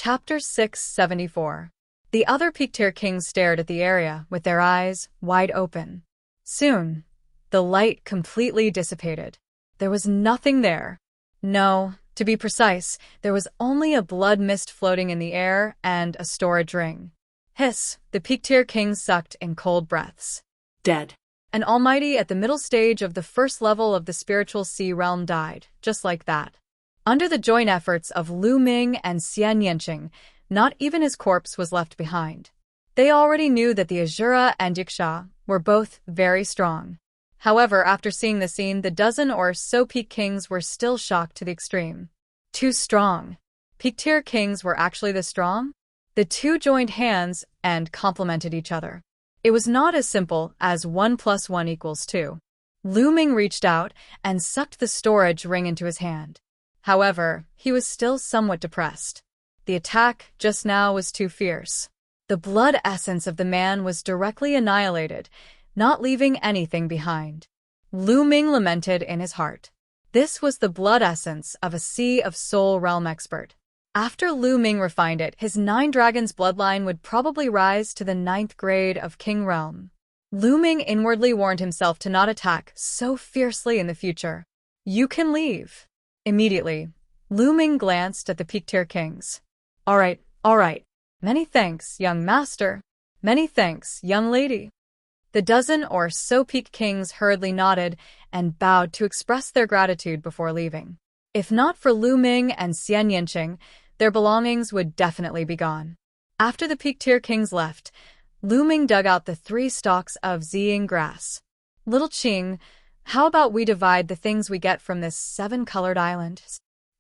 Chapter 674. The other peak-tier kings stared at the area with their eyes wide open. Soon, the light completely dissipated. There was nothing there. No, to be precise, there was only a blood mist floating in the air and a storage ring. Hiss, the peak-tier kings sucked in cold breaths. Dead. An almighty at the middle stage of the first level of the spiritual sea realm died, just like that. Under the joint efforts of Lu Ming and Xian Yanqing, not even his corpse was left behind. They already knew that the Azura and Yiksha were both very strong. However, after seeing the scene, the dozen or so peak kings were still shocked to the extreme. Too strong. Peak-tier kings were actually this strong? The two joined hands and complemented each other. It was not as simple as 1 + 1 = 2. Lu Ming reached out and sucked the storage ring into his hand. However, he was still somewhat depressed. The attack just now was too fierce. The blood essence of the man was directly annihilated, not leaving anything behind. Lu Ming lamented in his heart. This was the blood essence of a Sea of Soul realm expert. After Lu Ming refined it, his 9 dragons bloodline would probably rise to the 9th grade of King Realm. Lu Ming inwardly warned himself to not attack so fiercely in the future. You can leave. Immediately, Lu Ming glanced at the peak-tier kings. All right. Many thanks, young master. Many thanks, young lady. The dozen or so peak kings hurriedly nodded and bowed to express their gratitude before leaving. If not for Lu Ming and Xian Yanqing, their belongings would definitely be gone. After the peak-tier kings left, Lu Ming dug out the 3 stalks of ziying grass. Little Qing, how about we divide the things we get from this 7-colored island?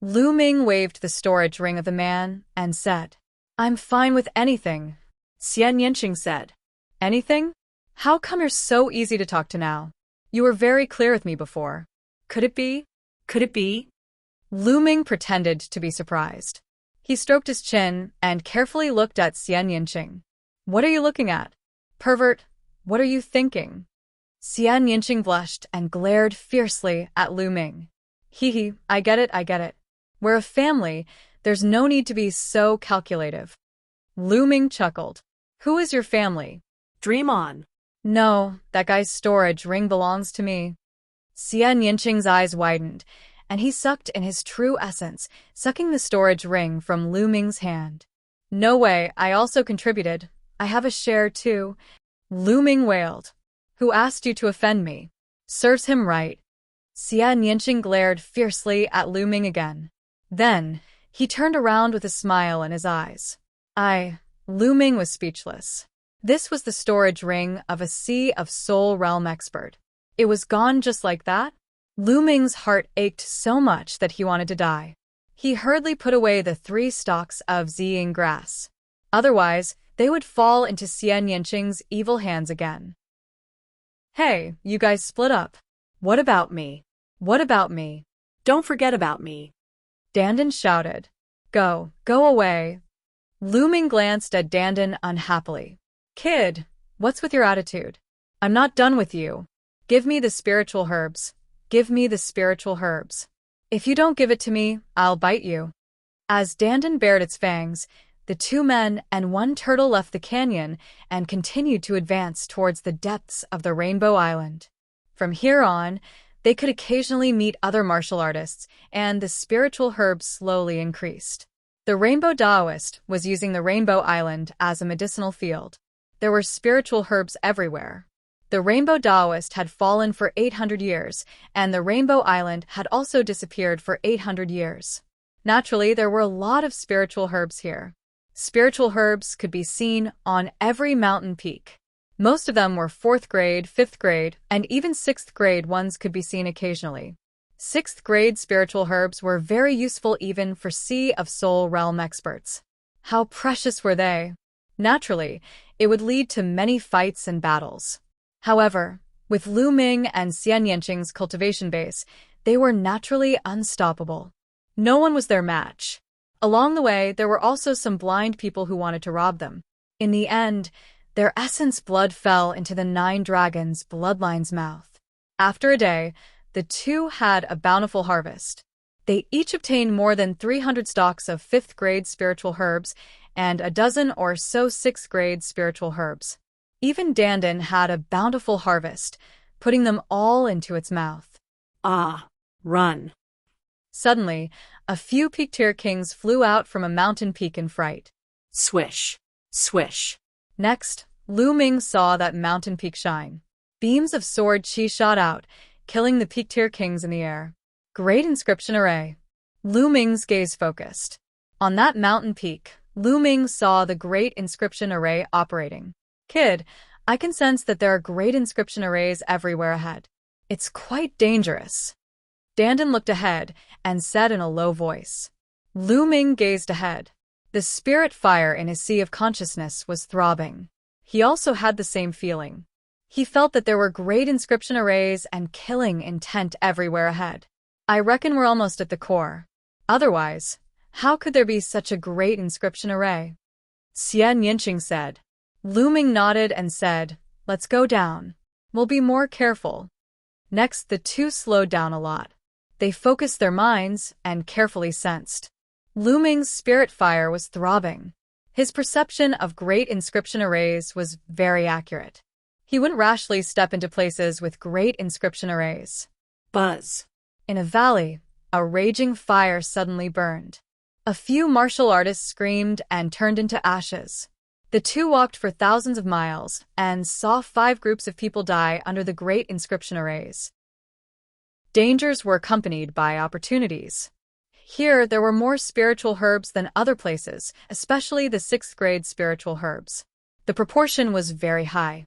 Lu Ming waved the storage ring of the man and said, I'm fine with anything. Xian Yanqing said, Anything? How come you're so easy to talk to now? You were very clear with me before. Could it be? Could it be? Lu Ming pretended to be surprised. He stroked his chin and carefully looked at Xian Yanqing. What are you looking at? Pervert, what are you thinking? Xian Yanqing blushed and glared fiercely at Lu Ming. Hee, I get it. We're a family, there's no need to be so calculative. Lu Ming chuckled. Who is your family? Dream on. No, that guy's storage ring belongs to me. Xian Yanqing's eyes widened, and he sucked in his true essence, sucking the storage ring from Lu Ming's hand. No way, I also contributed. I have a share too. Lu Ming wailed. Who asked you to offend me? Serves him right. Xian Yanqing glared fiercely at Lu Ming again. Then, he turned around with a smile in his eyes. Lu Ming was speechless. This was the storage ring of a Sea of Soul realm expert. It was gone just like that? Lu Ming's heart ached so much that he wanted to die. He hurriedly put away the 3 stalks of ziying grass. Otherwise, they would fall into Xian Yanqing's evil hands again. Hey, you guys split up. What about me? What about me? Don't forget about me. Dandan shouted. Go away. Lu Ming glanced at Dandan unhappily. Kid, what's with your attitude? I'm not done with you. Give me the spiritual herbs. Give me the spiritual herbs. If you don't give it to me, I'll bite you. As Dandan bared its fangs, the 2 men and 1 turtle left the canyon and continued to advance towards the depths of the Rainbow Island. From here on, they could occasionally meet other martial artists, and the spiritual herbs slowly increased. The Rainbow Taoist was using the Rainbow Island as a medicinal field. There were spiritual herbs everywhere. The Rainbow Taoist had fallen for 800 years, and the Rainbow Island had also disappeared for 800 years. Naturally, there were a lot of spiritual herbs here. Spiritual herbs could be seen on every mountain peak. Most of them were 4th grade, 5th grade, and even 6th grade ones could be seen occasionally. 6th grade spiritual herbs were very useful even for Sea of Soul realm experts. How precious were they? Naturally, it would lead to many fights and battles. However, with Lu Ming and Xian Yanqing's cultivation base, they were naturally unstoppable. No one was their match. Along the way, there were also some blind people who wanted to rob them. In the end, their essence blood fell into the 9 dragons' bloodline's mouth. After a day, the 2 had a bountiful harvest. They each obtained more than 300 stalks of 5th-grade spiritual herbs and a dozen or so 6th-grade spiritual herbs. Even Dandin had a bountiful harvest, putting them all into its mouth. Ah, run. Suddenly, a few peak-tier kings flew out from a mountain peak in fright. Swish, swish. Next, Lu Ming saw that mountain peak shine. Beams of sword chi shot out, killing the peak-tier kings in the air. Great inscription array. Lu Ming's gaze focused. On that mountain peak, Lu Ming saw the great inscription array operating. Kid, I can sense that there are great inscription arrays everywhere ahead. It's quite dangerous. Dandin looked ahead and said in a low voice. Lu Ming gazed ahead. The spirit fire in his sea of consciousness was throbbing. He also had the same feeling. He felt that there were great inscription arrays and killing intent everywhere ahead. I reckon we're almost at the core. Otherwise, how could there be such a great inscription array? Xian Yinqing said. Lu Ming nodded and said, let's go down. We'll be more careful. Next, the two slowed down a lot. They focused their minds and carefully sensed. Lu Ming's spirit fire was throbbing. His perception of great inscription arrays was very accurate. He wouldn't rashly step into places with great inscription arrays. Buzz. In a valley, a raging fire suddenly burned. A few martial artists screamed and turned into ashes. The two walked for thousands of miles and saw 5 groups of people die under the great inscription arrays. Dangers were accompanied by opportunities. Here, there were more spiritual herbs than other places, especially the 6th-grade spiritual herbs. The proportion was very high.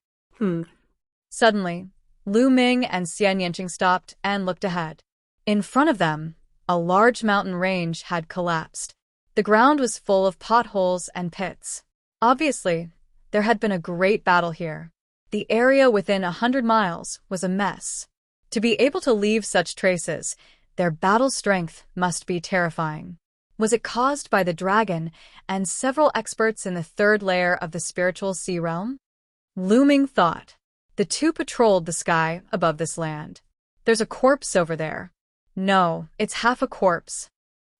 Suddenly, Lu Ming and Xian Yinqing stopped and looked ahead. In front of them, a large mountain range had collapsed. The ground was full of potholes and pits. Obviously, there had been a great battle here. The area within 100 miles was a mess. To be able to leave such traces, their battle strength must be terrifying. Was it caused by the dragon and several experts in the 3rd layer of the spiritual sea realm? Lu Ming thought. The two patrolled the sky above this land. There's a corpse over there. No, it's half a corpse.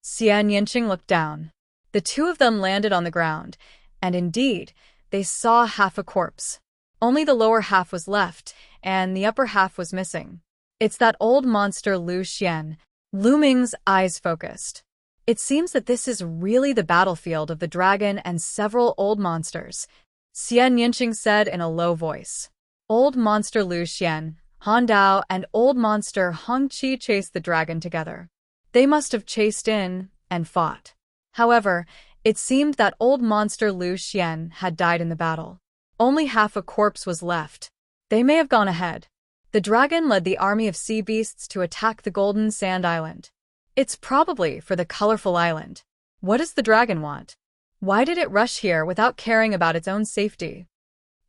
Xian Yinqing looked down. The two of them landed on the ground, and indeed, they saw half a corpse. Only the lower half was left, and the upper half was missing. It's that old monster Lu Xian. Lu Ming's eyes focused. It seems that this is really the battlefield of the dragon and several old monsters, Xian Yinqing said in a low voice. Old monster Lu Xian, Han Dao, and old monster Hong Qi chased the dragon together. They must have chased in and fought. However, it seemed that old monster Lu Xian had died in the battle. Only half a corpse was left. They may have gone ahead. The dragon led the army of sea beasts to attack the Golden Sand Island. It's probably for the colorful island. What does the dragon want? Why did it rush here without caring about its own safety?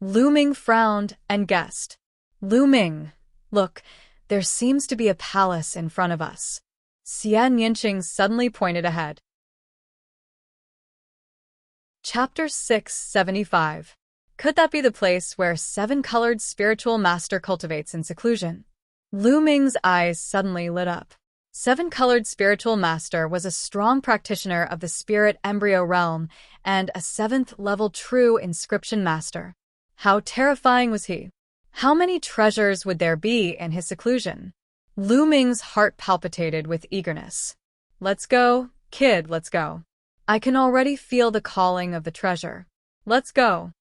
Lu Ming frowned and guessed. Lu Ming, look, there seems to be a palace in front of us. Xian Yinqing suddenly pointed ahead. Chapter 675. Could that be the place where 7-colored spiritual master cultivates in seclusion? Lu Ming's eyes suddenly lit up. 7-colored spiritual master was a strong practitioner of the spirit embryo realm and a 7th-level true inscription master. How terrifying was he? How many treasures would there be in his seclusion? Lu Ming's heart palpitated with eagerness. Let's go, kid, let's go. I can already feel the calling of the treasure. Let's go.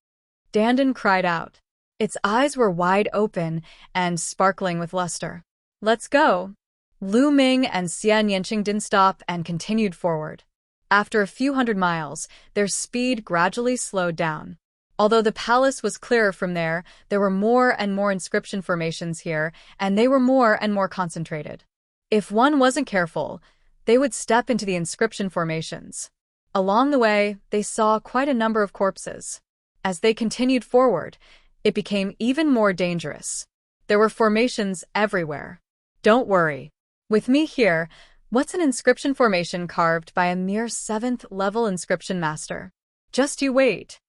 Dandin cried out. Its eyes were wide open and sparkling with luster. Let's go. Lu Ming and Xian Yinqing didn't stop and continued forward. After a few hundred miles, their speed gradually slowed down. Although the palace was clearer from there were more and more inscription formations here, and they were more and more concentrated. If one wasn't careful, they would step into the inscription formations. Along the way, they saw quite a number of corpses. As they continued forward, it became even more dangerous. There were formations everywhere. Don't worry. With me here, what's an inscription formation carved by a mere 7th-level inscription master? Just you wait.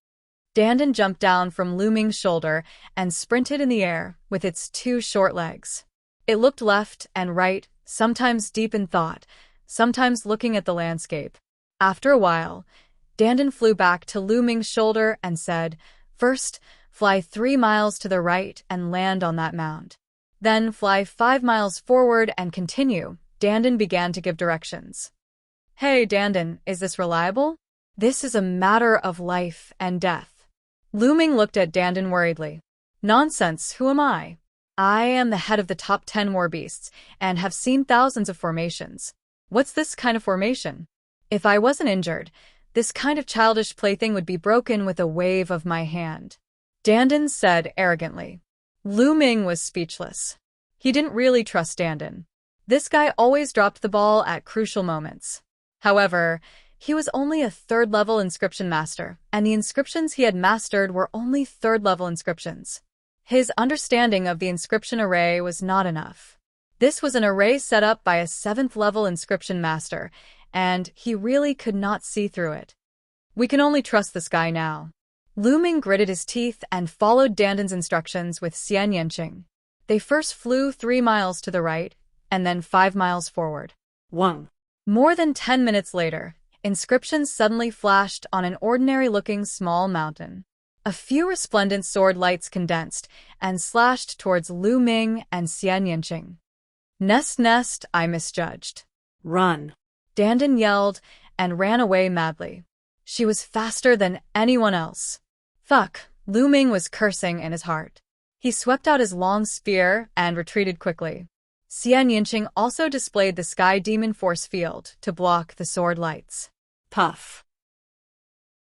Dandin jumped down from Lu Ming's shoulder and sprinted in the air with its 2 short legs. It looked left and right, sometimes deep in thought, sometimes looking at the landscape. After a while, Dandan flew back to Lu Ming's shoulder and said, "First, fly 3 miles to the right and land on that mound. Then fly 5 miles forward and continue." Dandan began to give directions. "Hey, Dandan, is this reliable? This is a matter of life and death." Lu Ming looked at Dandan worriedly. "Nonsense, who am I? I am the head of the top 10 war beasts and have seen thousands of formations. What's this kind of formation? If I wasn't injured, this kind of childish plaything would be broken with a wave of my hand," Dandan said arrogantly. Lu Ming was speechless. He didn't really trust Dandan. This guy always dropped the ball at crucial moments. However, he was only a 3rd-level inscription master, and the inscriptions he had mastered were only 3rd-level inscriptions. His understanding of the inscription array was not enough. This was an array set up by a 7th-level inscription master, and he really could not see through it. "We can only trust this guy now." Lu Ming gritted his teeth and followed Dandan's instructions with Xian Yanqing. They first flew 3 miles to the right, and then 5 miles forward. Wang. More than 10 minutes later, inscriptions suddenly flashed on an ordinary-looking small mountain. A few resplendent sword lights condensed and slashed towards Lu Ming and Xian Yanqing. Nest, I misjudged." Run. Dandan yelled and ran away madly. She was faster than anyone else. "Fuck," Lu Ming was cursing in his heart. He swept out his long spear and retreated quickly. Xian Yanqing also displayed the Sky Demon Force Field to block the sword lights. Puff.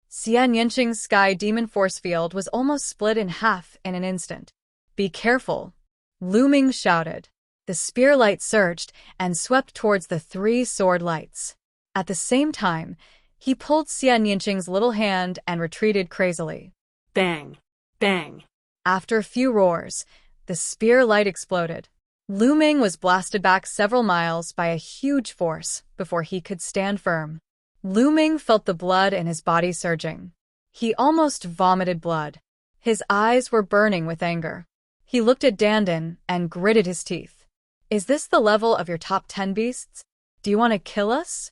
Xian Yanqing's Sky Demon Force Field was almost split in half in an instant. "Be careful," Lu Ming shouted. The spear light surged and swept towards the 3 sword lights. At the same time, he pulled Xian Yanqing's little hand and retreated crazily. Bang. Bang. After a few roars, the spear light exploded. Lu Ming was blasted back several miles by a huge force before he could stand firm. Lu Ming felt the blood in his body surging. He almost vomited blood. His eyes were burning with anger. He looked at Dandan and gritted his teeth. "Is this the level of your top 10 beasts? Do you want to kill us?"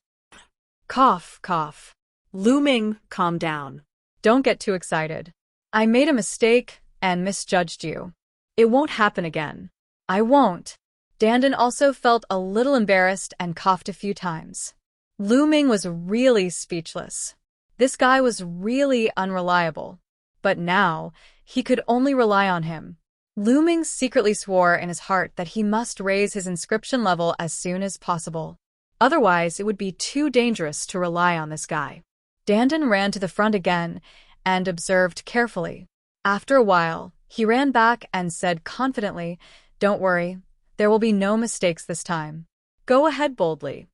Cough, cough. Lu Ming, calm down. "Don't get too excited. I made a mistake and misjudged you. It won't happen again." "I won't." Dandan also felt a little embarrassed and coughed a few times. Lu Ming was really speechless. This guy was really unreliable. But now, he could only rely on him. Lu Ming secretly swore in his heart that he must raise his inscription level as soon as possible. Otherwise, it would be too dangerous to rely on this guy. Dandan ran to the front again and observed carefully. After a while, he ran back and said confidently, "Don't worry, there will be no mistakes this time. Go ahead boldly."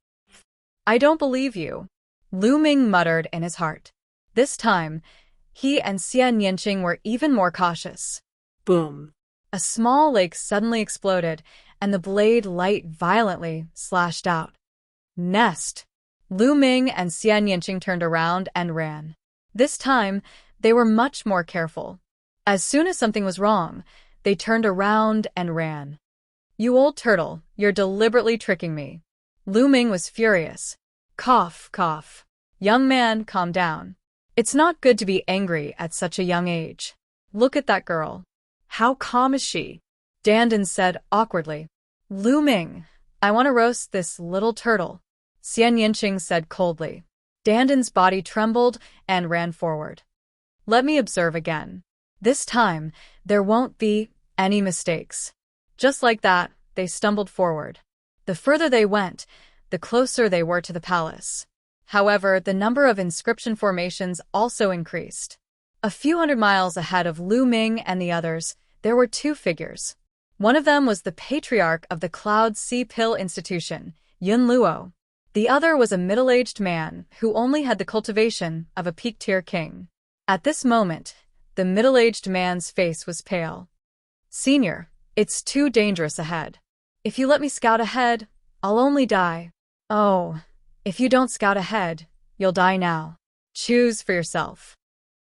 "I don't believe you," Lu Ming muttered in his heart. This time, he and Xian Yanqing were even more cautious. Boom. A small lake suddenly exploded, and the blade light violently slashed out. Nest. Lu Ming and Xian Yanqing turned around and ran. This time, they were much more careful. As soon as something was wrong, they turned around and ran. "You old turtle, you're deliberately tricking me." Lu Ming was furious. Cough, cough. "Young man, calm down. It's not good to be angry at such a young age. Look at that girl. How calm is she?" Dandan said awkwardly. "Lu Ming, I want to roast this little turtle," Xian Yanqing said coldly. Dandan's body trembled and ran forward. "Let me observe again. This time, there won't be any mistakes." Just like that, they stumbled forward. The further they went, the closer they were to the palace. However, the number of inscription formations also increased. A few hundred miles ahead of Lu Ming and the others, there were 2 figures. One of them was the patriarch of the Cloud Sea Pill Institution, Yun Luo. The other was a middle-aged man who only had the cultivation of a peak-tier king. At this moment, the middle-aged man's face was pale. "Senior, it's too dangerous ahead. If you let me scout ahead, I'll only die." "Oh, if you don't scout ahead, you'll die now. Choose for yourself,"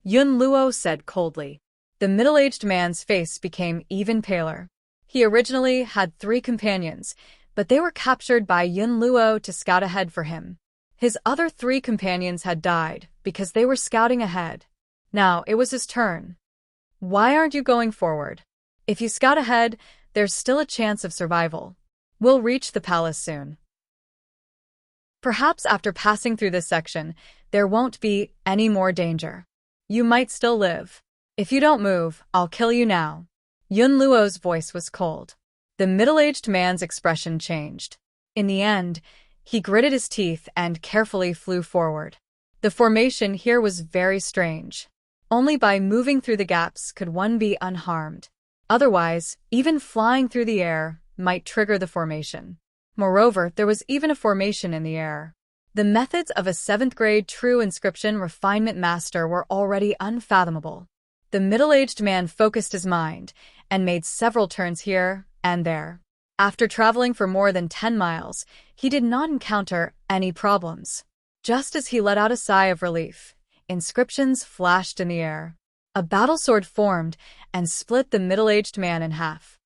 Yun Luo said coldly. The middle-aged man's face became even paler. He originally had 3 companions, but they were captured by Yun Luo to scout ahead for him. His other 3 companions had died because they were scouting ahead. Now it was his turn. Why aren't you going forward? If you scout ahead, there's still a chance of survival. We'll reach the palace soon. Perhaps after passing through this section, there won't be any more danger. You might still live. If you don't move, I'll kill you now. Yun Luo's voice was cold. The middle-aged man's expression changed. In the end, he gritted his teeth and carefully flew forward. The formation here was very strange. Only by moving through the gaps could one be unharmed. Otherwise, even flying through the air might trigger the formation. Moreover, there was even a formation in the air. The methods of a 7th-grade true inscription refinement master were already unfathomable. The middle-aged man focused his mind and made several turns here and there. After traveling for more than 10 miles, he did not encounter any problems. Just as he let out a sigh of relief, inscriptions flashed in the air. A battle sword formed and split the middle-aged man in half.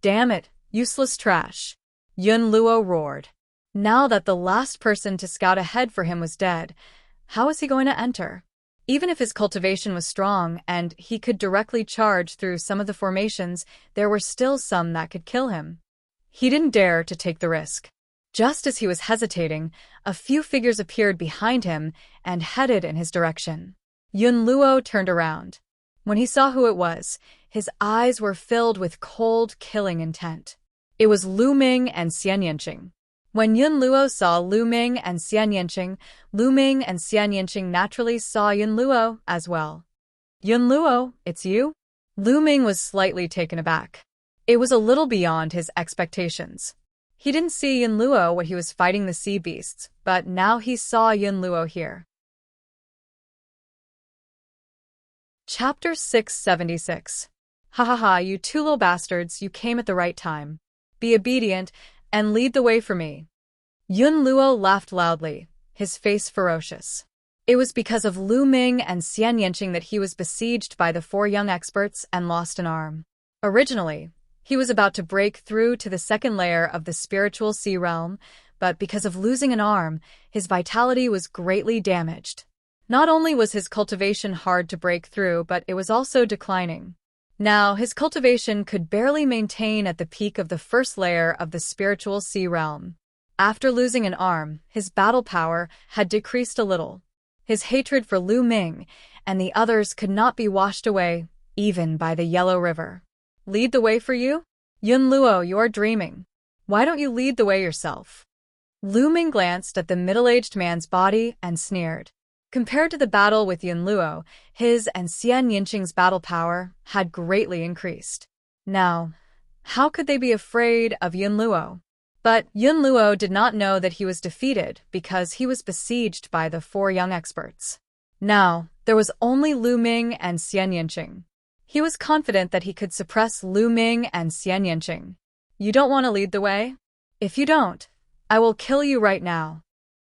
"Damn it, useless trash!" Yun Luo roared. Now that the last person to scout ahead for him was dead, how was he going to enter? Even if his cultivation was strong and he could directly charge through some of the formations, there were still some that could kill him. He didn't dare to take the risk. Just as he was hesitating, a few figures appeared behind him and headed in his direction. Yun Luo turned around. When he saw who it was, his eyes were filled with cold, killing intent. It was Lu Ming and Xian Yanqing. When Yun Luo saw Lu Ming and Xian Yanqing, Lu Ming and Xian Yanqing naturally saw Yun Luo as well. "Yun Luo, it's you?" Lu Ming was slightly taken aback. It was a little beyond his expectations. He didn't see Yun Luo when he was fighting the sea beasts, but now he saw Yun Luo here. Chapter 676. Ha ha ha, you 2 little bastards, you came at the right time. Be obedient and lead the way for me. Yun Luo laughed loudly, his face ferocious. It was because of Lu Ming and Xian Yanqing that he was besieged by the 4 young experts and lost an arm. Originally, he was about to break through to the 2nd layer of the spiritual sea realm, but because of losing an arm, his vitality was greatly damaged. Not only was his cultivation hard to break through, but it was also declining. Now, his cultivation could barely maintain at the peak of the 1st layer of the spiritual sea realm. After losing an arm, his battle power had decreased a little. His hatred for Lu Ming and the others could not be washed away, even by the Yellow River. Lead the way for you? Yun Luo, you're dreaming. Why don't you lead the way yourself? Lu Ming glanced at the middle-aged man's body and sneered. Compared to the battle with Yun Luo, his and Xian Yanqing's battle power had greatly increased. Now, how could they be afraid of Yun Luo? But Yun Luo did not know that he was defeated because he was besieged by the 4 young experts. Now, there was only Lu Ming and Xian Yanqing. He was confident that he could suppress Lu Ming and Xian Yanqing. You don't want to lead the way? If you don't, I will kill you right now.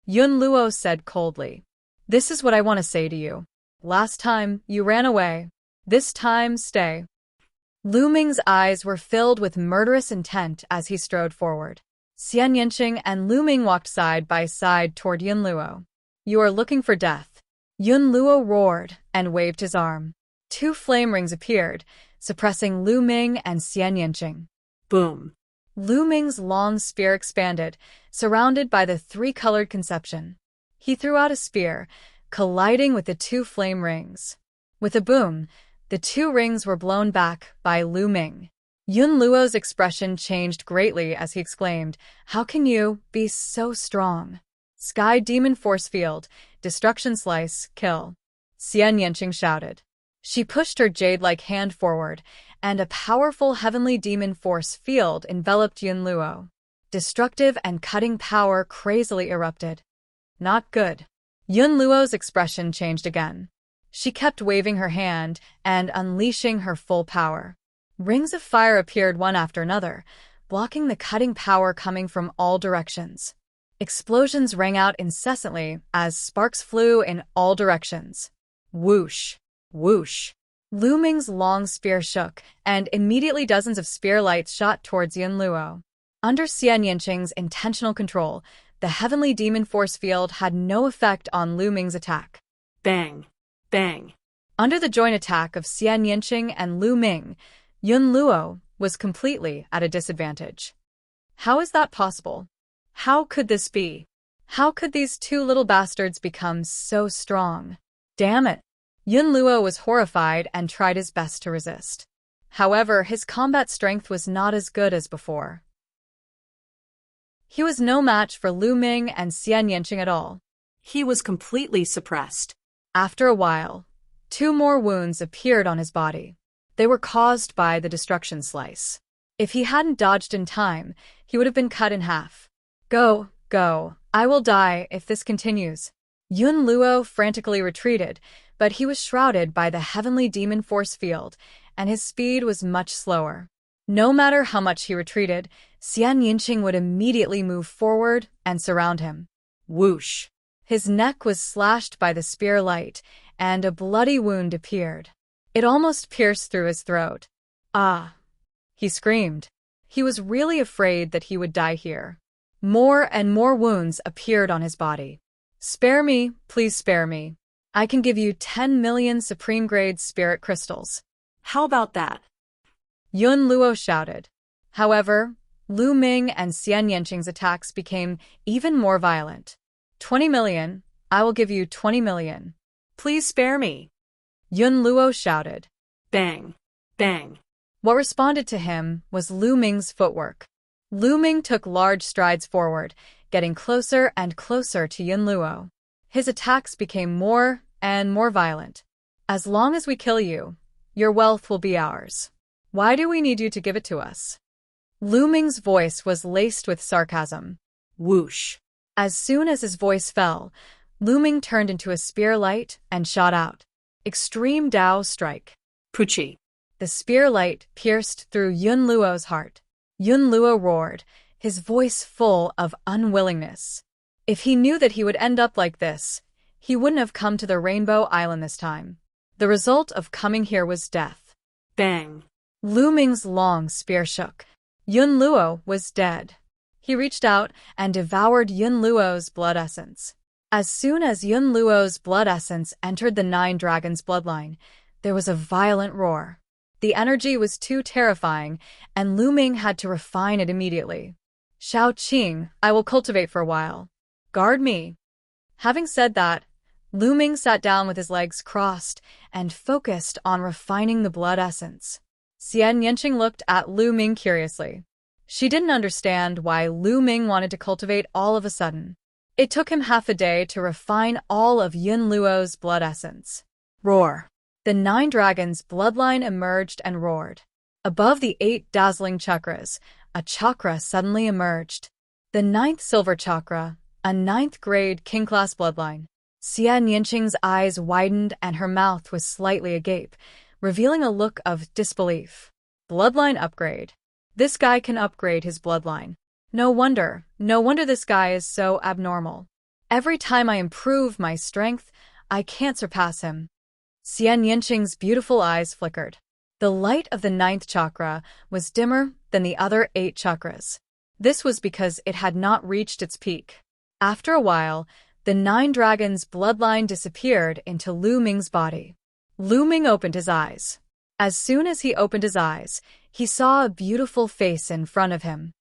Yun Luo said coldly. This is what I want to say to you. Last time, you ran away. This time, stay. Lu Ming's eyes were filled with murderous intent as he strode forward. Xian Yanqing and Lu Ming walked side by side toward Yun Luo. You are looking for death. Yun Luo roared and waved his arm. 2 flame rings appeared, suppressing Lu Ming and Xian Yanqing. Boom. Lu Ming's long spear expanded, surrounded by the 3-colored conception. He threw out a spear, colliding with the 2 flame rings. With a boom, the 2 rings were blown back by Lu Ming. Yun Luo's expression changed greatly as he exclaimed, "How can you be so strong?" Sky Demon Force Field, Destruction Slice, Kill. Xian Yanqing shouted. She pushed her jade-like hand forward, and a powerful heavenly demon force field enveloped Yun Luo. Destructive and cutting power crazily erupted. Not good. Yun Luo's expression changed again. She kept waving her hand and unleashing her full power. Rings of fire appeared one after another, blocking the cutting power coming from all directions. Explosions rang out incessantly as sparks flew in all directions. Whoosh! Whoosh! Lu Ming's long spear shook, and immediately dozens of spear lights shot towards Yun Luo. Under Xian Yanqing's intentional control, the heavenly demon force field had no effect on Lu Ming's attack. Bang. Bang. Under the joint attack of Xian Yanqing and Lu Ming, Yun Luo was completely at a disadvantage. How is that possible? How could this be? How could these two little bastards become so strong? Damn it! Yun Luo was horrified and tried his best to resist. However, his combat strength was not as good as before. He was no match for Lu Ming and Xian Yanqing at all. He was completely suppressed. After a while, 2 more wounds appeared on his body. They were caused by the destruction slice. If he hadn't dodged in time, he would have been cut in half. Go, go, I will die if this continues. Yun Luo frantically retreated, but he was shrouded by the heavenly demon force field, and his speed was much slower. No matter how much he retreated, Xian Yanqing would immediately move forward and surround him. Whoosh! His neck was slashed by the spear light, and a bloody wound appeared. It almost pierced through his throat. Ah! He screamed. He was really afraid that he would die here. More and more wounds appeared on his body. Spare me, please spare me. I can give you 10 million supreme-grade spirit crystals. How about that? Yun Luo shouted. However, Lu Ming and Xian Yanqing's attacks became even more violent. 20 million, I will give you 20 million. Please spare me. Yun Luo shouted. Bang. Bang. What responded to him was Lu Ming's footwork. Lu Ming took large strides forward, getting closer and closer to Yun Luo. His attacks became more and more violent. As long as we kill you, your wealth will be ours. Why do we need you to give it to us? Lu Ming's voice was laced with sarcasm. Whoosh! As soon as his voice fell, Lu Ming turned into a spear light and shot out. Extreme Dao Strike. Puchi! The spear light pierced through Yun Luo's heart. Yun Luo roared, his voice full of unwillingness. If he knew that he would end up like this, he wouldn't have come to the Rainbow Island this time. The result of coming here was death. Bang! Lu Ming's long spear shook. Yun Luo was dead. He reached out and devoured Yun Luo's blood essence. As soon as Yun Luo's blood essence entered the 9 dragons' bloodline, there was a violent roar. The energy was too terrifying, and Lu Ming had to refine it immediately. Shao Qing, I will cultivate for a while. Guard me. Having said that, Lu Ming sat down with his legs crossed and focused on refining the blood essence. Xian Yanqing looked at Lu Ming curiously. She didn't understand why Lu Ming wanted to cultivate all of a sudden. It took him half a day to refine all of Yun Luo's blood essence. Roar! The 9 dragons' bloodline emerged and roared. Above the 8 dazzling chakras, a chakra suddenly emerged. The 9th silver chakra, a 9th grade king-class bloodline. Xian Yanqing's eyes widened and her mouth was slightly agape, revealing a look of disbelief. Bloodline upgrade. This guy can upgrade his bloodline. No wonder this guy is so abnormal. Every time I improve my strength, I can't surpass him. Xian Yanqing's beautiful eyes flickered. The light of the 9th chakra was dimmer than the other 8 chakras. This was because it had not reached its peak. After a while, the 9 dragons' bloodline disappeared into Lu Ming's body. Lu Ming opened his eyes. As soon as he opened his eyes, he saw a beautiful face in front of him.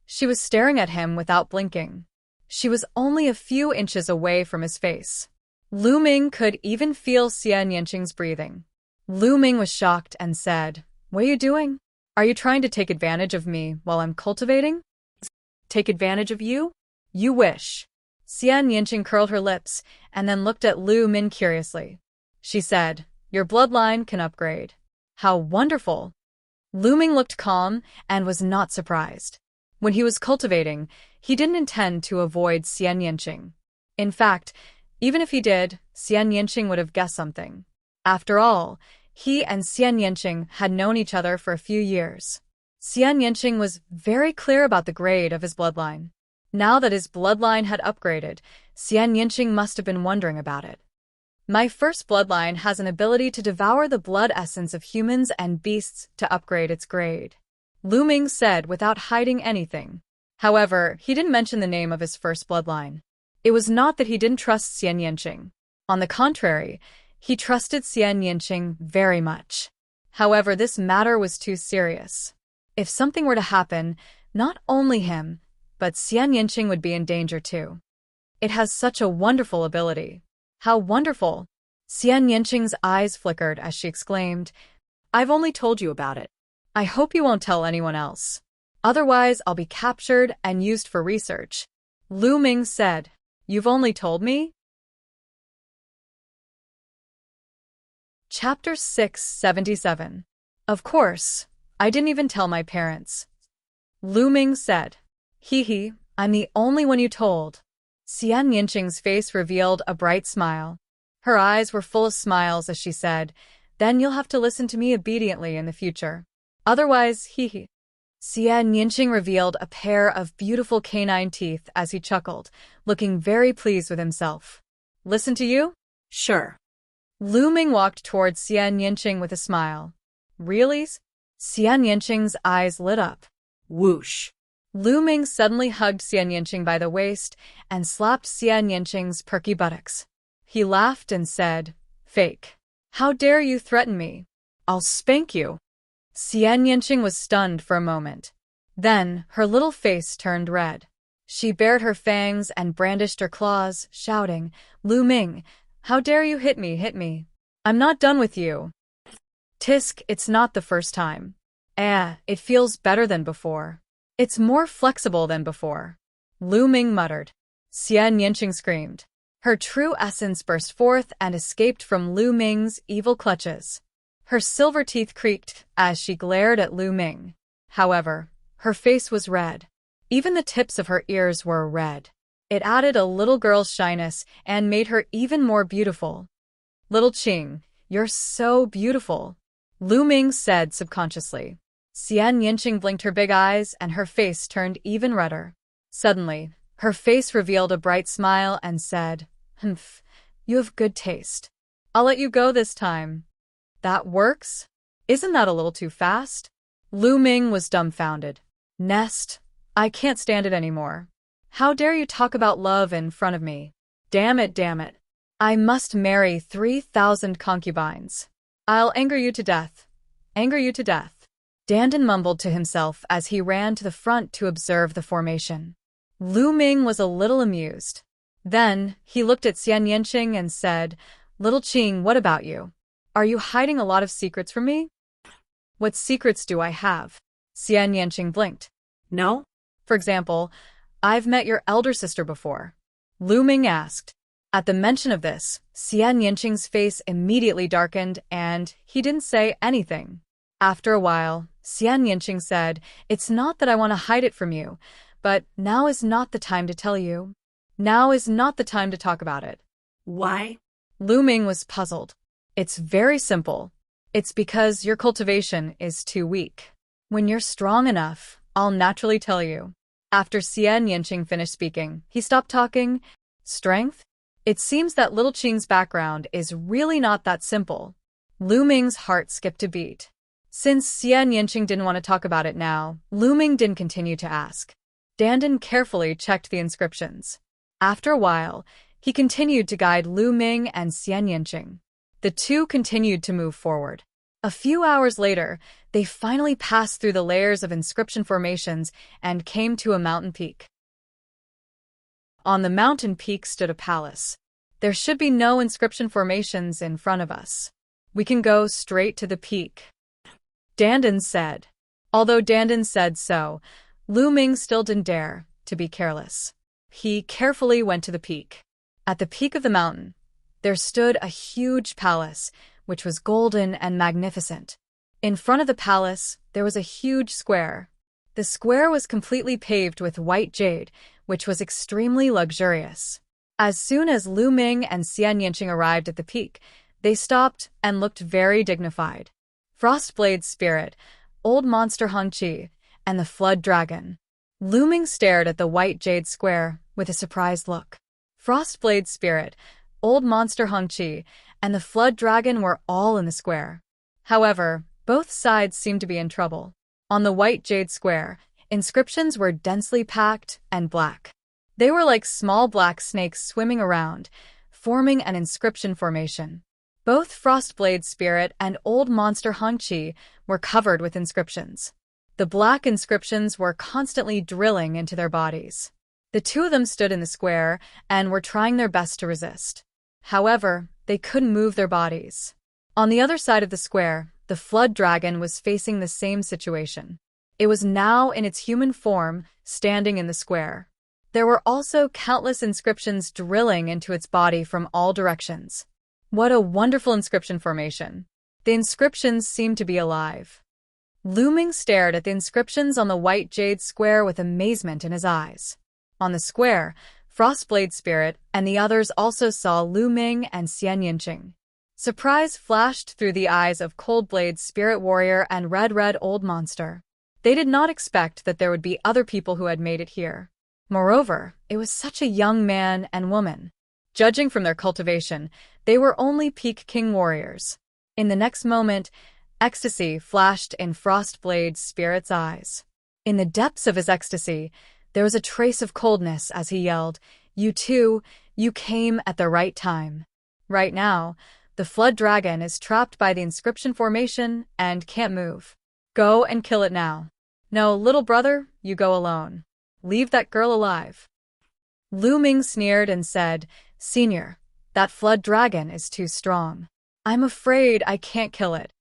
She was staring at him without blinking. She was only a few inches away from his face. Lu Ming could even feel Xian Yanqing's breathing. Lu Ming was shocked and said, "What are you doing? Are you trying to take advantage of me while I'm cultivating?" "Take advantage of you? You wish." Xian Yanqing curled her lips and then looked at Lu Ming curiously. She said, "Your bloodline can upgrade." "How wonderful!" Lu Ming looked calm and was not surprised. When he was cultivating, he didn't intend to avoid Xian Yanqing. In fact, even if he did, Xian Yanqing would have guessed something. After all, he and Xian Yanqing had known each other for a few years. Xian Yanqing was very clear about the grade of his bloodline. Now that his bloodline had upgraded, Xian Yanqing must have been wondering about it. My first bloodline has an ability to devour the blood essence of humans and beasts to upgrade its grade. Lu Ming said without hiding anything. However, he didn't mention the name of his first bloodline. It was not that he didn't trust Xian Yanqing. On the contrary, he trusted Xian Yanqing very much. However, this matter was too serious. If something were to happen, not only him, but Xian Yanqing would be in danger too. It has such a wonderful ability. How wonderful! Xian Yanqing's eyes flickered as she exclaimed, "I've only told you about it. I hope you won't tell anyone else. Otherwise, I'll be captured and used for research." Lu Ming said, "You've only told me?" Chapter 677. Of course, I didn't even tell my parents. Lu Ming said, "Hee, I'm the only one you told." Xian Yanqing's face revealed a bright smile. Her eyes were full of smiles as she said, "Then you'll have to listen to me obediently in the future. Otherwise, hee." Xian Yanqing revealed a pair of beautiful canine teeth as he chuckled, looking very pleased with himself. "Listen to you?" Sure. Lu Ming walked towards Xian Yanqing with a smile. "Really?" Xian Yanqing's eyes lit up. Whoosh. Lu Ming suddenly hugged Xian Yanqing by the waist and slapped Xian Yanqing's perky buttocks. He laughed and said, "Fake. How dare you threaten me? I'll spank you." Xian Yanqing was stunned for a moment. Then, her little face turned red. She bared her fangs and brandished her claws, shouting, "Lu Ming, how dare you hit me, hit me. I'm not done with you." Tisk, it's not the first time. It feels better than before. It's more flexible than before. Lu Ming muttered. Xian Yanqing screamed. Her true essence burst forth and escaped from Lu Ming's evil clutches. Her silver teeth creaked as she glared at Lu Ming. However, her face was red. Even the tips of her ears were red. It added a little girl's shyness and made her even more beautiful. "Little Qing, you're so beautiful," Lu Ming said subconsciously. Xian Yanqing blinked her big eyes and her face turned even redder. Suddenly, her face revealed a bright smile and said, "Humph, you have good taste. I'll let you go this time." "That works? Isn't that a little too fast?" Lu Ming was dumbfounded. "Nest, I can't stand it anymore. How dare you talk about love in front of me? Damn it, damn it. I must marry 3,000 concubines. I'll anger you to death. Anger you to death." Dandan mumbled to himself as he ran to the front to observe the formation. Lu Ming was a little amused. Then, he looked at Xian Yanqing and said, "Little Qing, what about you? Are you hiding a lot of secrets from me?" "What secrets do I have?" Xian Yanqing blinked. No? "For example, I've met your elder sister before," Lu Ming asked. At the mention of this, Xian Yanqing's face immediately darkened and he didn't say anything. After a while, Xian Yanqing said, "It's not that I want to hide it from you, but now is not the time to tell you. Now is not the time to talk about it." Why? Lu Ming was puzzled. "It's very simple. It's because your cultivation is too weak. When you're strong enough, I'll naturally tell you." After Xian Yanqing finished speaking, he stopped talking. "Strength? It seems that little Qing's background is really not that simple." Lu Ming's heart skipped a beat. Since Xian Yanqing didn't want to talk about it now, Lu Ming didn't continue to ask. Dandan carefully checked the inscriptions. After a while, he continued to guide Lu Ming and Xian Yanqing. The two continued to move forward. A few hours later, they finally passed through the layers of inscription formations and came to a mountain peak. On the mountain peak stood a palace. "There should be no inscription formations in front of us. We can go straight to the peak," Dandan said. Although Dandan said so, Lu Ming still didn't dare to be careless. He carefully went to the peak. At the peak of the mountain, there stood a huge palace, which was golden and magnificent. In front of the palace, there was a huge square. The square was completely paved with white jade, which was extremely luxurious. As soon as Lu Ming and Xian Yanqing arrived at the peak, they stopped and looked very dignified. Frostblade's spirit, Old Monster Hongqi, and the Flood Dragon. Lu Ming stared at the white jade square with a surprised look. Frostblade's spirit, Old Monster Hongqi, and the Flood Dragon were all in the square. However, both sides seemed to be in trouble. On the white jade square, inscriptions were densely packed and black. They were like small black snakes swimming around, forming an inscription formation. Both Frostblade Spirit and Old Monster Hongqi were covered with inscriptions. The black inscriptions were constantly drilling into their bodies. The two of them stood in the square and were trying their best to resist. However, they couldn't move their bodies. On the other side of the square, the flood dragon was facing the same situation. It was now in its human form, standing in the square. There were also countless inscriptions drilling into its body from all directions. What a wonderful inscription formation! The inscriptions seemed to be alive. Lu Ming stared at the inscriptions on the white jade square with amazement in his eyes. On the square, Frostblade Spirit and the others also saw Lu Ming and Xian Yinqing. Surprise flashed through the eyes of Coldblade Spirit Warrior and Red Old Monster. They did not expect that there would be other people who had made it here. Moreover, it was such a young man and woman. Judging from their cultivation, they were only peak king warriors. In the next moment, ecstasy flashed in Frostblade Spirit's eyes. In the depths of his ecstasy, there was a trace of coldness as he yelled, "You two, you came at the right time. Right now, the flood dragon is trapped by the inscription formation and can't move. Go and kill it now. No, little brother, you go alone. Leave that girl alive." Lu Ming sneered and said, "Senior, that flood dragon is too strong. I'm afraid I can't kill it."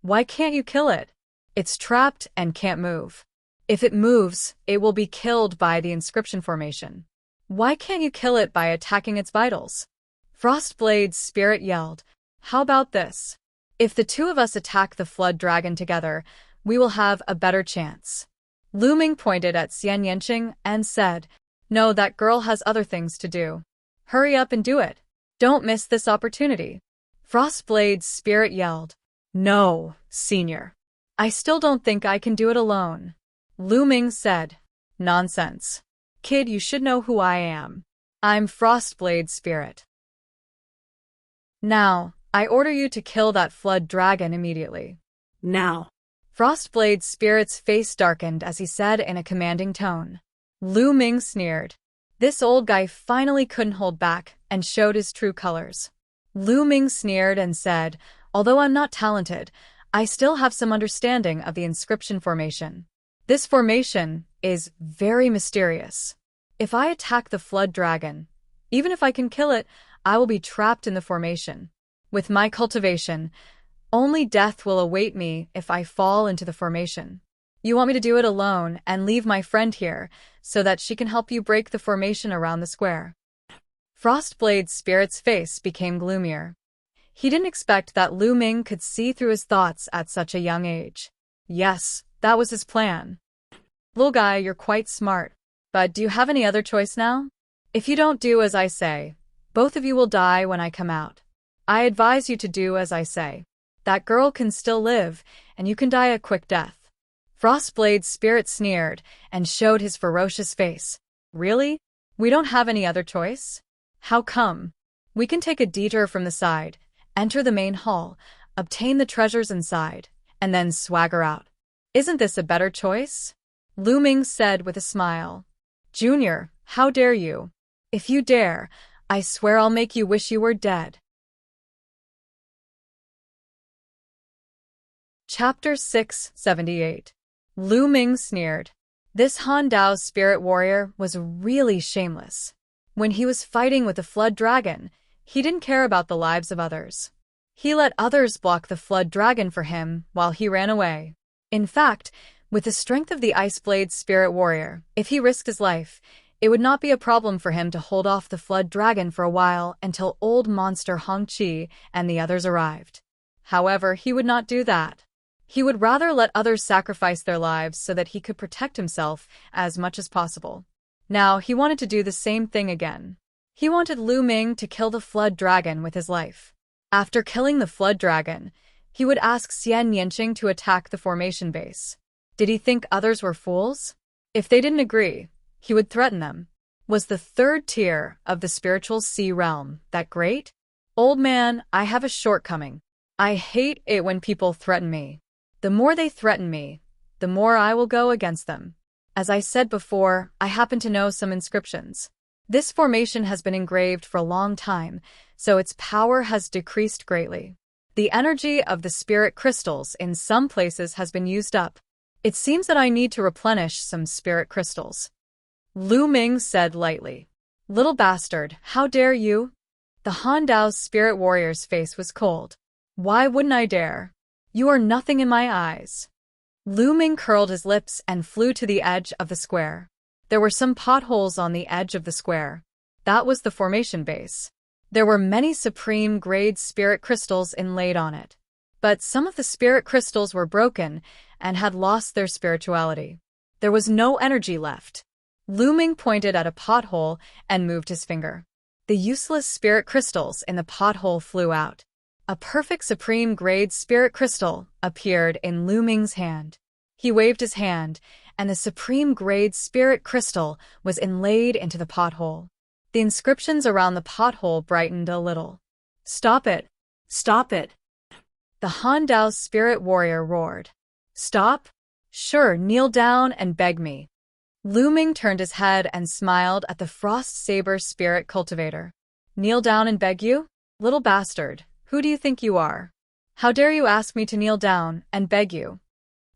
"Why can't you kill it? It's trapped and can't move. If it moves, it will be killed by the inscription formation. Why can't you kill it by attacking its vitals?" Frostblade's spirit yelled, "How about this? If the two of us attack the flood dragon together, we will have a better chance." Lu Ming pointed at Xian Yinqing and said, "No, that girl has other things to do. Hurry up and do it. Don't miss this opportunity." Frostblade's spirit yelled, "No, senior. I still don't think I can do it alone." Lu Ming said, "Nonsense. Kid, you should know who I am. I'm Frostblade Spirit. Now, I order you to kill that flood dragon immediately." Now. Frostblade Spirit's face darkened as he said in a commanding tone. Lu Ming sneered. This old guy finally couldn't hold back and showed his true colors. Lu Ming sneered and said, "Although I'm not talented, I still have some understanding of the inscription formation. This formation is very mysterious. If I attack the flood dragon, even if I can kill it, I will be trapped in the formation. With my cultivation, only death will await me if I fall into the formation. You want me to do it alone and leave my friend here so that she can help you break the formation around the square?" Frostblade's spirit's face became gloomier. He didn't expect that Lu Ming could see through his thoughts at such a young age. Yes, that was his plan. "Little guy, you're quite smart. But do you have any other choice now? If you don't do as I say, both of you will die when I come out. I advise you to do as I say. That girl can still live, and you can die a quick death." Frostblade's spirit sneered and showed his ferocious face. "Really? We don't have any other choice? How come? We can take a detour from the side, enter the main hall, obtain the treasures inside, and then swagger out. Isn't this a better choice?" Lu Ming said with a smile. "Junior, how dare you? If you dare, I swear I'll make you wish you were dead." Chapter 678. Lu Ming sneered. This Han Dao's spirit warrior was really shameless. When he was fighting with the flood dragon, he didn't care about the lives of others. He let others block the flood dragon for him while he ran away. In fact, with the strength of the Ice Blade spirit warrior, if he risked his life, it would not be a problem for him to hold off the flood dragon for a while until old monster Hongqi and the others arrived. However, he would not do that. He would rather let others sacrifice their lives so that he could protect himself as much as possible. Now, he wanted to do the same thing again. He wanted Lu Ming to kill the flood dragon with his life. After killing the flood dragon, he would ask Xian Yinqing to attack the formation base. Did he think others were fools? If they didn't agree, he would threaten them. Was the third tier of the spiritual sea realm that great? "Old man, I have a shortcoming. I hate it when people threaten me. The more they threaten me, the more I will go against them. As I said before, I happen to know some inscriptions. This formation has been engraved for a long time, so its power has decreased greatly. The energy of the spirit crystals in some places has been used up. It seems that I need to replenish some spirit crystals. Lu Ming said lightly. Little bastard, how dare you? The Han Dao's spirit warrior's face was cold. Why wouldn't I dare? You are nothing in my eyes. Lu Ming curled his lips and flew to the edge of the square. There were some potholes on the edge of the square. That was the formation base. There were many supreme-grade spirit crystals inlaid on it. But some of the spirit crystals were broken and had lost their spirituality. There was no energy left. Lu Ming pointed at a pothole and moved his finger. The useless spirit crystals in the pothole flew out. A perfect supreme-grade spirit crystal appeared in Lu Ming's hand. He waved his hand, and the supreme-grade spirit crystal was inlaid into the pothole. The inscriptions around the pothole brightened a little. Stop it! Stop it! The Han Dao's spirit warrior roared. Stop? Sure, kneel down and beg me. Lu Ming turned his head and smiled at the Frost Saber spirit cultivator. Kneel down and beg you? Little bastard, who do you think you are? How dare you ask me to kneel down and beg you?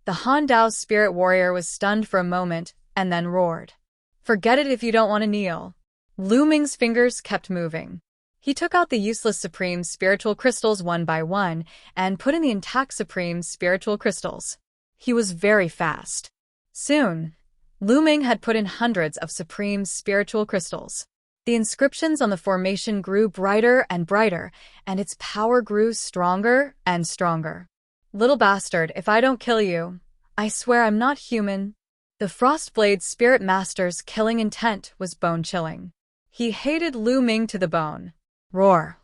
The Han Dao's spirit warrior was stunned for a moment and then roared. Forget it if you don't want to kneel. Lu Ming's fingers kept moving. He took out the useless supreme spiritual crystals one by one and put in the intact supreme spiritual crystals. He was very fast. Soon, Lu Ming had put in hundreds of supreme spiritual crystals. The inscriptions on the formation grew brighter and brighter, and its power grew stronger and stronger. Little bastard, if I don't kill you, I swear I'm not human. The Frostblade Spirit Master's killing intent was bone-chilling. He hated Lu Ming to the bone. Roar!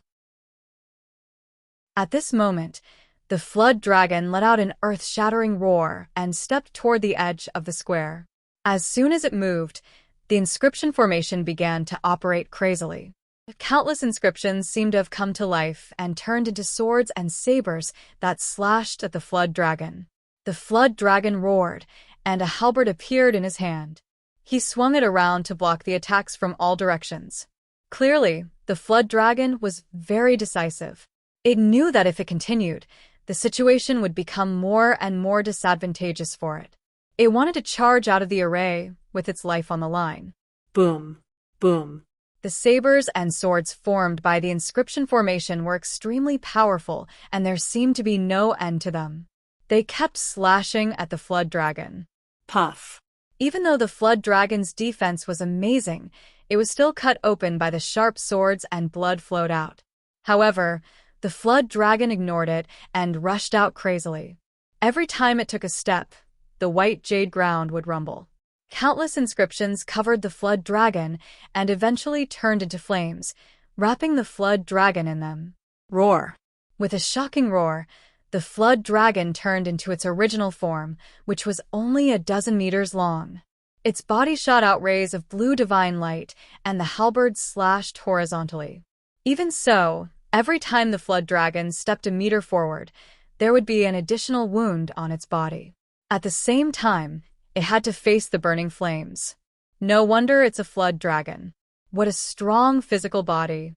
At this moment, the Flood Dragon let out an earth-shattering roar and stepped toward the edge of the square. As soon as it moved, the inscription formation began to operate crazily. Countless inscriptions seemed to have come to life and turned into swords and sabers that slashed at the Flood Dragon. The Flood Dragon roared, and a halberd appeared in his hand. He swung it around to block the attacks from all directions. Clearly, the Flood Dragon was very decisive. It knew that if it continued, the situation would become more and more disadvantageous for it. It wanted to charge out of the array with its life on the line. Boom, boom. The sabers and swords formed by the inscription formation were extremely powerful, and there seemed to be no end to them. They kept slashing at the Flood Dragon. Puff. Even though the Flood Dragon's defense was amazing, it was still cut open by the sharp swords and blood flowed out. However, the Flood Dragon ignored it and rushed out crazily. Every time it took a step, the white jade ground would rumble. Countless inscriptions covered the Flood Dragon and eventually turned into flames, wrapping the Flood Dragon in them. Roar! With a shocking roar, the Flood Dragon turned into its original form, which was only a dozen meters long. Its body shot out rays of blue divine light, and the halberd slashed horizontally. Even so, every time the Flood Dragon stepped a meter forward, there would be an additional wound on its body. At the same time, it had to face the burning flames. No wonder it's a Flood Dragon. What a strong physical body!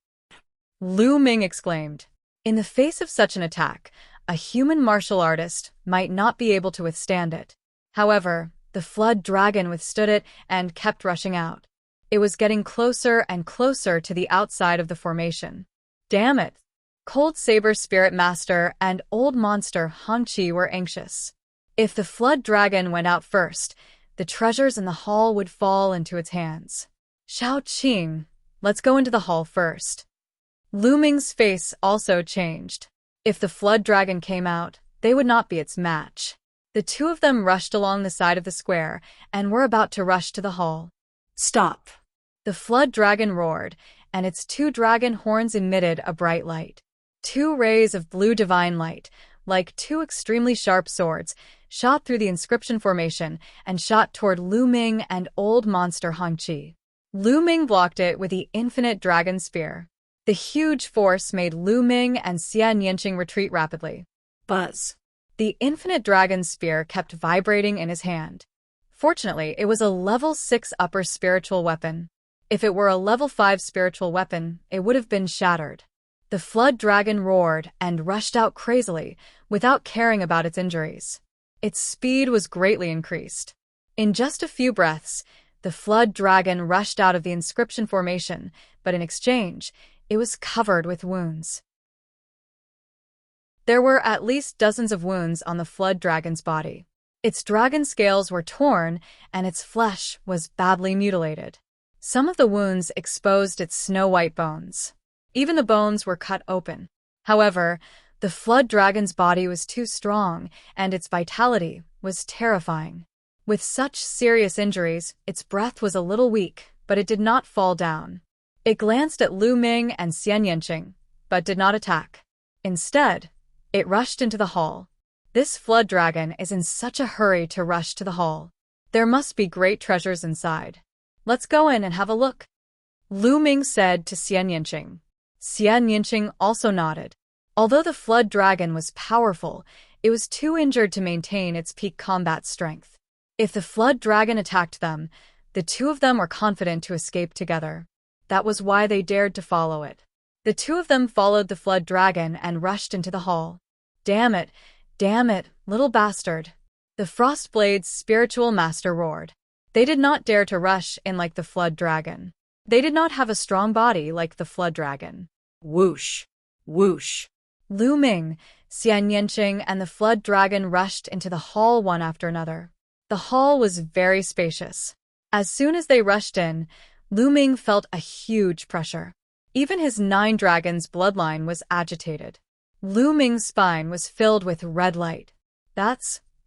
Lu Ming exclaimed. In the face of such an attack, a human martial artist might not be able to withstand it. However, the Flood Dragon withstood it and kept rushing out. It was getting closer and closer to the outside of the formation. Damn it! Cold Saber Spirit Master and Old Monster Hongqi were anxious. If the Flood Dragon went out first, the treasures in the hall would fall into its hands. Shao Qing, let's go into the hall first. Lu Ming's face also changed. If the Flood Dragon came out, they would not be its match. The two of them rushed along the side of the square and were about to rush to the hall. Stop! The Flood Dragon roared, and its two dragon horns emitted a bright light. Two rays of blue divine light, like two extremely sharp swords, shot through the inscription formation and shot toward Lu Ming and Old Monster Hongqi. Lu Ming blocked it with the Infinite Dragon Spear. The huge force made Lu Ming and Xian Yanqing retreat rapidly. Buzz. The infinite dragon spear kept vibrating in his hand. Fortunately, it was a level 6 upper spiritual weapon. If it were a level 5 spiritual weapon, it would have been shattered. The flood dragon roared and rushed out crazily, without caring about its injuries. Its speed was greatly increased. In just a few breaths, the flood dragon rushed out of the inscription formation, but in exchange, it was covered with wounds. There were at least dozens of wounds on the flood dragon's body. Its dragon scales were torn, and its flesh was badly mutilated. Some of the wounds exposed its snow-white bones. Even the bones were cut open. However, the flood dragon's body was too strong, and its vitality was terrifying. With such serious injuries, its breath was a little weak, but it did not fall down. It glanced at Lu Ming and Xian Yanqing, but did not attack. Instead, it rushed into the hall. This flood dragon is in such a hurry to rush to the hall. There must be great treasures inside. Let's go in and have a look, Lu Ming said to Xian Yanqing. Xian Yanqing also nodded. Although the flood dragon was powerful, it was too injured to maintain its peak combat strength. If the flood dragon attacked them, the two of them were confident to escape together. That was why they dared to follow it. The two of them followed the flood dragon and rushed into the hall. Damn it, little bastard. The Frostblade's spiritual master roared. They did not dare to rush in like the flood dragon. They did not have a strong body like the flood dragon. Whoosh, whoosh. Lu Ming, Xian Yanqing, and the flood dragon rushed into the hall one after another. The hall was very spacious. As soon as they rushed in, Lu Ming felt a huge pressure. Even his 9 dragons bloodline was agitated. Lu Ming's spine was filled with red light.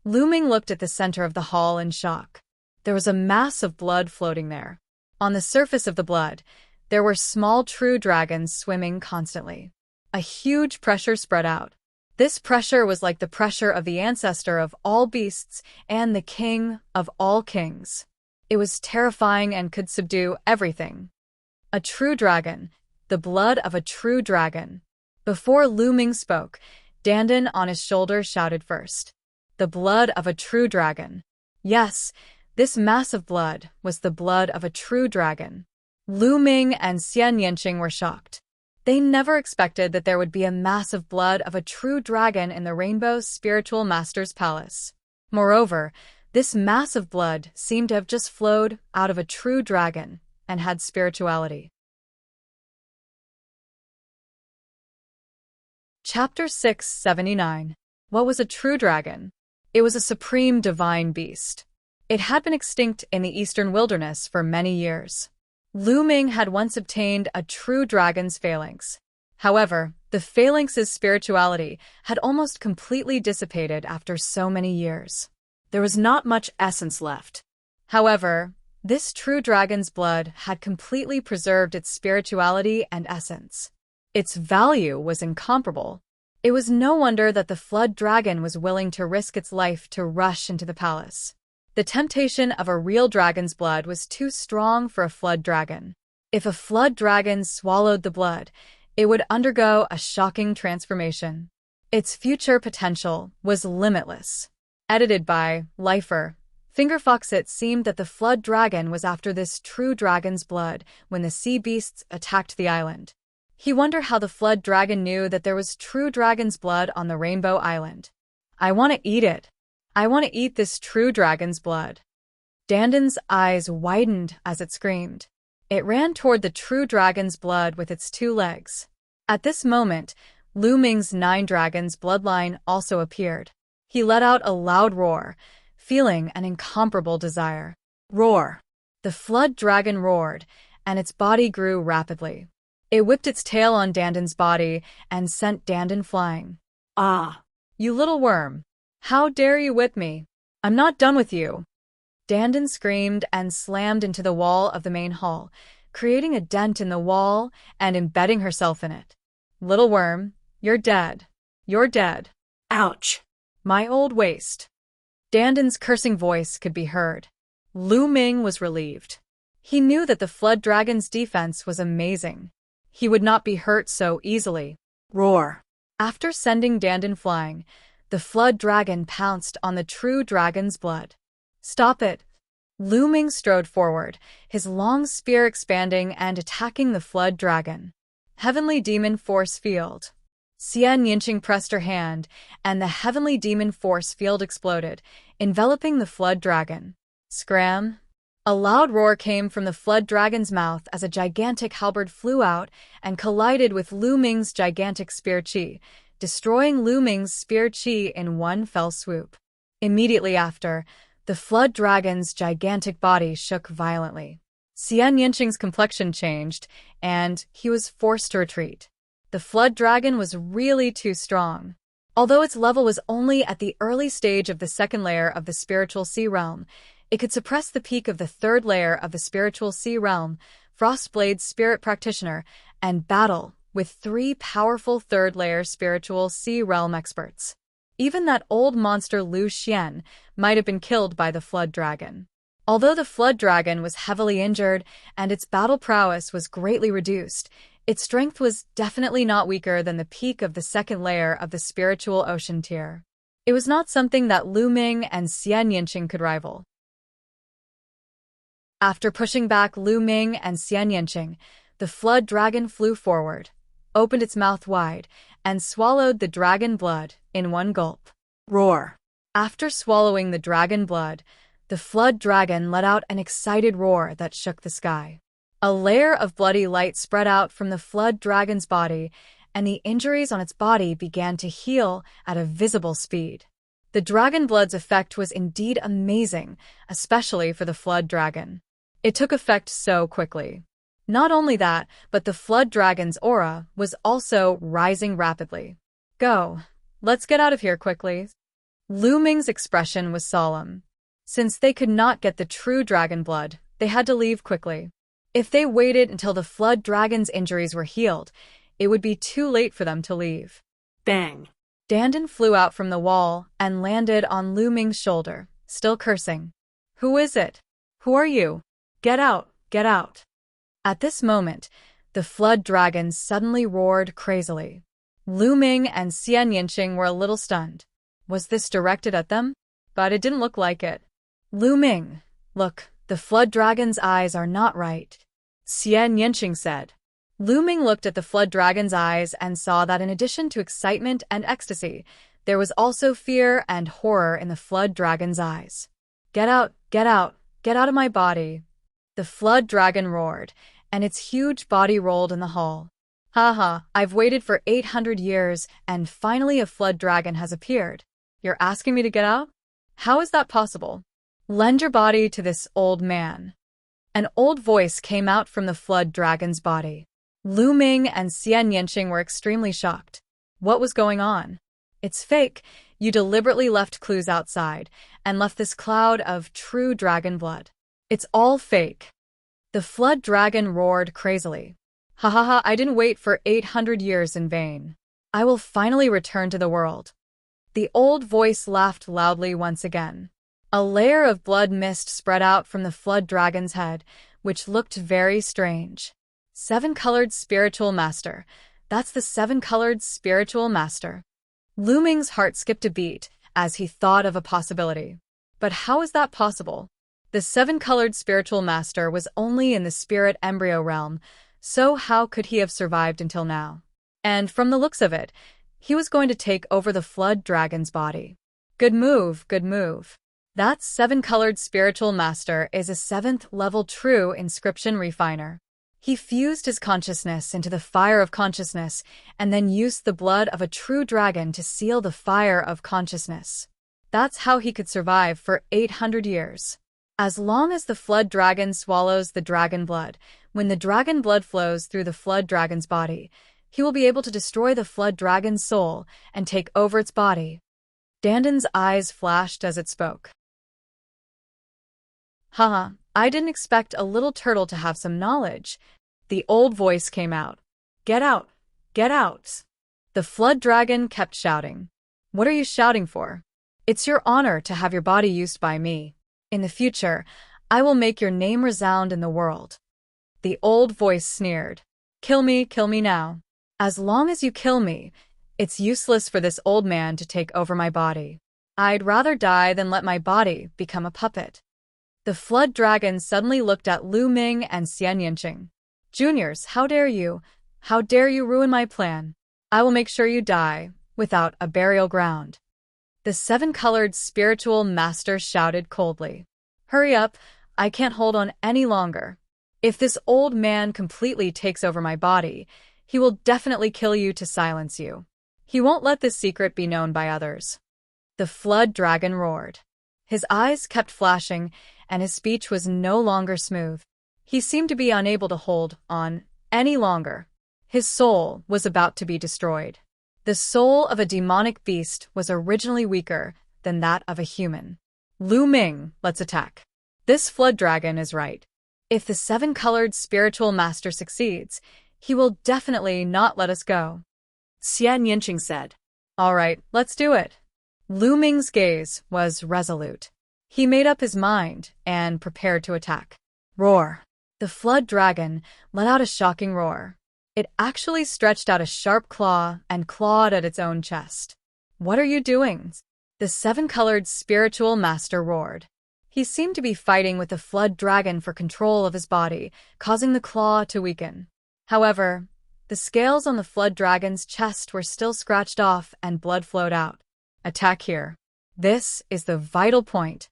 Lu Ming looked at the center of the hall in shock. There was a mass of blood floating there. On the surface of the blood, there were small true dragons swimming constantly. A huge pressure spread out. This pressure was like the pressure of the ancestor of all beasts and the king of all kings. It was terrifying and could subdue everything. A true dragon, the blood of a true dragon. Before Lu Ming spoke, Dandan on his shoulder shouted first. The blood of a true dragon. Yes, this mass of blood was the blood of a true dragon. Lu Ming and Xian Yanqing were shocked. They never expected that there would be a mass of blood of a true dragon in the Rainbow Spiritual Master's palace. Moreover, this mass of blood seemed to have just flowed out of a true dragon and had spirituality. Chapter 679. What was a true dragon? It was a supreme divine beast. It had been extinct in the eastern wilderness for many years. Lu Ming had once obtained a true dragon's phalanx. However, the phalanx's spirituality had almost completely dissipated after so many years. There was not much essence left. However, this true dragon's blood had completely preserved its spirituality and essence. Its value was incomparable. It was no wonder that the flood dragon was willing to risk its life to rush into the palace. The temptation of a real dragon's blood was too strong for a flood dragon. If a flood dragon swallowed the blood, it would undergo a shocking transformation. Its future potential was limitless. Edited by Lifer. Fingerfox. It seemed that the flood dragon was after this true dragon's blood when the sea beasts attacked the island. He wondered how the flood dragon knew that there was true dragon's blood on the Rainbow Island. I want to eat it. I want to eat this true dragon's blood. Dandan's eyes widened as it screamed. It ran toward the true dragon's blood with its 2 legs. At this moment, Lu Ming's 9 dragons bloodline also appeared. He let out a loud roar, feeling an incomparable desire. Roar! The flood dragon roared, and its body grew rapidly. It whipped its tail on Dandan's body and sent Dandan flying. Ah! You little worm! How dare you whip me? I'm not done with you! Dandan screamed and slammed into the wall of the main hall, creating a dent in the wall and embedding herself in it. Little worm, you're dead. You're dead. Ouch! My old waist. Dandan's cursing voice could be heard. Lu Ming was relieved. He knew that the flood dragon's defense was amazing. He would not be hurt so easily. Roar! After sending Dandan flying, The flood dragon pounced on the true dragon's blood. Stop it! Lu Ming strode forward, his long spear expanding and attacking the flood dragon. Heavenly Demon Force Field. Xian Yinqing pressed her hand, and the Heavenly Demon Force Field exploded, enveloping the flood dragon. Scram! A loud roar came from the flood dragon's mouth as a gigantic halberd flew out and collided with Lu Ming's gigantic spear qi, destroying Lu Ming's spear qi in one fell swoop. Immediately after, the flood dragon's gigantic body shook violently. Xian Yinqing's complexion changed, and he was forced to retreat. The flood dragon was really too strong. Although its level was only at the early stage of the second layer of the spiritual sea realm, it could suppress the peak of the third layer of the spiritual sea realm, Frostblade's spirit practitioner, and battle with 3 powerful third-layer spiritual sea realm experts. Even that old monster Lu Xian might have been killed by the flood dragon. Although the flood dragon was heavily injured and its battle prowess was greatly reduced, its strength was definitely not weaker than the peak of the second layer of the spiritual ocean tier. It was not something that Lu Ming and Xian Yinqing could rival. After pushing back Lu Ming and Xian Yinqing, the flood dragon flew forward, opened its mouth wide, and swallowed the dragon blood in one gulp. Roar. After swallowing the dragon blood, the flood dragon let out an excited roar that shook the sky. A layer of bloody light spread out from the flood dragon's body, and the injuries on its body began to heal at a visible speed. The dragon blood's effect was indeed amazing, especially for the flood dragon. It took effect so quickly. Not only that, but the flood dragon's aura was also rising rapidly. Go. Let's get out of here quickly. Lu Ming's expression was solemn. Since they could not get the true dragon blood, they had to leave quickly. If they waited until the flood dragon's injuries were healed, it would be too late for them to leave. Bang. Dandan flew out from the wall and landed on Lu Ming's shoulder, still cursing. Who is it? Who are you? Get out, get out. At this moment, the flood dragon suddenly roared crazily. Lu Ming and Xian Yinqing were a little stunned. Was this directed at them? But it didn't look like it. Lu Ming, look, the flood dragon's eyes are not right, Xian Yinqing said. Lu Ming looked at the flood dragon's eyes and saw that in addition to excitement and ecstasy, there was also fear and horror in the flood dragon's eyes. Get out, get out, get out of my body. The flood dragon roared, and its huge body rolled in the hall. Haha, I've waited for 800 years, and finally a flood dragon has appeared. You're asking me to get out? How is that possible? Lend your body to this old man. An old voice came out from the flood dragon's body. Lu Ming and Xian Yinqing were extremely shocked. What was going on? It's fake. You deliberately left clues outside and left this cloud of true dragon blood. It's all fake. The flood dragon roared crazily. Ha ha ha, I didn't wait for 800 years in vain. I will finally return to the world. The old voice laughed loudly once again. A layer of blood mist spread out from the flood dragon's head, which looked very strange. 7-colored spiritual master. That's the 7-colored spiritual master. Lu Ming's heart skipped a beat as he thought of a possibility. But how is that possible? The 7-colored spiritual master was only in the spirit embryo realm, so how could he have survived until now? And from the looks of it, he was going to take over the flood dragon's body. Good move, good move. That 7-colored spiritual master is a 7th level true inscription refiner. He fused his consciousness into the fire of consciousness and then used the blood of a true dragon to seal the fire of consciousness. That's how he could survive for 800 years. As long as the flood dragon swallows the dragon blood, when the dragon blood flows through the flood dragon's body, he will be able to destroy the flood dragon's soul and take over its body. Dandan's eyes flashed as it spoke. Haha, I didn't expect a little turtle to have some knowledge. The old voice came out. Get out, get out. The flood dragon kept shouting. What are you shouting for? It's your honor to have your body used by me. In the future, I will make your name resound in the world. The old voice sneered. Kill me now. As long as you kill me, It's useless for this old man to take over my body. I'd rather die than let my body become a puppet. The flood dragon suddenly looked at Lu Ming and Xian Yinqing. Juniors, how dare you? How dare you ruin my plan? I will make sure you die, without a burial ground. The seven-colored spiritual master shouted coldly. Hurry up, I can't hold on any longer. If this old man completely takes over my body, he will definitely kill you to silence you. He won't let this secret be known by others. The flood dragon roared. His eyes kept flashing, and his speech was no longer smooth. He seemed to be unable to hold on any longer. His soul was about to be destroyed. The soul of a demonic beast was originally weaker than that of a human. Lu Ming, let's attack. This flood dragon is right. If the seven-colored spiritual master succeeds, he will definitely not let us go. Xian Yinqing said. All right, let's do it. Lu Ming's gaze was resolute. He made up his mind and prepared to attack. Roar. The flood dragon let out a shocking roar. It actually stretched out a sharp claw and clawed at its own chest. What are you doing? The seven-colored spiritual master roared. He seemed to be fighting with the flood dragon for control of his body, causing the claw to weaken. However, the scales on the flood dragon's chest were still scratched off and blood flowed out. Attack here. This is the vital point.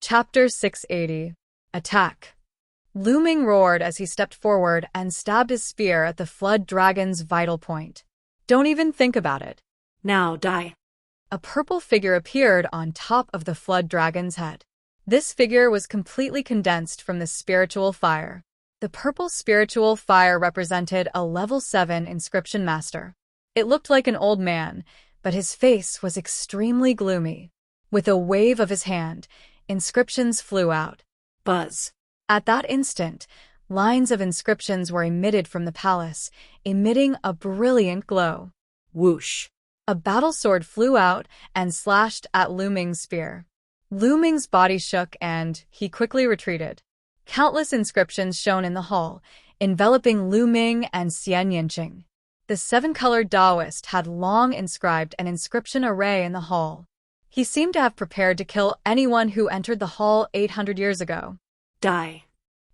Chapter 680. Attack. Lu Ming roared as he stepped forward and stabbed his spear at the flood dragon's vital point. Don't even think about it. Now die. A purple figure appeared on top of the flood dragon's head. This figure was completely condensed from the spiritual fire. The purple spiritual fire represented a level 7 inscription master. It looked like an old man, but his face was extremely gloomy. With a wave of his hand, inscriptions flew out. Buzz. At that instant, lines of inscriptions were emitted from the palace, emitting a brilliant glow. Whoosh. A battle sword flew out and slashed at Lu Ming's spear. Lu Ming's body shook and he quickly retreated. Countless inscriptions shone in the hall, enveloping Lu Ming and Xian Yinqing. The seven-colored Taoist had long inscribed an inscription array in the hall. He seemed to have prepared to kill anyone who entered the hall 800 years ago. Die.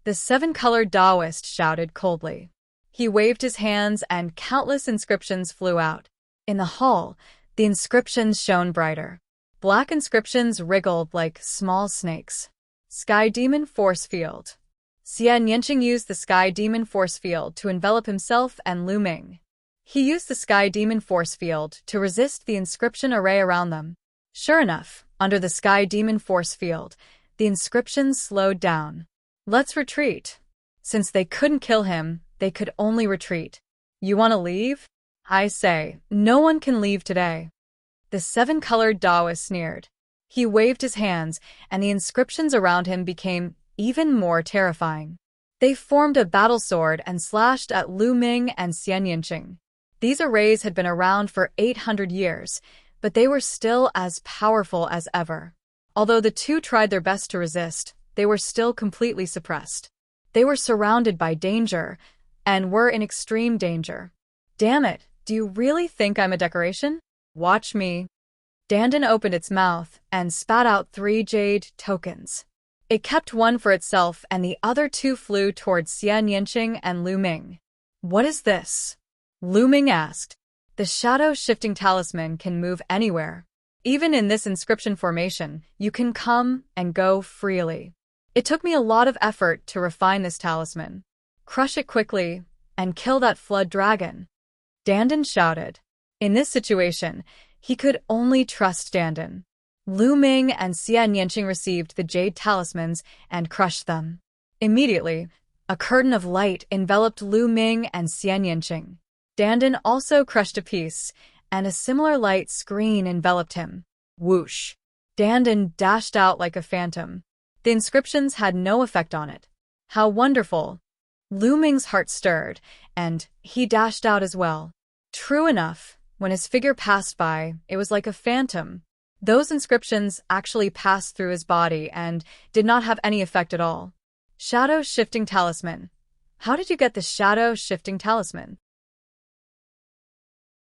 The seven-colored Taoist shouted coldly. He waved his hands and countless inscriptions flew out. In the hall, the inscriptions shone brighter. Black inscriptions wriggled like small snakes. Sky Demon Force Field. Xian Yinqing used the Sky Demon Force Field to envelop himself and Lu Ming. He used the Sky Demon Force Field to resist the inscription array around them. Sure enough, under the Sky Demon Force Field, the inscriptions slowed down. Let's retreat. Since they couldn't kill him, they could only retreat. You want to leave? I say, no one can leave today. The seven-colored Taoist sneered. He waved his hands, and the inscriptions around him became even more terrifying. They formed a battle sword and slashed at Lu Ming and Xian Yinqing. These arrays had been around for 800 years, but they were still as powerful as ever. Although the two tried their best to resist, they were still completely suppressed. They were surrounded by danger, and were in extreme danger. Damn it, do you really think I'm a decoration? Watch me. Dandan opened its mouth and spat out 3 jade tokens. It kept one for itself and the other 2 flew towards Xian Yinqing and Lu Ming. What is this? Lu Ming asked. The shadow-shifting talisman can move anywhere. Even in this inscription formation, you can come and go freely. It took me a lot of effort to refine this talisman. Crush it quickly and kill that flood dragon. Dandan shouted. In this situation, he could only trust Dandan. Lu Ming and Xian Yinqing received the jade talismans and crushed them. Immediately, a curtain of light enveloped Lu Ming and Xian Yinqing. Dandan also crushed a piece, and a similar light screen enveloped him. Whoosh! Dandan dashed out like a phantom. The inscriptions had no effect on it. How wonderful! Lu Ming's heart stirred, and he dashed out as well. True enough, when his figure passed by, it was like a phantom. Those inscriptions actually passed through his body and did not have any effect at all. Shadow-shifting talisman. How did you get the shadow-shifting talisman?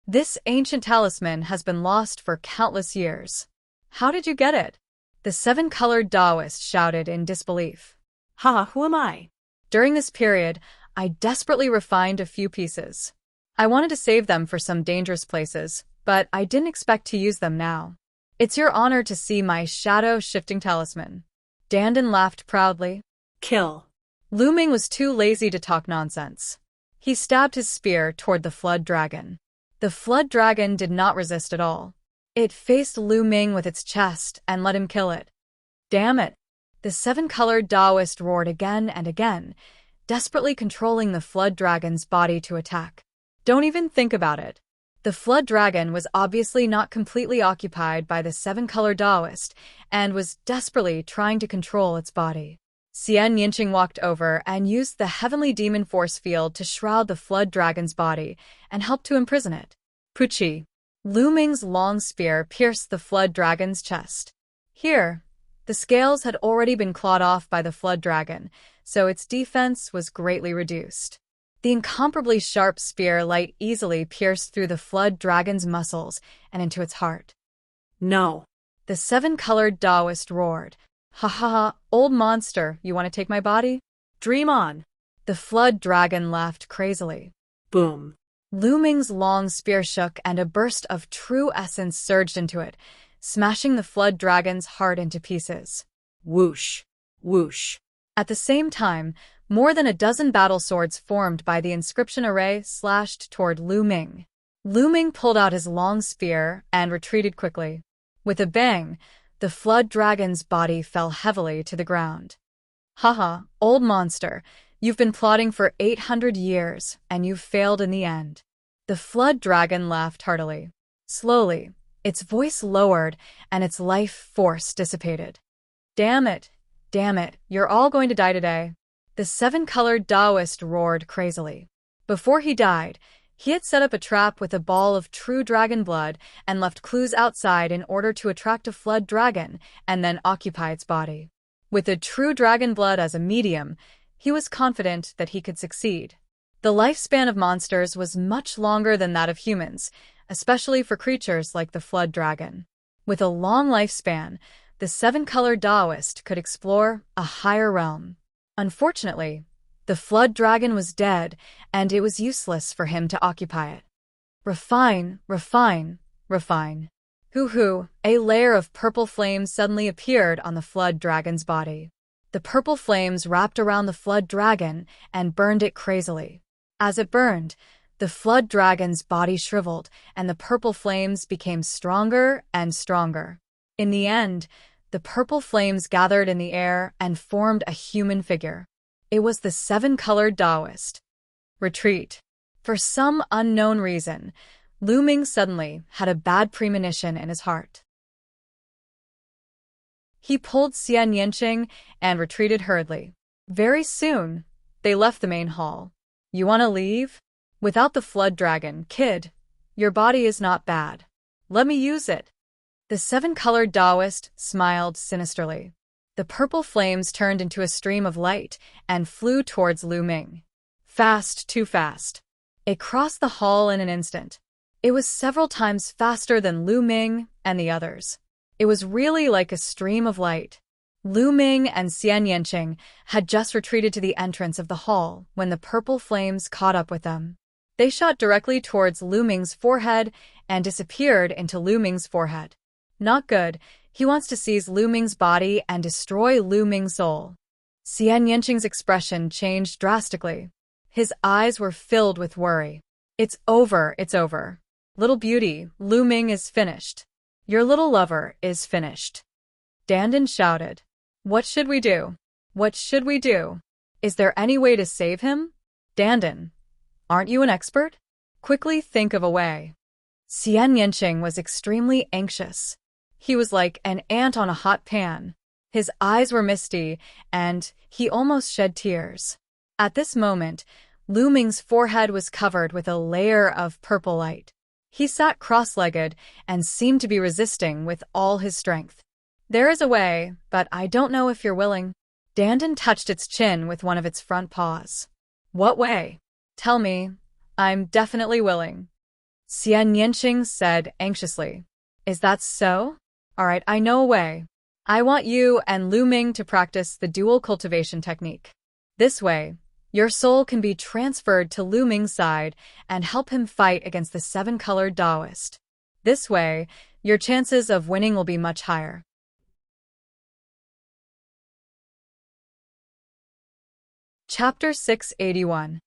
This ancient talisman has been lost for countless years. How did you get it? The seven-colored Taoist shouted in disbelief. Haha, who am I? During this period, I desperately refined a few pieces. I wanted to save them for some dangerous places, but I didn't expect to use them now. It's your honor to see my shadow-shifting talisman. Dandin laughed proudly. Kill. Lu Ming was too lazy to talk nonsense. He stabbed his spear toward the flood dragon. The flood dragon did not resist at all. It faced Lu Ming with its chest and let him kill it. Damn it! The seven-colored Taoist roared again and again, desperately controlling the flood dragon's body to attack. Don't even think about it. The flood dragon was obviously not completely occupied by the seven-colored Taoist and was desperately trying to control its body. Xian Yinqing walked over and used the heavenly demon force field to shroud the flood dragon's body and help to imprison it. Puchi. Lu Ming's long spear pierced the flood dragon's chest. Here, the scales had already been clawed off by the flood dragon, so its defense was greatly reduced. The incomparably sharp spear light easily pierced through the flood dragon's muscles and into its heart. No. The seven-colored Taoist roared. Ha ha ha, old monster, you want to take my body? Dream on. The flood dragon laughed crazily. Boom. Lu Ming's long spear shook and a burst of true essence surged into it, smashing the flood dragon's heart into pieces. Whoosh. Whoosh. At the same time, more than a dozen battle swords formed by the inscription array slashed toward Lu Ming. Lu Ming pulled out his long spear and retreated quickly. With a bang, the flood dragon's body fell heavily to the ground. Haha, old monster, you've been plotting for 800 years, and you've failed in the end. The flood dragon laughed heartily. Slowly, its voice lowered and its life force dissipated. Damn it, you're all going to die today. The seven-colored Taoist roared crazily. Before he died, he had set up a trap with a ball of true dragon blood and left clues outside in order to attract a flood dragon and then occupy its body. With a true dragon blood as a medium, he was confident that he could succeed. The lifespan of monsters was much longer than that of humans, especially for creatures like the flood dragon. With a long lifespan, the seven-colored Taoist could explore a higher realm. Unfortunately, the flood dragon was dead, and it was useless for him to occupy it. Refine. Hoo-hoo, a layer of purple flames suddenly appeared on the flood dragon's body. The purple flames wrapped around the flood dragon and burned it crazily. As it burned, the flood dragon's body shriveled, and the purple flames became stronger and stronger. In the end, the purple flames gathered in the air and formed a human figure. It was the seven-colored Taoist. Retreat. For some unknown reason, Lu Ming suddenly had a bad premonition in his heart. He pulled Xian Yinqing and retreated hurriedly. Very soon, they left the main hall. You want to leave? Without the flood dragon, kid, your body is not bad. Let me use it. The seven-colored Taoist smiled sinisterly. The purple flames turned into a stream of light and flew towards Lu Ming. Fast, too fast. It crossed the hall in an instant. It was several times faster than Lu Ming and the others. It was really like a stream of light. Lu Ming and Xian Yinqing had just retreated to the entrance of the hall when the purple flames caught up with them. They shot directly towards Lu Ming's forehead and disappeared into Lu Ming's forehead. Not good. He wants to seize Lu Ming's body and destroy Lu Ming's soul. Xian Yinqing's expression changed drastically. His eyes were filled with worry. It's over. Little beauty, Lu Ming is finished. Your little lover is finished. Dandin shouted. What should we do? Is there any way to save him? Dandin, aren't you an expert? Quickly think of a way. Xian Yinqing was extremely anxious. He was like an ant on a hot pan. His eyes were misty, and he almost shed tears. At this moment, Lu Ming's forehead was covered with a layer of purple light. He sat cross-legged and seemed to be resisting with all his strength. There is a way, but I don't know if you're willing. Dandin touched its chin with one of its front paws. What way? Tell me. I'm definitely willing. Xian Yanqing said anxiously. Is that so? All right, I know a way. I want you and Lu Ming to practice the dual cultivation technique. This way, your soul can be transferred to Lu Ming's side and help him fight against the seven-colored Taoist. This way, your chances of winning will be much higher. Chapter 681.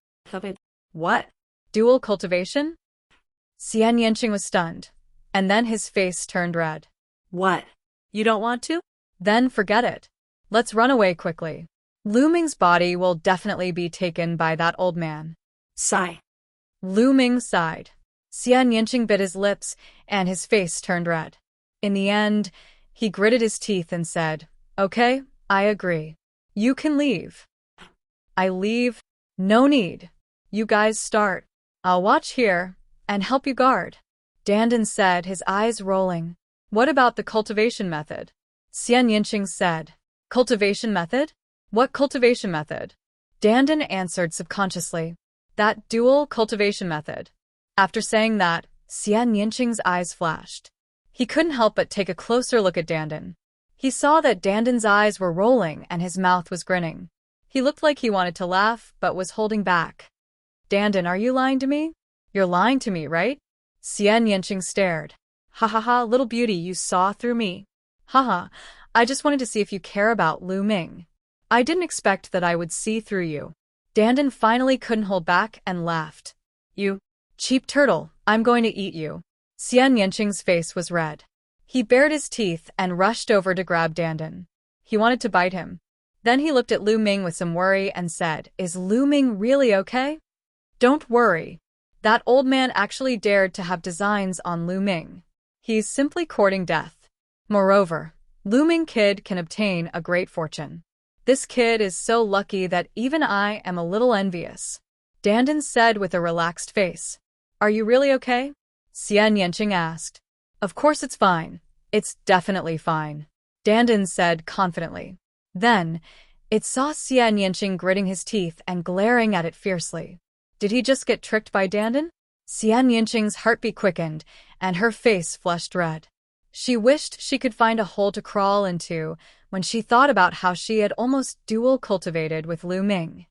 What? Dual cultivation? Xian Yanqing was stunned, and then his face turned red. What? You don't want to? Then forget it. Let's run away quickly. Lu Ming's body will definitely be taken by that old man. Sigh. Lu Ming sighed. Xian Yanqing bit his lips, and his face turned red. In the end, he gritted his teeth and said, Okay, I agree. You can leave. I leave? No need. You guys start. I'll watch here and help you guard. Dandan said, his eyes rolling. What about the cultivation method? Xian Yanqing said. Cultivation method? What cultivation method? Dandan answered subconsciously. That dual cultivation method. After saying that, Xian Yanqing's eyes flashed. He couldn't help but take a closer look at Dandan. He saw that Dandan's eyes were rolling and his mouth was grinning. He looked like he wanted to laugh, but was holding back. Dandan, are you lying to me? You're lying to me, right? Xian Yanqing stared. Ha ha ha, little beauty, you saw through me. Ha ha, I just wanted to see if you care about Lu Ming. I didn't expect that I would see through you. Dandan finally couldn't hold back and laughed. You cheap turtle, I'm going to eat you. Xian Yanqing's face was red. He bared his teeth and rushed over to grab Dandan. He wanted to bite him. Then he looked at Lu Ming with some worry and said, Is Lu Ming really okay? Don't worry. That old man actually dared to have designs on Lu Ming. He's simply courting death. Moreover, Lu Ming kid can obtain a great fortune. This kid is so lucky that even I am a little envious. Dandan said with a relaxed face. Are you really okay? Xian Yanqing asked. Of course it's fine. It's definitely fine. Dandan said confidently. Then, it saw Xian Yanqing gritting his teeth and glaring at it fiercely. Did he just get tricked by Dandan? Xian Yanqing's heartbeat quickened, and her face flushed red. She wished she could find a hole to crawl into when she thought about how she had almost dual cultivated with Lu Ming.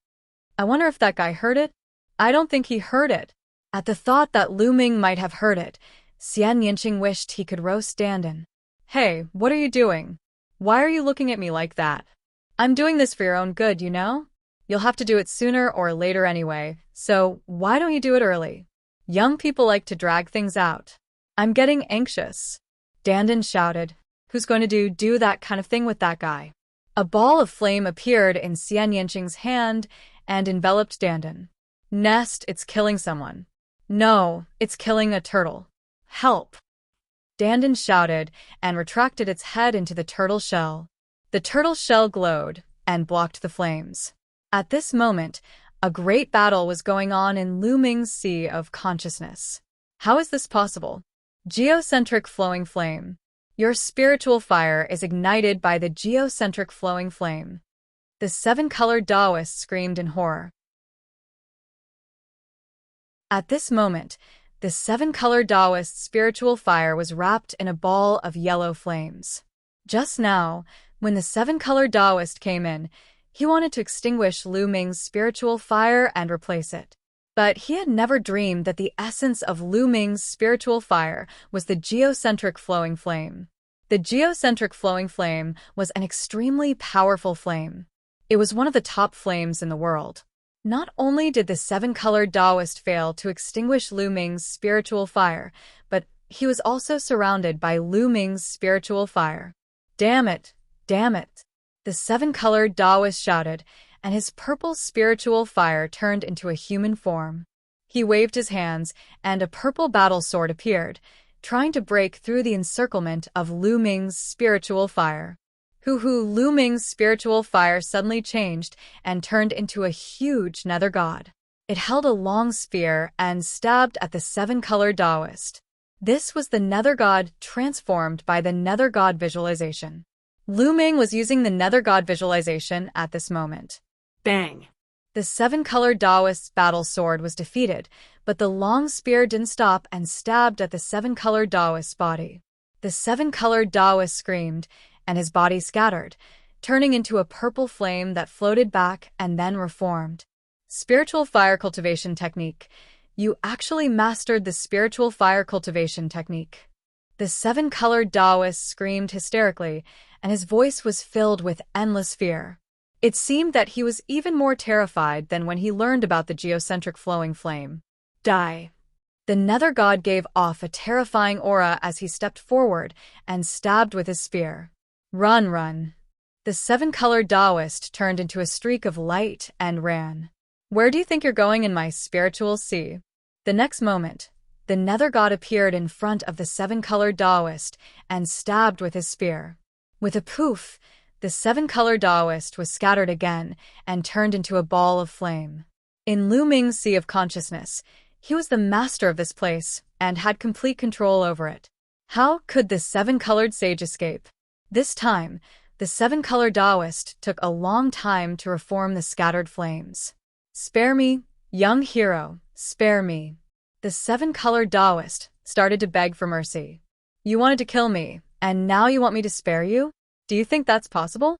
I wonder if that guy heard it? I don't think he heard it. At the thought that Lu Ming might have heard it, Xian Yanqing wished he could roast Dandan. Hey, what are you doing? Why are you looking at me like that? I'm doing this for your own good, you know? You'll have to do it sooner or later anyway, so why don't you do it early? Young people like to drag things out. I'm getting anxious. Dandan shouted. Who's going to do that kind of thing with that guy? A ball of flame appeared in Xian Yanqing's hand and enveloped Dandan. Nest, it's killing someone. No, it's killing a turtle. Help! Dandan shouted and retracted its head into the turtle shell. The turtle shell glowed and blocked the flames. At this moment, a great battle was going on in Lu Ming's sea of consciousness. How is this possible? Geocentric flowing flame. Your spiritual fire is ignited by the geocentric flowing flame. The seven-colored Taoist screamed in horror. At this moment, the seven-colored Taoist spiritual fire was wrapped in a ball of yellow flames. Just now, when the seven-colored Taoist came in, he wanted to extinguish Lu Ming's spiritual fire and replace it. But he had never dreamed that the essence of Lu Ming's spiritual fire was the geocentric flowing flame. The geocentric flowing flame was an extremely powerful flame. It was one of the top flames in the world. Not only did the seven-colored Taoist fail to extinguish Lu Ming's spiritual fire, but he was also surrounded by Lu Ming's spiritual fire. Damn it! Damn it! The seven-colored Taoist shouted, and his purple spiritual fire turned into a human form. He waved his hands, and a purple battle sword appeared, trying to break through the encirclement of Lu Ming's spiritual fire. Lu Ming's spiritual fire suddenly changed and turned into a huge nether god. It held a long spear and stabbed at the seven-colored Taoist. This was the nether god transformed by the nether god visualization. Lu Ming was using the nether god visualization at this moment. Bang! The seven-colored Taoist's battle sword was defeated, but the long spear didn't stop and stabbed at the seven-colored Taoist's body. The seven-colored Taoist screamed, and his body scattered, turning into a purple flame that floated back and then reformed. Spiritual fire cultivation technique. You actually mastered the spiritual fire cultivation technique. The seven-colored Taoist screamed hysterically, and his voice was filled with endless fear. It seemed that he was even more terrified than when he learned about the geocentric flowing flame. Die. The nether god gave off a terrifying aura as he stepped forward and stabbed with his spear. Run, run. The seven-colored Taoist turned into a streak of light and ran. Where do you think you're going in my spiritual sea? The next moment, the nether god appeared in front of the seven-colored Taoist and stabbed with his spear. With a poof, the seven-colored Taoist was scattered again and turned into a ball of flame. In Lu Ming's sea of consciousness, he was the master of this place and had complete control over it. How could the seven-colored sage escape? This time, the seven-colored Taoist took a long time to reform the scattered flames. Spare me, young hero, spare me. The seven-colored Taoist started to beg for mercy. You wanted to kill me, and now you want me to spare you? Do you think that's possible?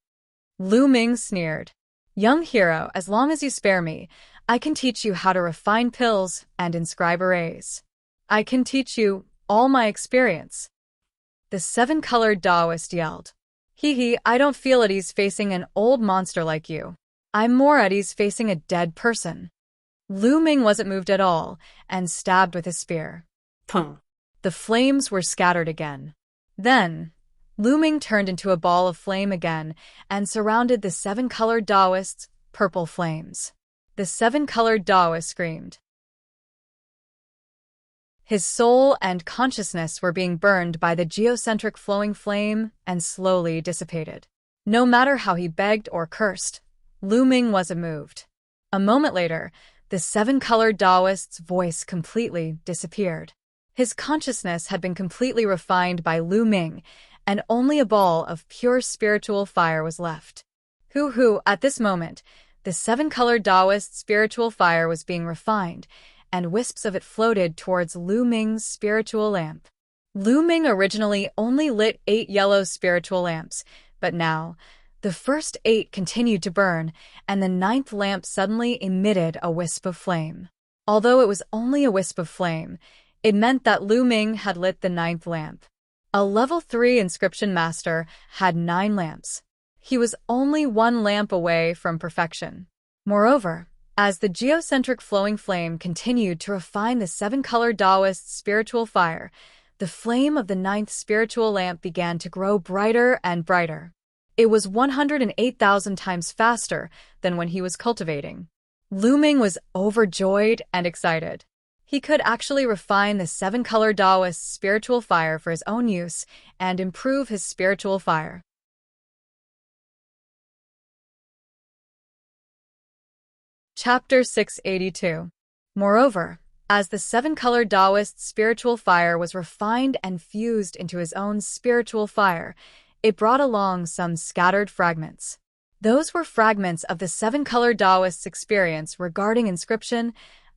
Lu Ming sneered. Young hero, as long as you spare me, I can teach you how to refine pills and inscribe arrays. I can teach you all my experience. The seven-colored Taoist yelled. Hee, I don't feel at ease facing an old monster like you. I'm more at ease facing a dead person. Lu Ming wasn't moved at all and stabbed with his spear. Pung. The flames were scattered again. Then, Lu Ming turned into a ball of flame again and surrounded the seven-colored Taoist's purple flames. The seven-colored Taoist screamed. His soul and consciousness were being burned by the geocentric flowing flame and slowly dissipated. No matter how he begged or cursed, Lu Ming wasn't moved. A moment later, the seven-colored Taoist's voice completely disappeared. His consciousness had been completely refined by Lu Ming, and only a ball of pure spiritual fire was left. At this moment, the seven-colored Taoist spiritual fire was being refined, and wisps of it floated towards Lu Ming's spiritual lamp. Lu Ming originally only lit 8 yellow spiritual lamps, but now, the first 8 continued to burn, and the 9th lamp suddenly emitted a wisp of flame. Although it was only a wisp of flame, it meant that Lu Ming had lit the 9th lamp. A level 3 inscription master had 9 lamps. He was only 1 lamp away from perfection. Moreover, as the geocentric flowing flame continued to refine the seven-colored Taoist spiritual fire, the flame of the 9th spiritual lamp began to grow brighter and brighter. It was 108,000 times faster than when he was cultivating. Lu Ming was overjoyed and excited. He could actually refine the seven-colored Taoist spiritual fire for his own use and improve his spiritual fire. Chapter 682. Moreover, as the seven-colored Taoist spiritual fire was refined and fused into his own spiritual fire, it brought along some scattered fragments. Those were fragments of the seven-colored Taoist's experience regarding inscription,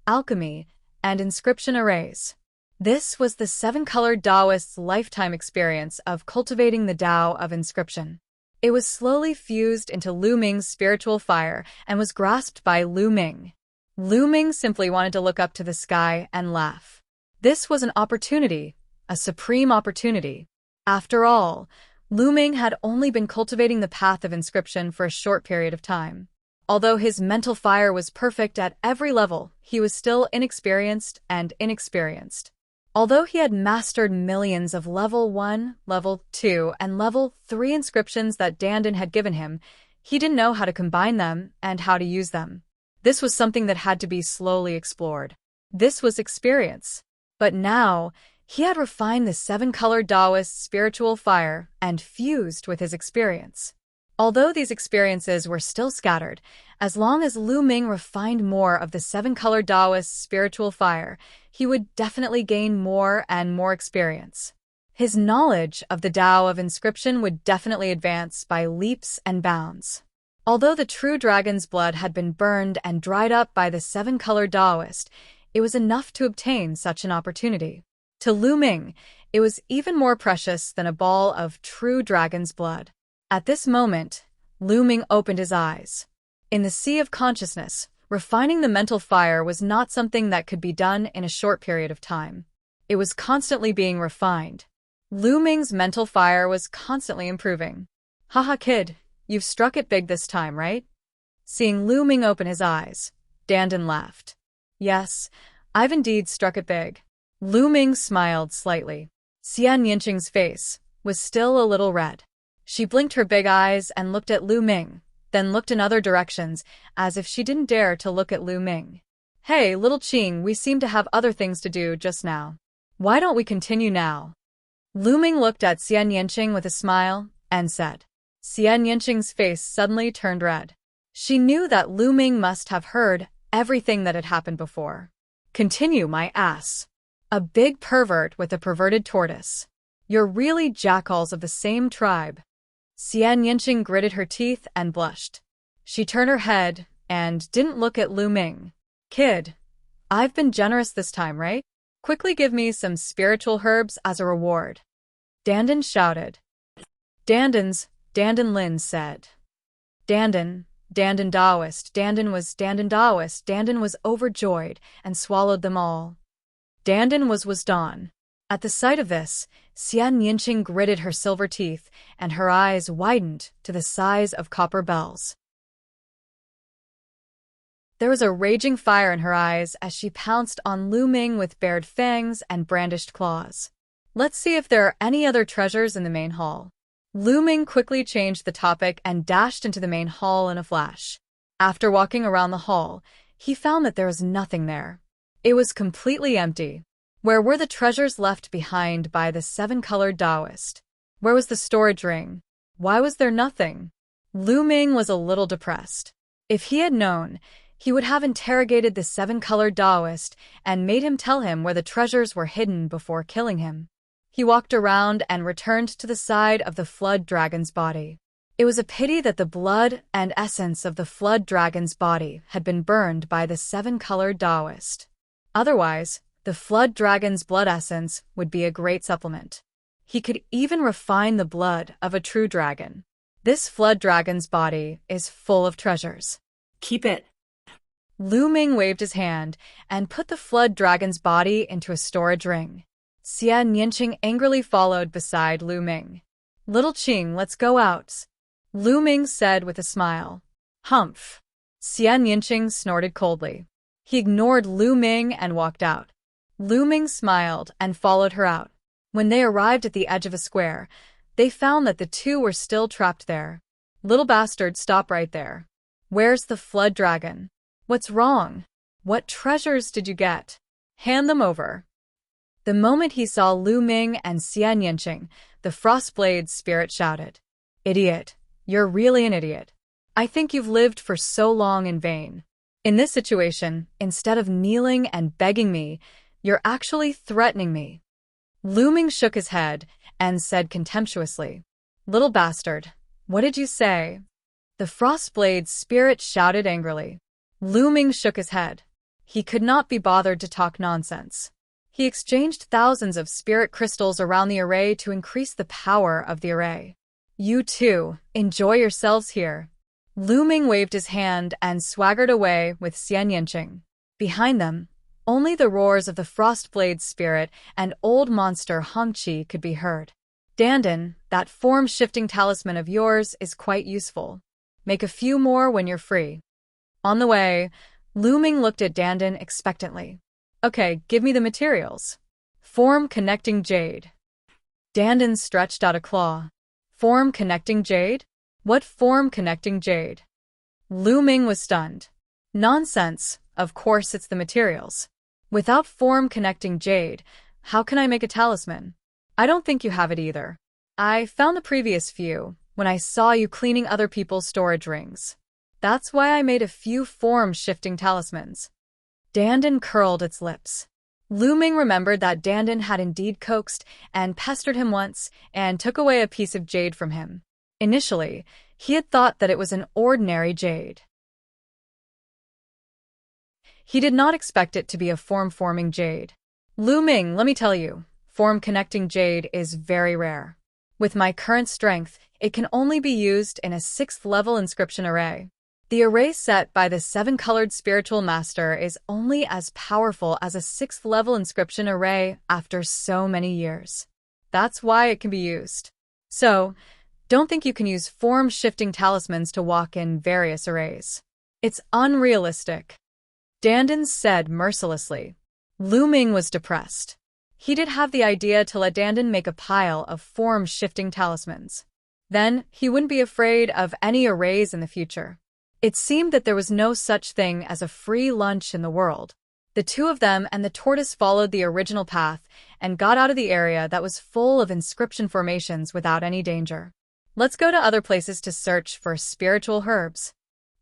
alchemy, and inscription arrays. This was the seven-colored Taoist's lifetime experience of cultivating the Tao of inscription. It was slowly fused into Lu Ming's spiritual fire and was grasped by Lu Ming. Lu Ming simply wanted to look up to the sky and laugh. This was an opportunity, a supreme opportunity. After all, Lu Ming had only been cultivating the path of inscription for a short period of time. Although his mental fire was perfect at every level, he was still inexperienced. Although he had mastered millions of level 1, level 2, and level 3 inscriptions that Dandan had given him, he didn't know how to combine them and how to use them. This was something that had to be slowly explored. This was experience. But now, he had refined the seven-colored Taoist spiritual fire and fused with his experience. Although these experiences were still scattered, as long as Lu Ming refined more of the seven-colored Taoist spiritual fire, he would definitely gain more and more experience. His knowledge of the Tao of inscription would definitely advance by leaps and bounds. Although the true dragon's blood had been burned and dried up by the seven-colored Taoist, it was enough to obtain such an opportunity. To Lu Ming, it was even more precious than a ball of true dragon's blood. At this moment, Lu Ming opened his eyes. In the sea of consciousness, refining the mental fire was not something that could be done in a short period of time. It was constantly being refined. Lu Ming's mental fire was constantly improving. Haha kid, you've struck it big this time, right? Seeing Lu Ming open his eyes, Dandan laughed. Yes, I've indeed struck it big. Lu Ming smiled slightly. Xian Yinqing's face was still a little red. She blinked her big eyes and looked at Lu Ming, then looked in other directions as if she didn't dare to look at Lu Ming. Hey, little Qing, we seem to have other things to do just now. Why don't we continue now? Lu Ming looked at Xian Yinqing with a smile and said. Xian Yinqing's face suddenly turned red. She knew that Lu Ming must have heard everything that had happened before. Continue, my ass. A big pervert with a perverted tortoise. You're really jackals of the same tribe. Xian Yinqing gritted her teeth and blushed. She turned her head and didn't look at Lu Ming. Kid, I've been generous this time, right? Quickly give me some spiritual herbs as a reward. Dandan shouted. Dandan Lin said. Dandan Taoist, Dandan Taoist, Dandan was overjoyed and swallowed them all. Dandan was done. At the sight of this, Xian Yinqing gritted her silver teeth and her eyes widened to the size of copper bells. There was a raging fire in her eyes as she pounced on Lu Ming with bared fangs and brandished claws. Let's see if there are any other treasures in the main hall. Lu Ming quickly changed the topic and dashed into the main hall in a flash. After walking around the hall, he found that there was nothing there. It was completely empty. Where were the treasures left behind by the seven-colored Taoist? Where was the storage ring? Why was there nothing? Lu Ming was a little depressed. If he had known, he would have interrogated the seven-colored Taoist and made him tell him where the treasures were hidden before killing him. He walked around and returned to the side of the flood dragon's body. It was a pity that the blood and essence of the flood dragon's body had been burned by the seven-colored Taoist. Otherwise, the flood dragon's blood essence would be a great supplement. He could even refine the blood of a true dragon. This flood dragon's body is full of treasures. Keep it. Lu Ming waved his hand and put the flood dragon's body into a storage ring. Xian Yinqing angrily followed beside Lu Ming. Little Qing, let's go out, Lu Ming said with a smile. Humph. Xian Yinqing snorted coldly. He ignored Lu Ming and walked out. Lu Ming smiled and followed her out. When they arrived at the edge of a square, they found that the two were still trapped there. Little bastard, stop right there. Where's the flood dragon? What's wrong? What treasures did you get? Hand them over. The moment he saw Lu Ming and Xian Yinqing, the Frostblade's spirit shouted. Idiot. You're really an idiot. I think you've lived for so long in vain. In this situation, instead of kneeling and begging me, you're actually threatening me. Lu Ming shook his head and said contemptuously. Little bastard, what did you say? The Frostblade's spirit shouted angrily. Lu Ming shook his head. He could not be bothered to talk nonsense. He exchanged thousands of spirit crystals around the array to increase the power of the array. You two, enjoy yourselves here. Lu Ming waved his hand and swaggered away with Xian Yinqing. Behind them, only the roars of the Frostblade's spirit and old monster Hongqi could be heard. Dandan, that form-shifting talisman of yours is quite useful. Make a few more when you're free. On the way, Lu Ming looked at Dandan expectantly. Okay, give me the materials. Form connecting jade. Dandan stretched out a claw. Form connecting jade? What form connecting jade? Lu Ming was stunned. Nonsense, of course it's the materials. Without form connecting jade, how can I make a talisman? I don't think you have it either. I found the previous few when I saw you cleaning other people's storage rings. That's why I made a few form-shifting talismans. Dandan curled its lips. Lu Ming remembered that Dandan had indeed coaxed and pestered him once and took away a piece of jade from him. Initially, He had thought that it was an ordinary jade. He did not expect it to be a form-forming jade. Lu Ming, let me tell you, form-connecting jade is very rare. With my current strength, it can only be used in a 6th-level inscription array. The array set by the 7-colored spiritual master is only as powerful as a 6th-level inscription array after so many years. That's why it can be used. So, don't think you can use form-shifting talismans to walk in various arrays. It's unrealistic. Dandan said mercilessly. Lu Ming was depressed. He did have the idea to let Dandan make a pile of form-shifting talismans. Then, he wouldn't be afraid of any arrays in the future. It seemed that there was no such thing as a free lunch in the world. The two of them and the tortoise followed the original path and got out of the area that was full of inscription formations without any danger. Let's go to other places to search for spiritual herbs,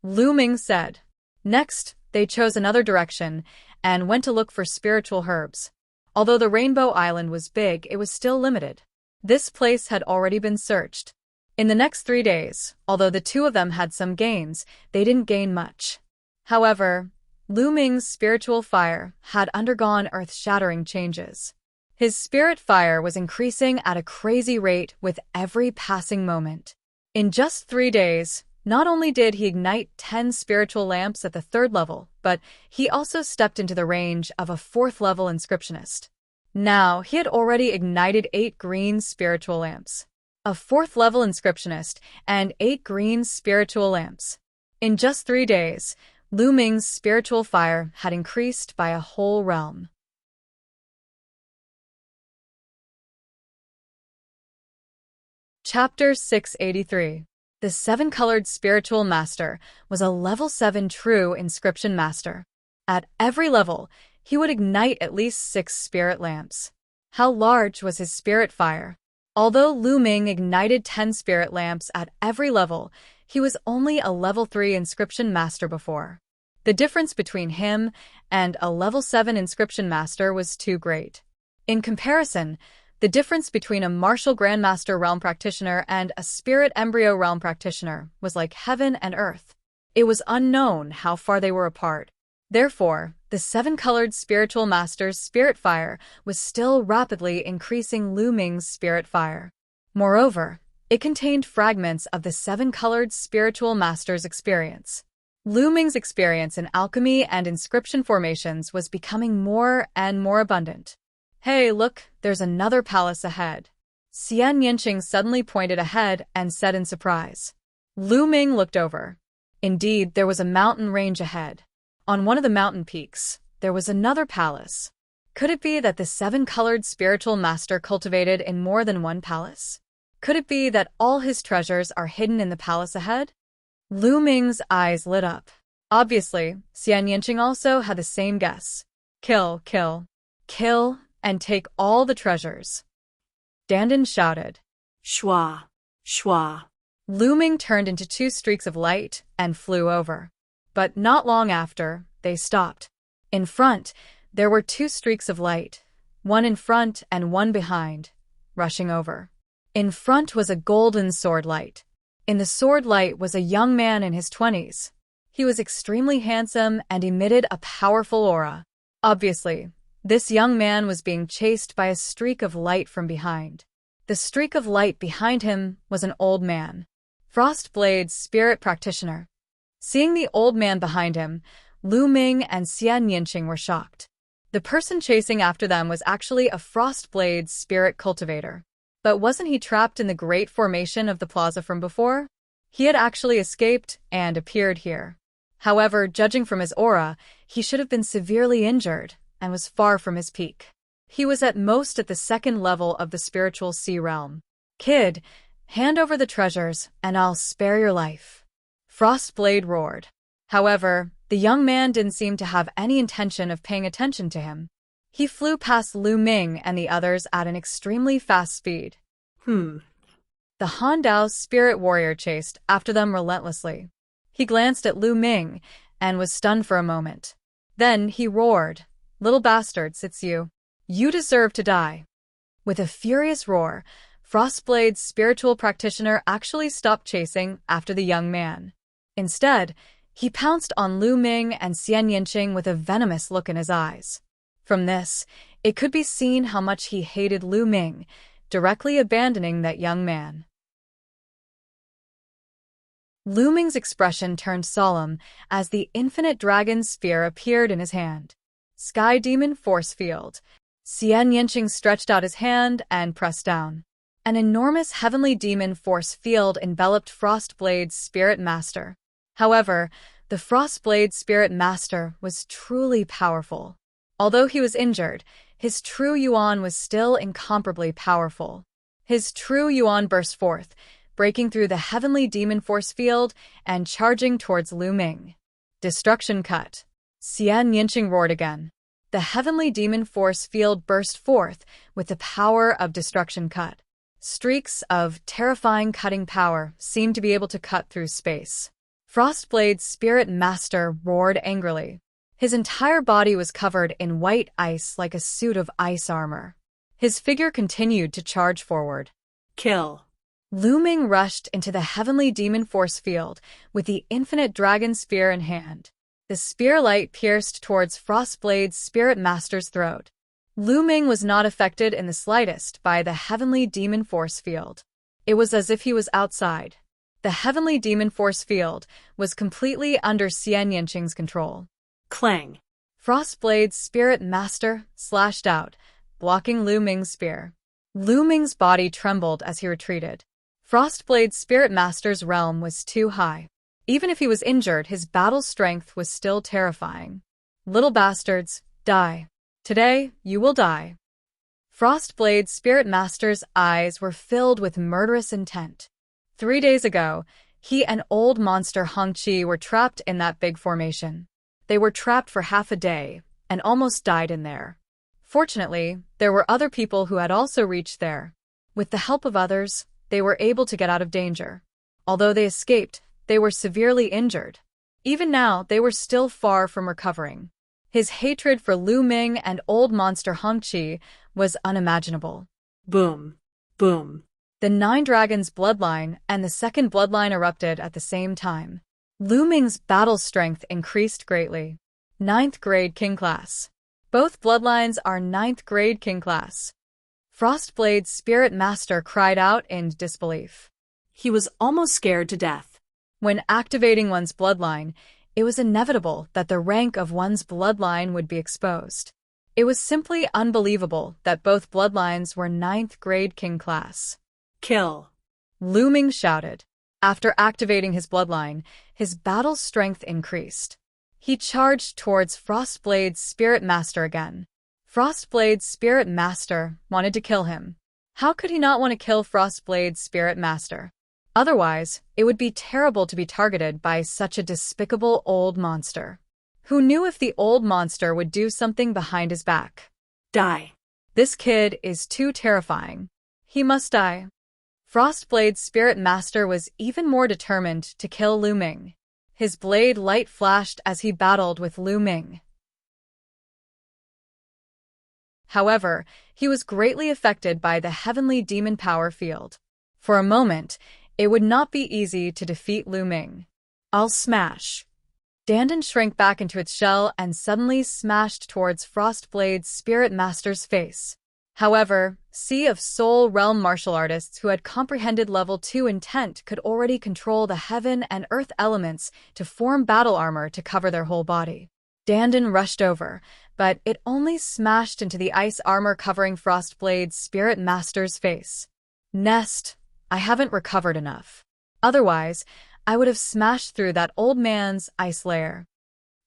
Lu Ming said. Next, they chose another direction and went to look for spiritual herbs. Although the Rainbow Island was big, it was still limited. This place had already been searched. In the next 3 days, although the two of them had some gains, they didn't gain much. However, Lu Ming's spiritual fire had undergone earth-shattering changes. His spirit fire was increasing at a crazy rate with every passing moment. In just 3 days, not only did he ignite 10 spiritual lamps at the 3rd level, but he also stepped into the range of a 4th-level inscriptionist. Now, he had already ignited 8 green spiritual lamps. A 4th-level inscriptionist, and 8 green spiritual lamps. In just 3 days, Lu Ming's spiritual fire had increased by a whole realm. Chapter 683. The 7-colored spiritual master was a level 7 true inscription master. At every level, he would ignite at least 6 spirit lamps. How large was his spirit fire? Although Lu Ming ignited 10 spirit lamps at every level, he was only a level 3 inscription master before. The difference between him and a level 7 inscription master was too great. In comparison, the difference between a martial grandmaster realm practitioner and a spirit embryo realm practitioner was like heaven and earth. It was unknown how far they were apart. Therefore, the 7-colored spiritual master's spirit fire was still rapidly increasing Lu Ming's spirit fire. Moreover, it contained fragments of the 7-colored spiritual master's experience. Lu Ming's experience in alchemy and inscription formations was becoming more and more abundant. Hey, look, there's another palace ahead. Xian Yinqing suddenly pointed ahead and said in surprise. Lu Ming looked over. Indeed, there was a mountain range ahead. On one of the mountain peaks, there was another palace. Could it be that the 7-colored spiritual master cultivated in more than one palace? Could it be that all his treasures are hidden in the palace ahead? Lu Ming's eyes lit up. Obviously, Xian Yinqing also had the same guess. Kill, and take all the treasures. Dandan shouted. Shua, shua. Lu Ming turned into 2 streaks of light and flew over. But not long after, they stopped. In front, there were 2 streaks of light, one in front and one behind, rushing over. In front was a golden sword light. In the sword light was a young man in his 20s. He was extremely handsome and emitted a powerful aura. Obviously, this young man was being chased by a streak of light from behind. The streak of light behind him was an old man. Frostblade's spirit practitioner. Seeing the old man behind him, Lu Ming and Xian Yinqing were shocked. The person chasing after them was actually a Frostblade's spirit cultivator. But wasn't he trapped in the great formation of the plaza from before? He had actually escaped and appeared here. However, judging from his aura, he should have been severely injured and was far from his peak. He was at most at the 2nd level of the spiritual sea realm. Kid, hand over the treasures and I'll spare your life. Frostblade roared. However, the young man didn't seem to have any intention of paying attention to him. He flew past Lu Ming and the others at an extremely fast speed. The Handao's spirit warrior chased after them relentlessly. He glanced at Lu Ming and was stunned for a moment. Then he roared, "Little bastards, it's you. You deserve to die." With a furious roar, Frostblade's spiritual practitioner actually stopped chasing after the young man. Instead, he pounced on Lu Ming and Xian Yinqing with a venomous look in his eyes. From this, it could be seen how much he hated Lu Ming, directly abandoning that young man. Lu Ming's expression turned solemn as the infinite dragon sphere appeared in his hand. Sky Demon Force Field. Xian Yinqing stretched out his hand and pressed down. An enormous heavenly demon force field enveloped Frostblade's spirit master. However, the Frostblade spirit master was truly powerful. Although he was injured, his true yuan was still incomparably powerful. His true yuan burst forth, breaking through the heavenly demon force field and charging towards Lu Ming. Destruction cut. Xian Yinqing roared again. The heavenly demon force field burst forth with the power of destruction cut. Streaks of terrifying cutting power seemed to be able to cut through space. Frostblade's spirit master roared angrily. His entire body was covered in white ice like a suit of ice armor. His figure continued to charge forward. Kill. Lu Ming rushed into the heavenly demon force field with the infinite dragon spear in hand. The spear light pierced towards Frostblade's spirit master's throat. Lu Ming was not affected in the slightest by the heavenly demon force field. It was as if he was outside. The heavenly demon force field was completely under Xian Yinqing's control. Clang. Frostblade's spirit master slashed out, blocking Lu Ming's spear. Lu Ming's body trembled as he retreated. Frostblade's spirit master's realm was too high. Even if he was injured, his battle strength was still terrifying. Little bastards, die. Today, you will die. Frostblade's spirit master's eyes were filled with murderous intent. 3 days ago, he and old monster Hongqi were trapped in that big formation. They were trapped for half a day and almost died in there. Fortunately, there were other people who had also reached there. With the help of others, they were able to get out of danger. Although they escaped, they were severely injured. Even now, they were still far from recovering. His hatred for Lu Ming and old monster Hongqi was unimaginable. Boom. Boom. The 9 Dragons bloodline and the second bloodline erupted at the same time. Lu Ming's battle strength increased greatly. 9th grade king class. Both bloodlines are 9th grade king class. Frostblade's spirit master cried out in disbelief. He was almost scared to death. When activating one's bloodline, it was inevitable that the rank of one's bloodline would be exposed. It was simply unbelievable that both bloodlines were 9th grade king class. Kill. Lu Ming shouted. After activating his bloodline, his battle strength increased. He charged towards Frostblade's spirit master again. Frostblade's spirit master wanted to kill him. How could he not want to kill Frostblade's spirit master? Otherwise, it would be terrible to be targeted by such a despicable old monster. Who knew if the old monster would do something behind his back? Die. This kid is too terrifying. He must die. Frostblade's spirit master was even more determined to kill Lu Ming. His blade light flashed as he battled with Lu Ming. However, he was greatly affected by the heavenly demon power field. For a moment, it would not be easy to defeat Lu Ming. I'll smash. Dandan shrank back into its shell and suddenly smashed towards Frostblade's spirit master's face. However, Sea of Soul Realm martial artists who had comprehended level 2 intent could already control the heaven and earth elements to form battle armor to cover their whole body. Dandan rushed over, but it only smashed into the ice armor covering Frostblade's spirit master's face. Nest, I haven't recovered enough. Otherwise, I would have smashed through that old man's ice lair.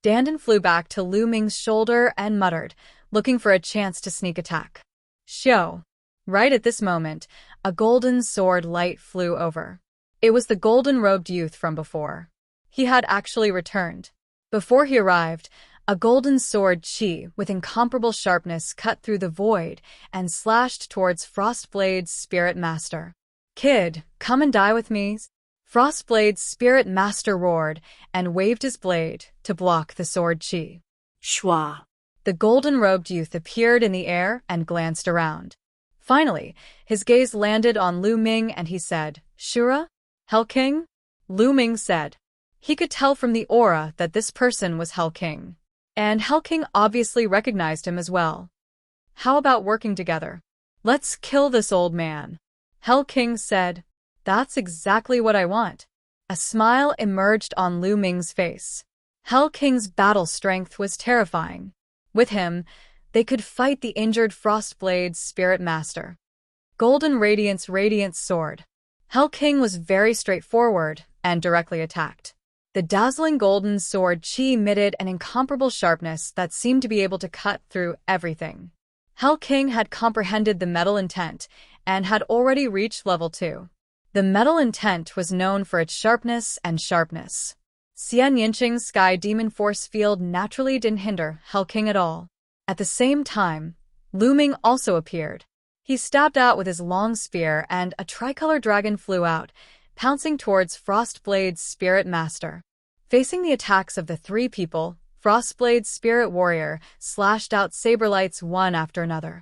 Dandan flew back to Lu Ming's shoulder and muttered, looking for a chance to sneak attack. Xiao. Right at this moment, a golden sword light flew over. It was the golden-robed youth from before. He had actually returned. Before he arrived, a golden sword chi with incomparable sharpness cut through the void and slashed towards Frostblade's spirit master. Kid, come and die with me. Frostblade's spirit master roared and waved his blade to block the sword chi. Schwa. The golden-robed youth appeared in the air and glanced around. Finally, his gaze landed on Lu Ming and he said, "Shura? Hell King?" Lu Ming said. He could tell from the aura that this person was Hell King. And Hell King obviously recognized him as well. "How about working together? Let's kill this old man." Hell King said, "That's exactly what I want." A smile emerged on Lu Ming's face. Hell King's battle strength was terrifying. With him, they could fight the injured Frostblade's spirit master. Golden Radiance Radiant Sword. Hell King was very straightforward and directly attacked. The dazzling golden sword chi emitted an incomparable sharpness that seemed to be able to cut through everything. Hell King had comprehended the metal intent and had already reached level 2. The metal intent was known for its sharpness and sharpness. Xian Yinqing's Sky Demon Force Field naturally didn't hinder Hell King at all. At the same time, Lu Ming also appeared. He stabbed out with his long spear and a tricolor dragon flew out, pouncing towards Frostblade's spirit master. Facing the attacks of the three people, Frostblade's spirit warrior slashed out saber-lights one after another.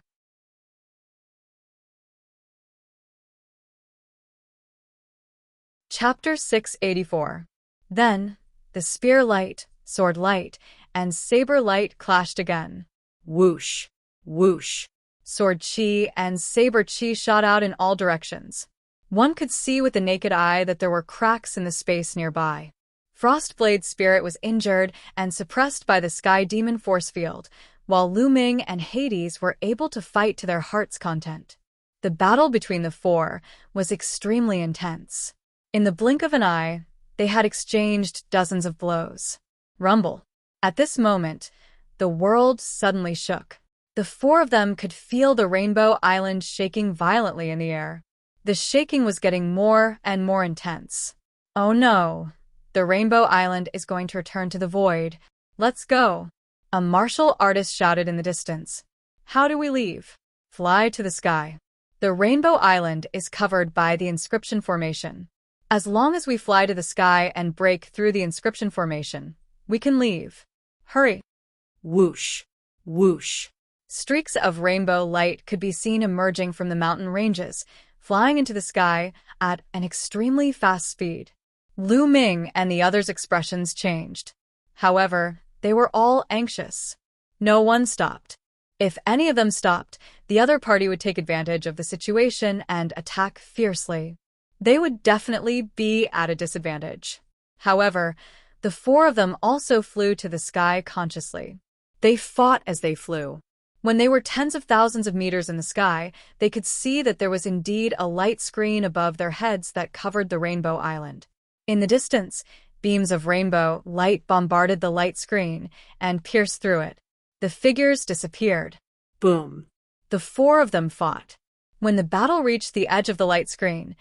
Chapter 684. Then, the spear light, sword light, and saber light clashed again. Whoosh, whoosh. Sword chi and saber chi shot out in all directions. One could see with the naked eye that there were cracks in the space nearby. Frostblade's spirit was injured and suppressed by the Sky Demon Force Field, while Lu Ming and Hades were able to fight to their heart's content. The battle between the four was extremely intense. In the blink of an eye, they had exchanged dozens of blows. Rumble. At this moment, the world suddenly shook. The four of them could feel the Rainbow Island shaking violently in the air. The shaking was getting more and more intense. "Oh no, the Rainbow Island is going to return to the void. Let's go." A martial artist shouted in the distance. "How do we leave?" "Fly to the sky. The Rainbow Island is covered by the inscription formation. As long as we fly to the sky and break through the inscription formation, we can leave. Hurry." Whoosh, whoosh. Streaks of rainbow light could be seen emerging from the mountain ranges, flying into the sky at an extremely fast speed. Lu Ming and the others' expressions changed. However, they were all anxious. No one stopped. If any of them stopped, the other party would take advantage of the situation and attack fiercely. They would definitely be at a disadvantage. However, the four of them also flew to the sky consciously. They fought as they flew. When they were tens of thousands of meters in the sky, they could see that there was indeed a light screen above their heads that covered the Rainbow Island. In the distance, beams of rainbow light bombarded the light screen and pierced through it. The figures disappeared. Boom. The four of them fought. When the battle reached the edge of the light screen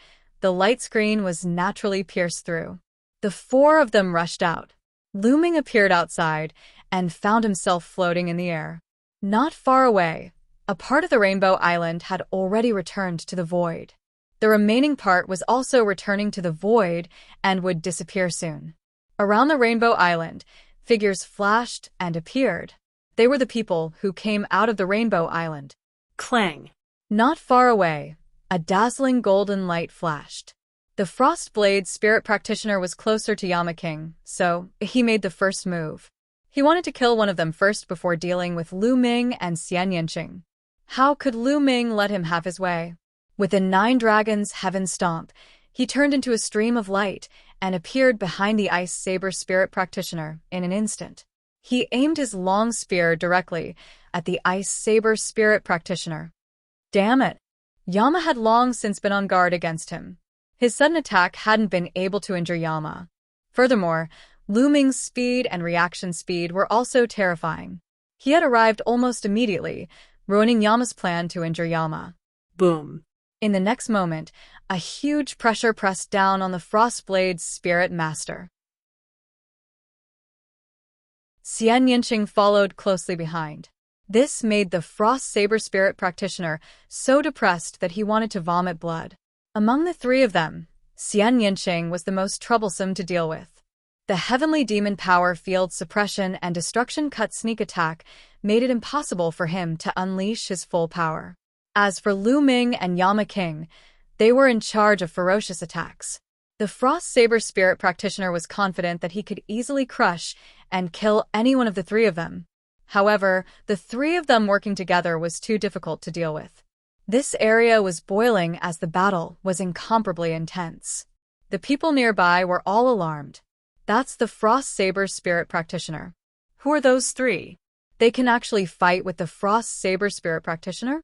was naturally pierced through. The four of them rushed out. Lu Ming appeared outside and found himself floating in the air. Not far away, a part of the Rainbow Island had already returned to the void. The remaining part was also returning to the void and would disappear soon. Around the Rainbow Island, figures flashed and appeared. They were the people who came out of the Rainbow Island. Clang! Not far away, a dazzling golden light flashed. The Frostblade spirit practitioner was closer to Yama King, so he made the first move. He wanted to kill one of them first before dealing with Lu Ming and Xian Yinqing. How could Lu Ming let him have his way? With the 9 Dragons' Heaven Stomp, he turned into a stream of light and appeared behind the Ice Saber spirit practitioner in an instant. He aimed his long spear directly at the Ice Saber spirit practitioner. Damn it! Yama had long since been on guard against him. His sudden attack hadn't been able to injure Yama. Furthermore, Lu Ming's speed and reaction speed were also terrifying. He had arrived almost immediately, ruining Yama's plan to injure Yama. Boom. In the next moment, a huge pressure pressed down on the Frostblade's spirit master. Xian Yinqing followed closely behind. This made the Frost Saber spirit practitioner so depressed that he wanted to vomit blood. Among the three of them, Xian Yinqing was the most troublesome to deal with. The Heavenly Demon Power Field Suppression and Destruction Cut Sneak Attack made it impossible for him to unleash his full power. As for Lu Ming and Yama King, they were in charge of ferocious attacks. The Frost Saber Spirit Practitioner was confident that he could easily crush and kill any one of the three of them. However, the three of them working together was too difficult to deal with. This area was boiling as the battle was incomparably intense. The people nearby were all alarmed. That's the Frost Saber Spirit Practitioner. Who are those three? They can actually fight with the Frost Saber Spirit Practitioner?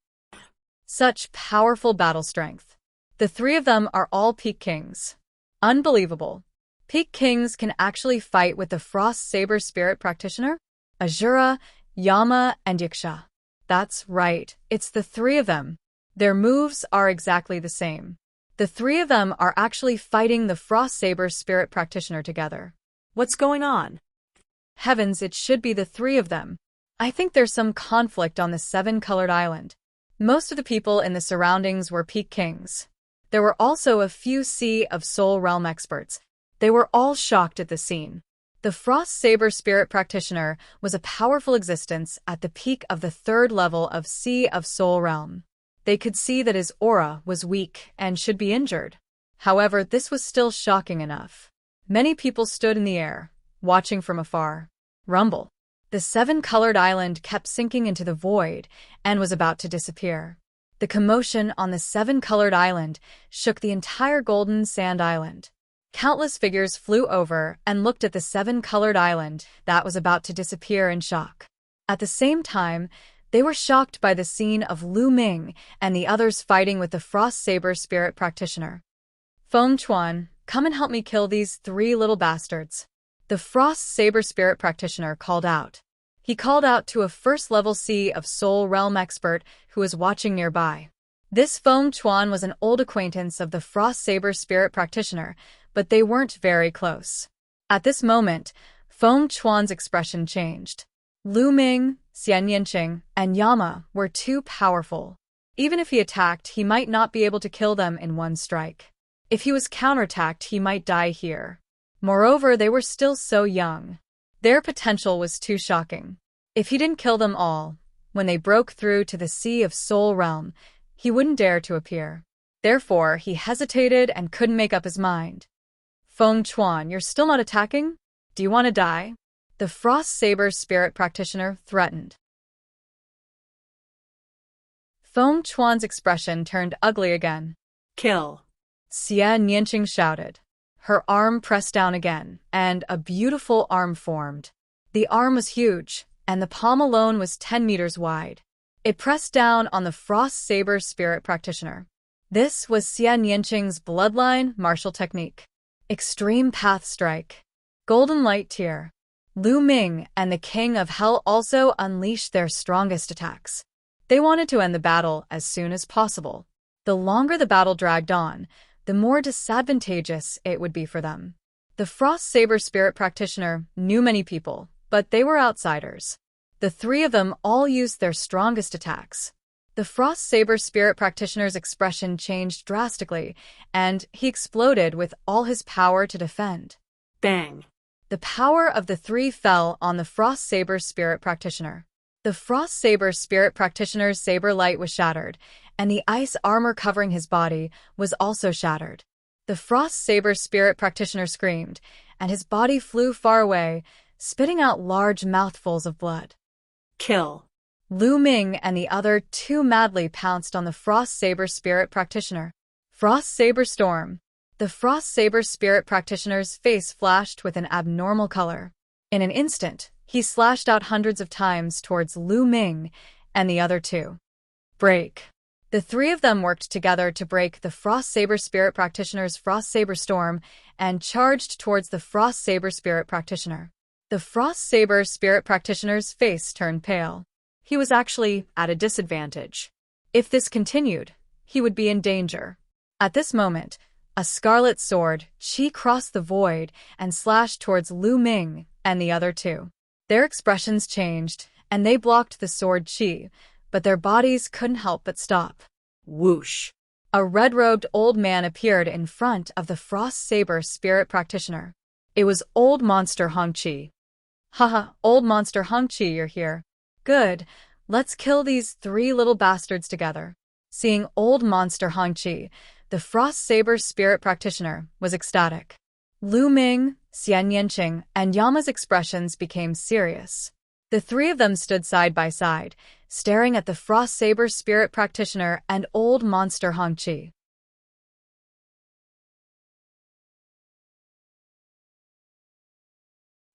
Such powerful battle strength. The three of them are all Peak Kings. Unbelievable. Peak Kings can actually fight with the Frost Saber Spirit Practitioner? Azura, Yama, and Yaksha. That's right, it's the three of them. Their moves are exactly the same. The three of them are actually fighting the Frost Saber Spirit Practitioner together. What's going on? Heavens, it should be the three of them. I think there's some conflict on the seven-colored island. Most of the people in the surroundings were Peak Kings. There were also a few Sea of Soul Realm experts. They were all shocked at the scene. The Frost Saber Spirit Practitioner was a powerful existence at the peak of the third level of Sea of Soul Realm. They could see that his aura was weak and should be injured. However, this was still shocking enough. Many people stood in the air, watching from afar. Rumble. The seven-colored island kept sinking into the void and was about to disappear. The commotion on the seven-colored island shook the entire Golden Sand Island. Countless figures flew over and looked at the seven-colored island that was about to disappear in shock. At the same time, they were shocked by the scene of Lu Ming and the others fighting with the Frost Saber Spirit Practitioner. Feng Chuan, come and help me kill these three little bastards. The Frost Saber Spirit Practitioner called out. He called out to a first-level Sea of Soul Realm expert who was watching nearby. This Feng Chuan was an old acquaintance of the Frost Saber Spirit Practitioner, but they weren't very close. At this moment, Feng Chuan's expression changed. Lu Ming, Xian Yanqing, and Yama were too powerful. Even if he attacked, he might not be able to kill them in one strike. If he was counterattacked, he might die here. Moreover, they were still so young. Their potential was too shocking. If he didn't kill them all, when they broke through to the Sea of Soul Realm, he wouldn't dare to appear. Therefore, he hesitated and couldn't make up his mind. Feng Chuan, you're still not attacking? Do you want to die? The Frost Saber Spirit Practitioner threatened. Feng Chuan's expression turned ugly again. Kill. Xian Yanqing shouted. Her arm pressed down again, and a beautiful arm formed. The arm was huge, and the palm alone was 10 meters wide. It pressed down on the Frost Saber Spirit Practitioner. This was Xian Yanqing's bloodline martial technique. Extreme Path Strike. Golden Light Tear. Lu Ming and the King of Hell also unleashed their strongest attacks. They wanted to end the battle as soon as possible. The longer the battle dragged on, the more disadvantageous it would be for them. The Frost Saber Spirit Practitioner knew many people, but they were outsiders. The three of them all used their strongest attacks. The Frost Saber Spirit Practitioner's expression changed drastically, and he exploded with all his power to defend. Bang. The power of the three fell on the Frost Saber Spirit Practitioner. The Frost Saber Spirit Practitioner's saber light was shattered, and the ice armor covering his body was also shattered. The Frost Saber Spirit Practitioner screamed, and his body flew far away, spitting out large mouthfuls of blood. Kill. Lu Ming and the other two madly pounced on the Frost Saber Spirit Practitioner. Frost Saber Storm. The Frost Saber Spirit Practitioner's face flashed with an abnormal color. In an instant, he slashed out hundreds of times towards Lu Ming and the other two. Break. The three of them worked together to break the Frost Saber Spirit Practitioner's Frost Saber Storm and charged towards the Frost Saber Spirit Practitioner. The Frost Saber Spirit Practitioner's face turned pale. He was actually at a disadvantage. If this continued, he would be in danger. At this moment, a scarlet sword, Qi crossed the void and slashed towards Lu Ming and the other two. Their expressions changed, and they blocked the sword Qi, but their bodies couldn't help but stop. Whoosh. A red-robed old man appeared in front of the Frost Saber Spirit Practitioner. It was Old Monster Hongqi. Haha, Old Monster Hongqi, you're here. Good, let's kill these three little bastards together. Seeing old monster Hongqi, the Frost Saber spirit practitioner, was ecstatic. Lu Ming, Xian Yanqing, and Yama's expressions became serious. The three of them stood side by side, staring at the Frost Saber spirit practitioner and old monster Hongqi.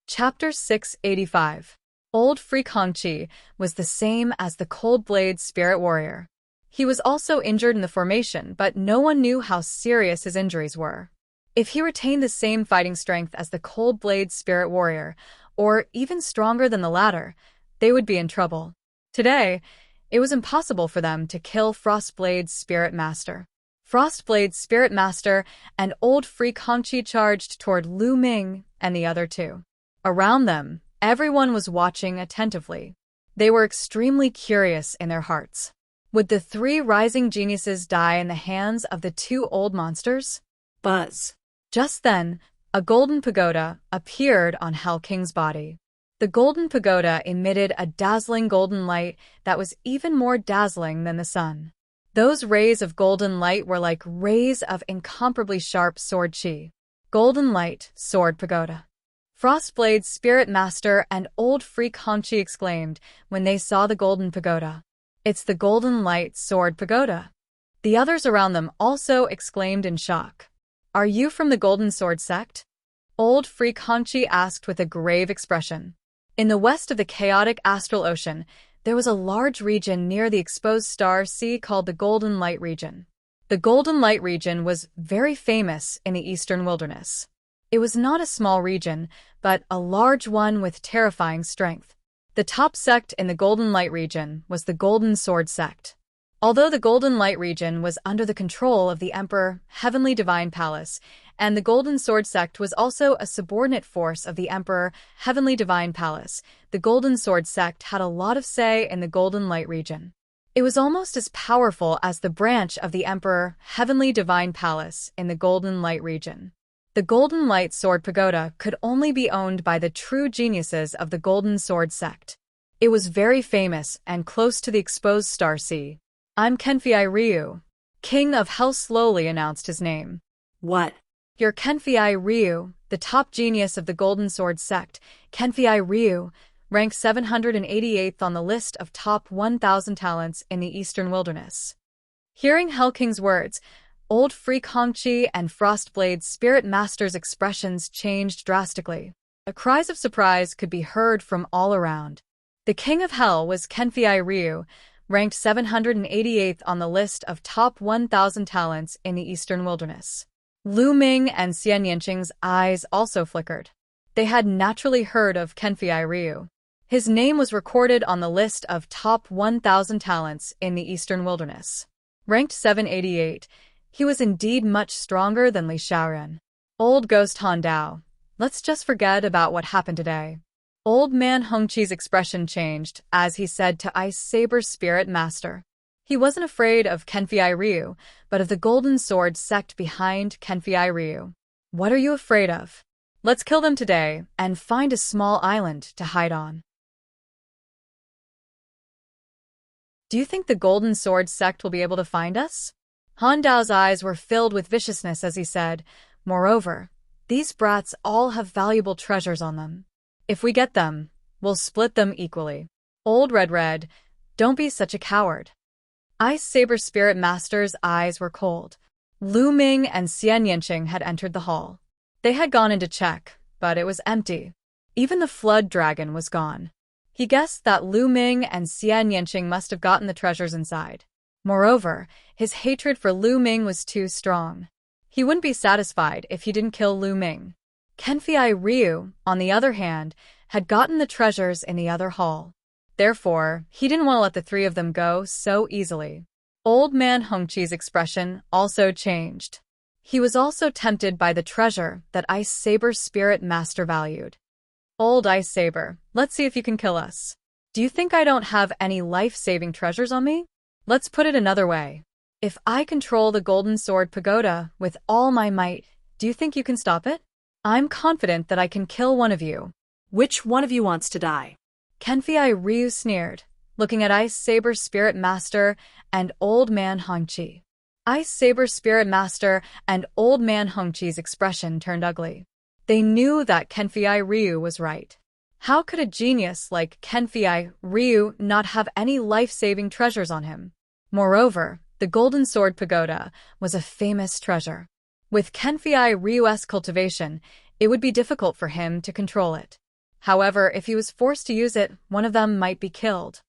Chapter 685. Old Freak Hongqi was the same as the Cold Blade spirit warrior. He was also injured in the formation, but no one knew how serious his injuries were. If he retained the same fighting strength as the Cold Blade spirit warrior, or even stronger than the latter, they would be in trouble. Today, it was impossible for them to kill Frostblade's spirit master. Frostblade's spirit master and Old Freak Hongqi charged toward Lu Ming and the other two. Around them, everyone was watching attentively. They were extremely curious in their hearts. Would the three rising geniuses die in the hands of the two old monsters? Buzz. Just then, a golden pagoda appeared on Hell King's body. The golden pagoda emitted a dazzling golden light that was even more dazzling than the sun. Those rays of golden light were like rays of incomparably sharp sword chi. Golden light, sword pagoda. Frostblade's spirit master and Old Freak Hongqi exclaimed when they saw the golden pagoda. It's the golden light sword pagoda. The others around them also exclaimed in shock. Are you from the Golden Sword sect? Old Freak Hongqi asked with a grave expression. In the west of the chaotic astral ocean, there was a large region near the exposed star sea called the Golden Light region. The Golden Light region was very famous in the eastern wilderness. It was not a small region, but a large one with terrifying strength. The top sect in the Golden Light region was the Golden Sword sect. Although the Golden Light region was under the control of the Emperor, Heavenly Divine Palace, and the Golden Sword sect was also a subordinate force of the Emperor, Heavenly Divine Palace, the Golden Sword sect had a lot of say in the Golden Light region. It was almost as powerful as the branch of the Emperor, Heavenly Divine Palace in the Golden Light region. The Golden Light Sword Pagoda could only be owned by the true geniuses of the Golden Sword sect. It was very famous and close to the exposed star sea. I'm Kenfei Ryu. King of Hell slowly announced his name. What? You're Kenfei Ryu, the top genius of the Golden Sword sect. Kenfei Ryu, ranked 788th on the list of top 1,000 talents in the Eastern Wilderness. Hearing Hell King's words, Old Freak Hongqi and Frostblade's spirit master's expressions changed drastically. Cries of surprise could be heard from all around. The King of Hell was Kenfei Ryu, ranked 788th on the list of top 1,000 talents in the Eastern Wilderness. Lu Ming and Xian Yanqing's eyes also flickered. They had naturally heard of Kenfei Ryu. His name was recorded on the list of top 1,000 talents in the Eastern Wilderness. Ranked 788, he was indeed much stronger than Li Xiaoren. Old Ghost Han Dao, let's just forget about what happened today. Old Man Hongqi's expression changed as he said to Ice Saber's spirit master. He wasn't afraid of Kenfei Ryu, but of the Golden Sword sect behind Kenfei Ryu. What are you afraid of? Let's kill them today and find a small island to hide on. Do you think the Golden Sword sect will be able to find us? Han Dao's eyes were filled with viciousness as he said, moreover, these brats all have valuable treasures on them. If we get them, we'll split them equally. Old Red, don't be such a coward. Ice Saber Spirit Master's eyes were cold. Lu Ming and Xian Yanqing had entered the hall. They had gone in to check, but it was empty. Even the Flood Dragon was gone. He guessed that Lu Ming and Xian Yanqing must have gotten the treasures inside. Moreover, his hatred for Lu Ming was too strong. He wouldn't be satisfied if he didn't kill Lu Ming. Kenfei Ryu, on the other hand, had gotten the treasures in the other hall. Therefore, he didn't want to let the three of them go so easily. Old Man Hongqi's expression also changed. He was also tempted by the treasure that Ice Saber's spirit master valued. Old Ice Saber, let's see if you can kill us. Do you think I don't have any life-saving treasures on me? Let's put it another way. If I control the Golden Sword Pagoda with all my might, do you think you can stop it? I'm confident that I can kill one of you. Which one of you wants to die? Kenfei Ryu sneered. looking at Ice Saber Spirit Master and Old Man Hongqi. Ice Saber Spirit Master and Old Man Hongqi's expression turned ugly. They knew that Kenfei Ryu was right. How could a genius like Kenfei Ryu not have any life-saving treasures on him? Moreover, the Golden Sword Pagoda was a famous treasure. With Kenfei Ryu's cultivation, it would be difficult for him to control it. However, if he was forced to use it, one of them might be killed.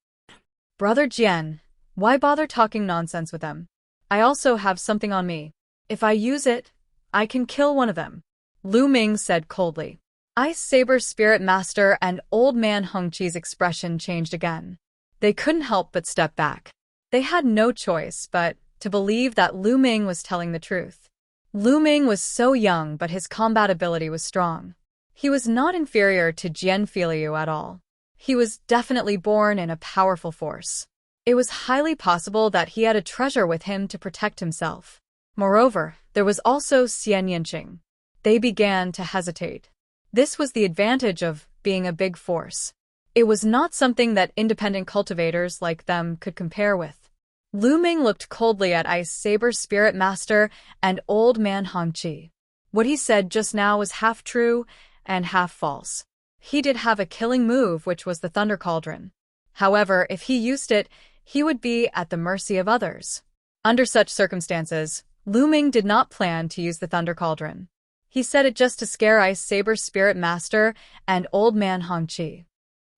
Brother Jian, why bother talking nonsense with them? I also have something on me. If I use it, I can kill one of them. Lu Ming said coldly. Ice Saber Spirit Master and Old Man Hongqi's expression changed again. They couldn't help but step back. They had no choice but to believe that Lu Ming was telling the truth. Lu Ming was so young, but his combat ability was strong. He was not inferior to Jian Filiu at all. He was definitely born in a powerful force. It was highly possible that he had a treasure with him to protect himself. Moreover, there was also Xian Yinqing. They began to hesitate. This was the advantage of being a big force. It was not something that independent cultivators like them could compare with. Lu Ming looked coldly at Ice Saber Spirit Master and Old Man Hongqi. What he said just now was half true and half false. He did have a killing move, which was the Thunder Cauldron. However, if he used it, he would be at the mercy of others. Under such circumstances, Lu Ming did not plan to use the Thunder Cauldron. He said it just to scare Ice Saber Spirit Master and Old Man Hongqi.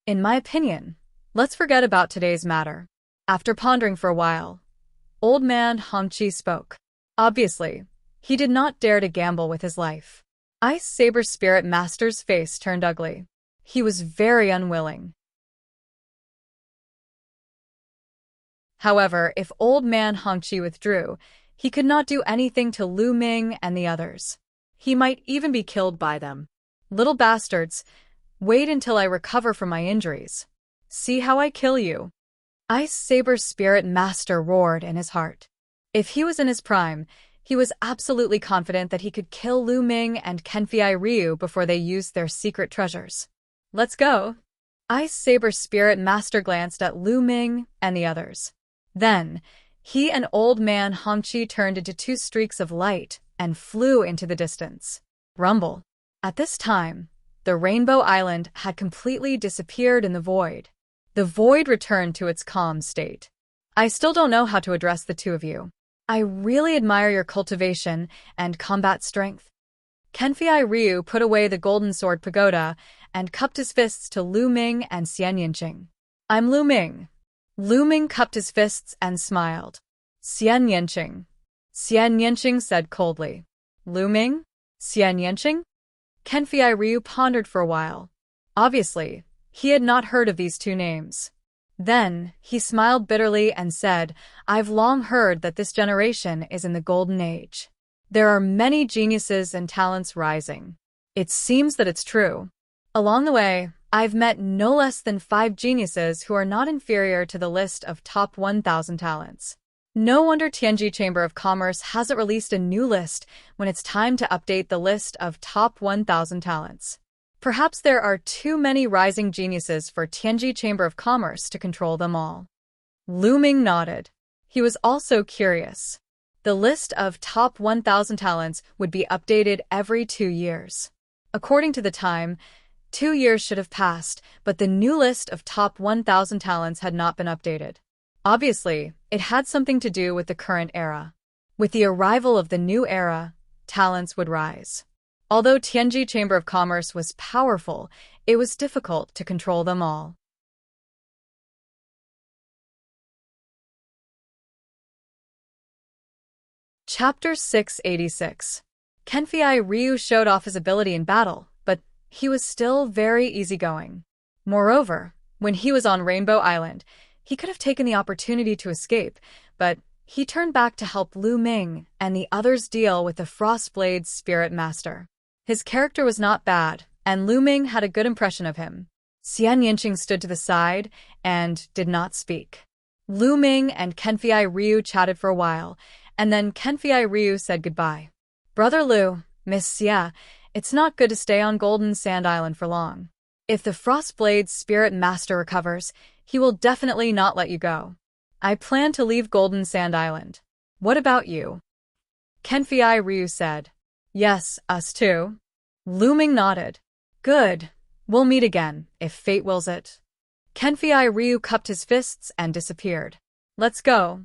In my opinion, let's forget about today's matter. After pondering for a while, Old Man Hongqi spoke. Obviously, he did not dare to gamble with his life. Ice Saber Spirit Master's face turned ugly. He was very unwilling. However, if Old Man Hongqi withdrew, he could not do anything to Lu Ming and the others. He might even be killed by them. Little bastards, wait until I recover from my injuries. See how I kill you. Ice Saber Spirit Master roared in his heart. If he was in his prime, he was absolutely confident that he could kill Lu Ming and Kenfei Ryu before they used their secret treasures. Let's go. Ice Saber Spirit Master glanced at Lu Ming and the others. Then, he and Old Man Hongqi turned into two streaks of light and flew into the distance. Rumble. At this time, the Rainbow Island had completely disappeared in the void. The void returned to its calm state. I still don't know how to address the two of you. I really admire your cultivation and combat strength. Kenfei Ryu put away the Golden Sword Pagoda and cupped his fists to Lu Ming and Xian Yinqing. I'm Lu Ming. Lu Ming cupped his fists and smiled. Xian Yinqing. Xian Yinqing said coldly. Lu Ming? Xian Yinqing? Kenfei Ryu pondered for a while. Obviously, he had not heard of these two names. Then, he smiled bitterly and said, I've long heard that this generation is in the golden age. There are many geniuses and talents rising. It seems that it's true. Along the way, I've met no less than 5 geniuses who are not inferior to the list of top 1,000 talents. No wonder Tianji Chamber of Commerce hasn't released a new list when it's time to update the list of top 1,000 talents. Perhaps there are too many rising geniuses for Tianji Chamber of Commerce to control them all. Lu Ming nodded. He was also curious. The list of top 1,000 talents would be updated every 2 years. According to the time, 2 years should have passed, but the new list of top 1,000 talents had not been updated. Obviously, it had something to do with the current era. With the arrival of the new era, talents would rise. Although Tianji Chamber of Commerce was powerful, it was difficult to control them all. Chapter 686. Kenfei Ryu showed off his ability in battle, but he was still very easygoing. Moreover, when he was on Rainbow Island, he could have taken the opportunity to escape, but he turned back to help Lu Ming and the others deal with the Frostblade's Spirit Master. His character was not bad, and Lu Ming had a good impression of him. Xian Yinqing stood to the side and did not speak. Lu Ming and Kenfei Ryu chatted for a while, and then Kenfei Ryu said goodbye. Brother Lu, Miss Xia, it's not good to stay on Golden Sand Island for long. If the Frostblade's Spirit Master recovers, He will definitely not let you go. I plan to leave Golden Sand Island. What about you? Kenfei Ryu said. Yes, us too. Lu Ming nodded. Good. We'll meet again, if fate wills it. Kenfei Ryu cupped his fists and disappeared. Let's go.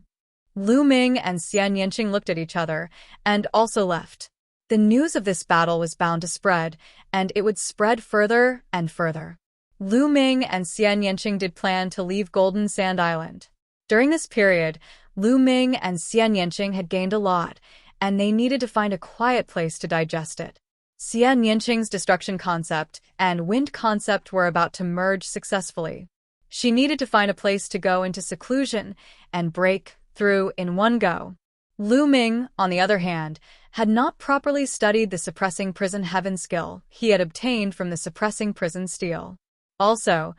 Lu Ming and Xian Yanqing looked at each other and also left. The news of this battle was bound to spread, and it would spread further and further. Lu Ming and Xian Yanqing did plan to leave Golden Sand Island. During this period, Lu Ming and Xian Yanqing had gained a lot, and they needed to find a quiet place to digest it. Xian Yanqing's destruction concept and wind concept were about to merge successfully. She needed to find a place to go into seclusion and break through in one go. Lu Ming, on the other hand, had not properly studied the suppressing prison heaven skill he had obtained from the suppressing prison steel. Also,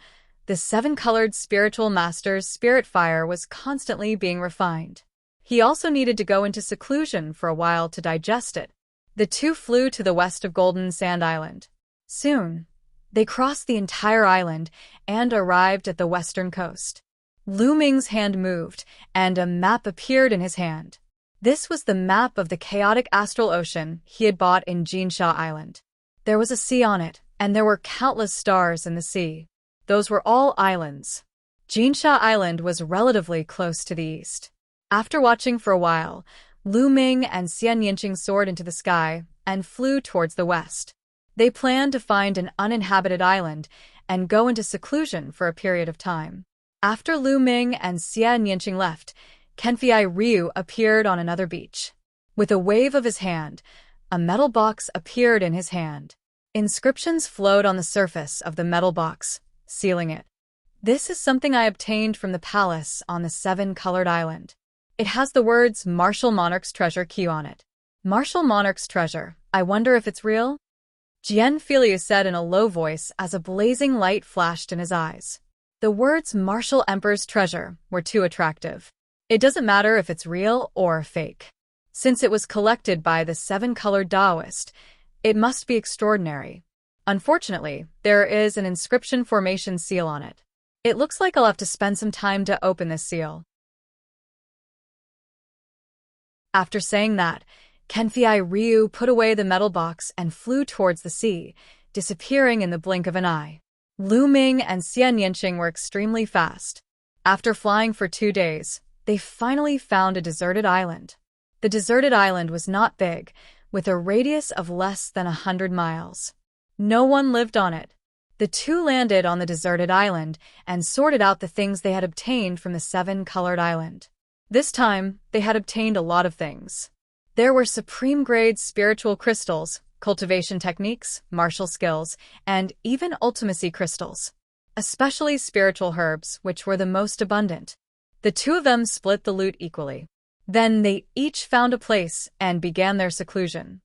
the seven-colored spiritual master's spirit fire was constantly being refined. He also needed to go into seclusion for a while to digest it. The two flew to the west of Golden Sand Island. Soon, they crossed the entire island and arrived at the western coast. Lu Ming's hand moved, and a map appeared in his hand. This was the map of the chaotic astral ocean he had bought in Jinsha Island. There was a sea on it, and there were countless stars in the sea. Those were all islands. Jinsha Island was relatively close to the east. After watching for a while, Lu Ming and Xian Yanqing soared into the sky and flew towards the west. They planned to find an uninhabited island and go into seclusion for a period of time. After Lu Ming and Xian Yanqing left, Kenfei Ryu appeared on another beach. With a wave of his hand, a metal box appeared in his hand. Inscriptions flowed on the surface of the metal box, sealing it. This is something I obtained from the palace on the seven-colored island. It has the words Martial Monarch's Treasure key on it. Martial Monarch's Treasure, I wonder if it's real? Jian Filiu said in a low voice as a blazing light flashed in his eyes. The words Martial Emperor's Treasure were too attractive. It doesn't matter if it's real or fake. Since it was collected by the seven-colored Taoist, it must be extraordinary. Unfortunately, there is an inscription formation seal on it. It looks like I'll have to spend some time to open this seal. After saying that, Kenfei Ryu put away the metal box and flew towards the sea, disappearing in the blink of an eye. Lu Ming and Xian Yanqing were extremely fast. After flying for 2 days, they finally found a deserted island. The deserted island was not big, with a radius of less than 100 miles. No one lived on it. The two landed on the deserted island and sorted out the things they had obtained from the seven-colored island. This time, they had obtained a lot of things. There were supreme-grade spiritual crystals, cultivation techniques, martial skills, and even ultimacy crystals. Especially spiritual herbs, which were the most abundant. The two of them split the loot equally. Then they each found a place and began their seclusion.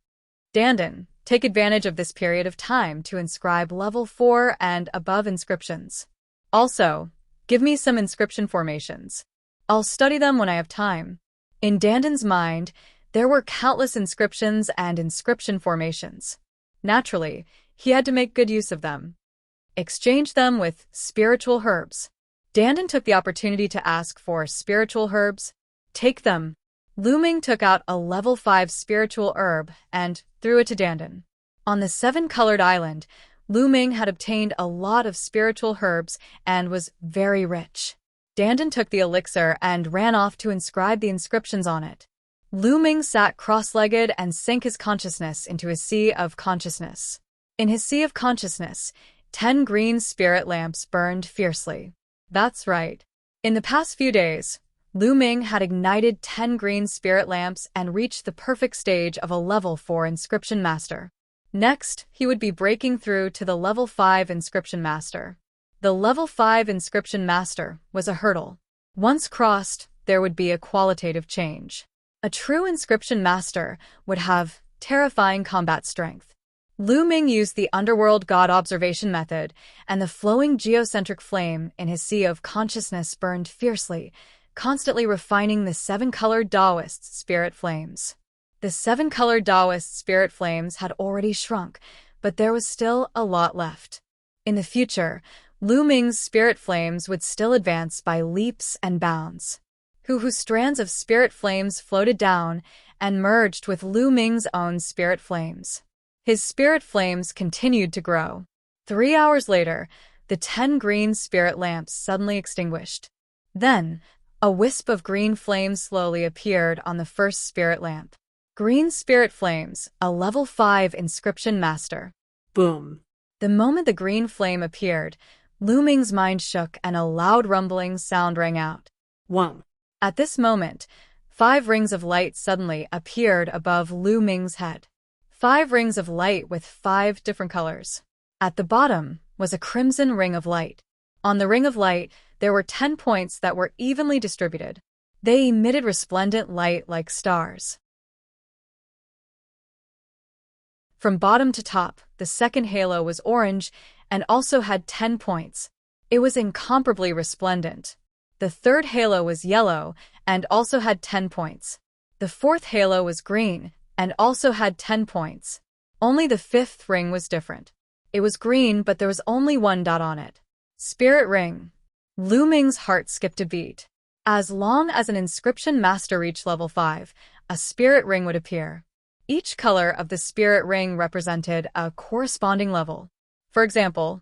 Dandan, take advantage of this period of time to inscribe level 4 and above inscriptions. Also, give me some inscription formations. I'll study them when I have time. In Dandan's mind, there were countless inscriptions and inscription formations. Naturally, he had to make good use of them. Exchange them with spiritual herbs. Dandan took the opportunity to ask for spiritual herbs. Take them. Lu Ming took out a level 5 spiritual herb and threw it to Dandan. On the seven-colored island, Lu Ming had obtained a lot of spiritual herbs and was very rich. Dandan took the elixir and ran off to inscribe the inscriptions on it. Lu Ming sat cross-legged and sank his consciousness into his sea of consciousness. In his sea of consciousness, 10 green spirit lamps burned fiercely. That's right. In the past few days, Lu Ming had ignited 10 green spirit lamps and reached the perfect stage of a level 4 inscription master. Next, he would be breaking through to the level 5 inscription master. The level 5 inscription master was a hurdle. Once crossed, there would be a qualitative change. A true inscription master would have terrifying combat strength. Lu Ming used the underworld god observation method, and the flowing geocentric flame in his sea of consciousness burned fiercely, constantly refining the seven-colored Taoist spirit flames. The seven-colored Taoist spirit flames had already shrunk, but there was still a lot left. In the future, Lu Ming's spirit flames would still advance by leaps and bounds. Whose strands of spirit flames floated down and merged with Lu Ming's own spirit flames. His spirit flames continued to grow. 3 hours later, the 10 green spirit lamps suddenly extinguished. Then, a wisp of green flames slowly appeared on the first spirit lamp. Green spirit flames, a level 5 inscription master. Boom. The moment the green flame appeared, Lu Ming's mind shook and a loud rumbling sound rang out. 1. At this moment, 5 rings of light suddenly appeared above Lu Ming's head. 5 rings of light with 5 different colors. At the bottom was a crimson ring of light. On the ring of light, there were 10 points that were evenly distributed. They emitted resplendent light like stars. From bottom to top, the second halo was orange and also had 10 points. It was incomparably resplendent. The third halo was yellow and also had 10 points. The fourth halo was green and also had 10 points. Only the fifth ring was different. It was green, but there was only 1 dot on it. Spirit ring. Lu Ming's heart skipped a beat. As long as an inscription master reached level 5, a spirit ring would appear. Each color of the spirit ring represented a corresponding level. For example,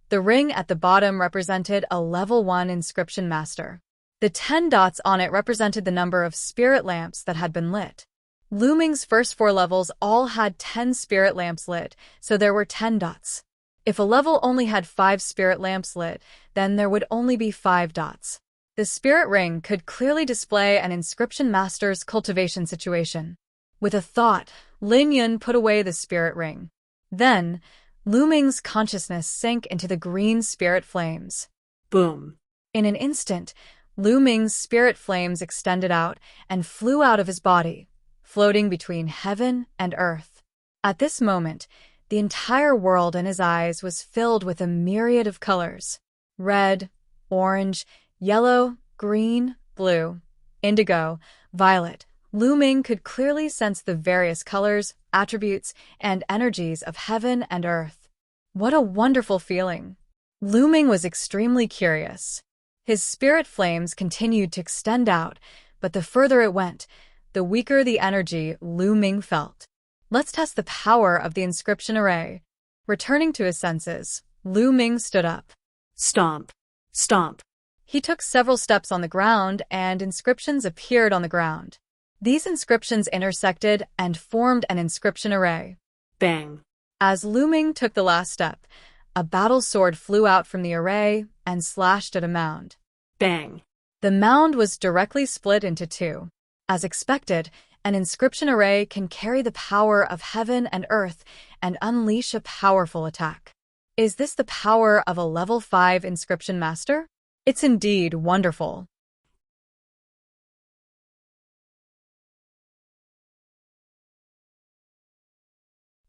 the ring at the bottom represented a level 1 inscription master. The 10 dots on it represented the number of spirit lamps that had been lit. Lu Ming's first 4 levels all had 10 spirit lamps lit, so there were 10 dots. If a level only had 5 spirit lamps lit, then there would only be 5 dots. The spirit ring could clearly display an inscription master's cultivation situation. With a thought, Lin Yun put away the spirit ring. Then, Lu Ming's consciousness sank into the green spirit flames. Boom. In an instant, Lu Ming's spirit flames extended out and flew out of his body, floating between heaven and earth. At this moment, the entire world in his eyes was filled with a myriad of colors. Red, orange, yellow, green, blue, indigo, violet. Lu Ming could clearly sense the various colors, attributes, and energies of heaven and earth. What a wonderful feeling! Lu Ming was extremely curious. His spirit flames continued to extend out, but the further it went, the weaker the energy Lu Ming felt. Let's test the power of the inscription array. Returning to his senses, Lu Ming stood up. Stomp. Stomp. He took several steps on the ground, and inscriptions appeared on the ground. These inscriptions intersected and formed an inscription array. Bang. As Lu Ming took the last step, a battle sword flew out from the array and slashed at a mound. Bang. The mound was directly split into 2. As expected, an inscription array can carry the power of heaven and earth and unleash a powerful attack. Is this the power of a level 5 inscription master? It's indeed wonderful.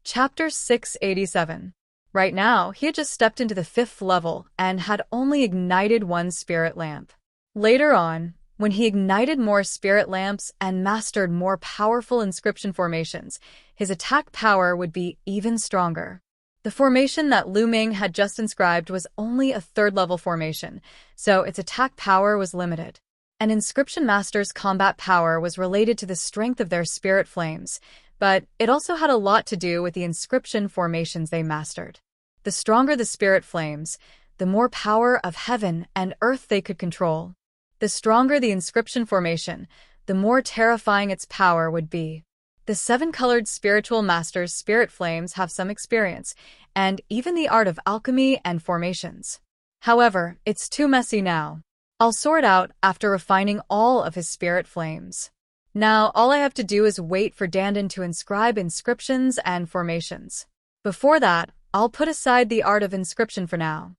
Chapter 687. Right now, he had just stepped into the 5th level and had only ignited 1 spirit lamp. Later on, when he ignited more spirit lamps and mastered more powerful inscription formations, his attack power would be even stronger. The formation that Lu Ming had just inscribed was only a 3rd level formation, so its attack power was limited. An inscription master's combat power was related to the strength of their spirit flames, but it also had a lot to do with the inscription formations they mastered. The stronger the spirit flames, the more power of heaven and earth they could control. The stronger the inscription formation, the more terrifying its power would be. The 7-colored spiritual master's spirit flames have some experience, and even the art of alchemy and formations. However, it's too messy now. I'll sort out after refining all of his spirit flames. Now, all I have to do is wait for Dandan to inscribe inscriptions and formations. Before that, I'll put aside the art of inscription for now.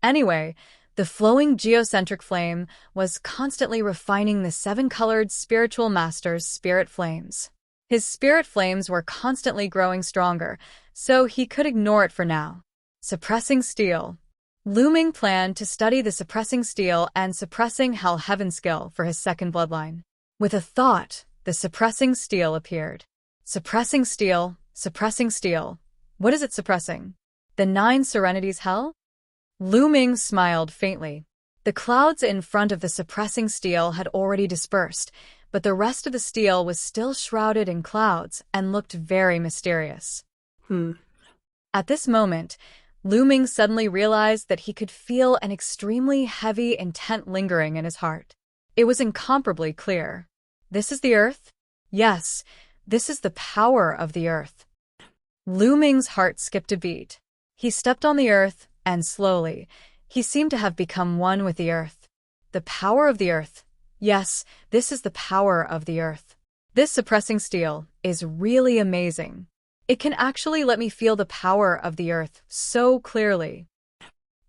Anyway, the flowing geocentric flame was constantly refining the 7-colored spiritual master's spirit flames. His spirit flames were constantly growing stronger, so he could ignore it for now. Suppressing steel. Lu Ming planned to study the suppressing steel and suppressing hell heaven skill for his 2nd bloodline. With a thought, the suppressing steel appeared. Suppressing steel, suppressing steel. What is it suppressing? The 9 serenities hell? Lu Ming smiled faintly. The clouds in front of the suppressing steel had already dispersed, but the rest of the steel was still shrouded in clouds and looked very mysterious. At this moment, Lu Ming suddenly realized that he could feel an extremely heavy, intent lingering in his heart. It was incomparably clear. This is the earth? Yes, this is the power of the earth. Lu Ming's heart skipped a beat. He stepped on the earth, and slowly, he seemed to have become one with the earth. The power of the earth. Yes, this is the power of the earth. This suppressing steel is really amazing. It can actually let me feel the power of the earth so clearly.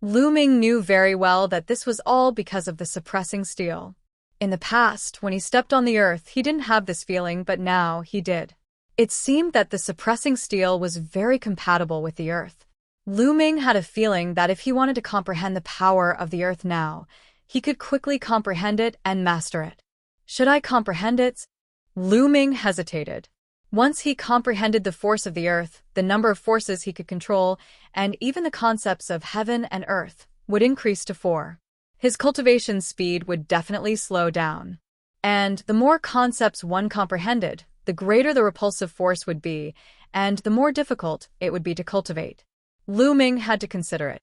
Lu Ming knew very well that this was all because of the suppressing steel. In the past, when he stepped on the earth, he didn't have this feeling, but now he did. It seemed that the suppressing steel was very compatible with the earth. Lu Ming had a feeling that if he wanted to comprehend the power of the earth now, he could quickly comprehend it and master it. Should I comprehend it? Lu Ming hesitated. Once he comprehended the force of the earth, the number of forces he could control, and even the concepts of heaven and earth, would increase to 4. His cultivation speed would definitely slow down. And the more concepts one comprehended, the greater the repulsive force would be, and the more difficult it would be to cultivate. Lu Ming had to consider it.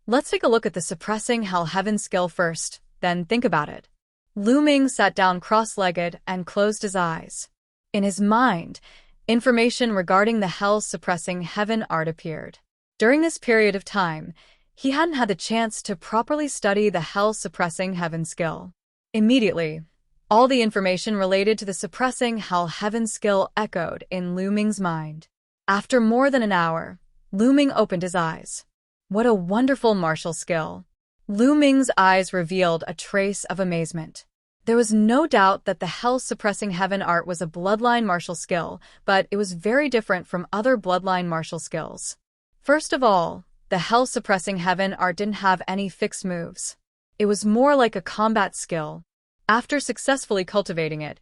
Let's take a look at the suppressing hell heaven skill first, then think about it. Lu Ming sat down cross-legged and closed his eyes. In his mind, information regarding the hell-suppressing heaven art appeared. During this period of time, he hadn't had the chance to properly study the hell-suppressing heaven skill. Immediately, all the information related to the suppressing hell heaven skill echoed in Lu Ming's mind. After more than an hour, Lu Ming opened his eyes. What a wonderful martial skill! Lu Ming's eyes revealed a trace of amazement. There was no doubt that the hell-suppressing heaven art was a bloodline martial skill, but it was very different from other bloodline martial skills. First of all, the hell-suppressing heaven art didn't have any fixed moves. It was more like a combat skill. After successfully cultivating it,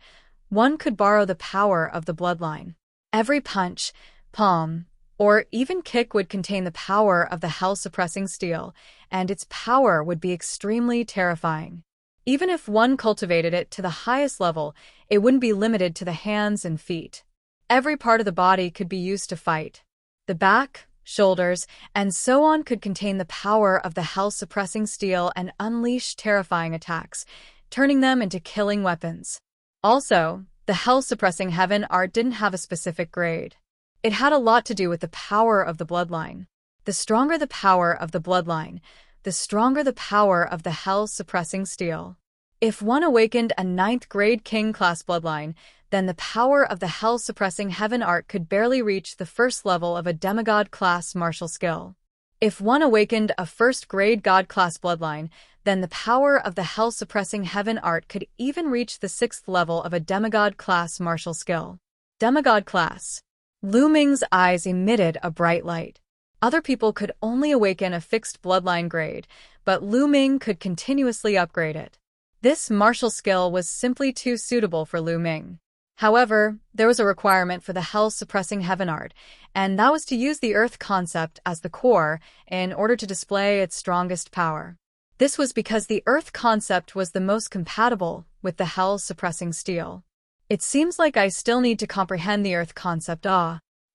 one could borrow the power of the bloodline. Every punch, palm, or even kick would contain the power of the hell-suppressing steel, and its power would be extremely terrifying. Even if one cultivated it to the highest level, it wouldn't be limited to the hands and feet. Every part of the body could be used to fight. The back, shoulders, and so on could contain the power of the hell-suppressing steel and unleash terrifying attacks, turning them into killing weapons. Also, the hell-suppressing heaven art didn't have a specific grade. It had a lot to do with the power of the bloodline. The stronger the power of the bloodline, the stronger the power of the hell-suppressing steel. If one awakened a 9th grade king-class bloodline, then the power of the hell-suppressing heaven art could barely reach the first level of a demigod-class martial skill. If one awakened a 1st grade god-class bloodline, then the power of the hell-suppressing heaven art could even reach the 6th level of a demigod-class martial skill. Demigod-class. Lu Ming's eyes emitted a bright light. Other people could only awaken a fixed bloodline grade, but Lu Ming could continuously upgrade it. This martial skill was simply too suitable for Lu Ming. However, there was a requirement for the hell-suppressing heaven art, and that was to use the earth concept as the core in order to display its strongest power. This was because the earth concept was the most compatible with the hell-suppressing steel. It seems like I still need to comprehend the earth concept.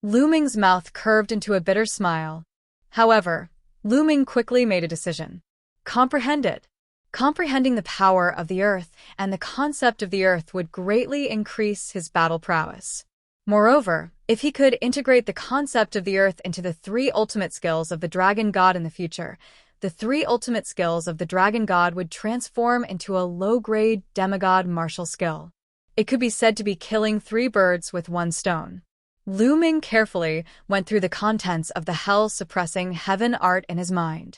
Lu Ming's mouth curved into a bitter smile. However, Lu Ming quickly made a decision. Comprehend it. Comprehending the power of the earth and the concept of the earth would greatly increase his battle prowess. Moreover, if he could integrate the concept of the earth into the 3 ultimate skills of the dragon god in the future, the 3 ultimate skills of the dragon god would transform into a low-grade demigod martial skill. It could be said to be killing 3 birds with 1 stone. Lu Ming carefully went through the contents of the hell-suppressing heaven art in his mind.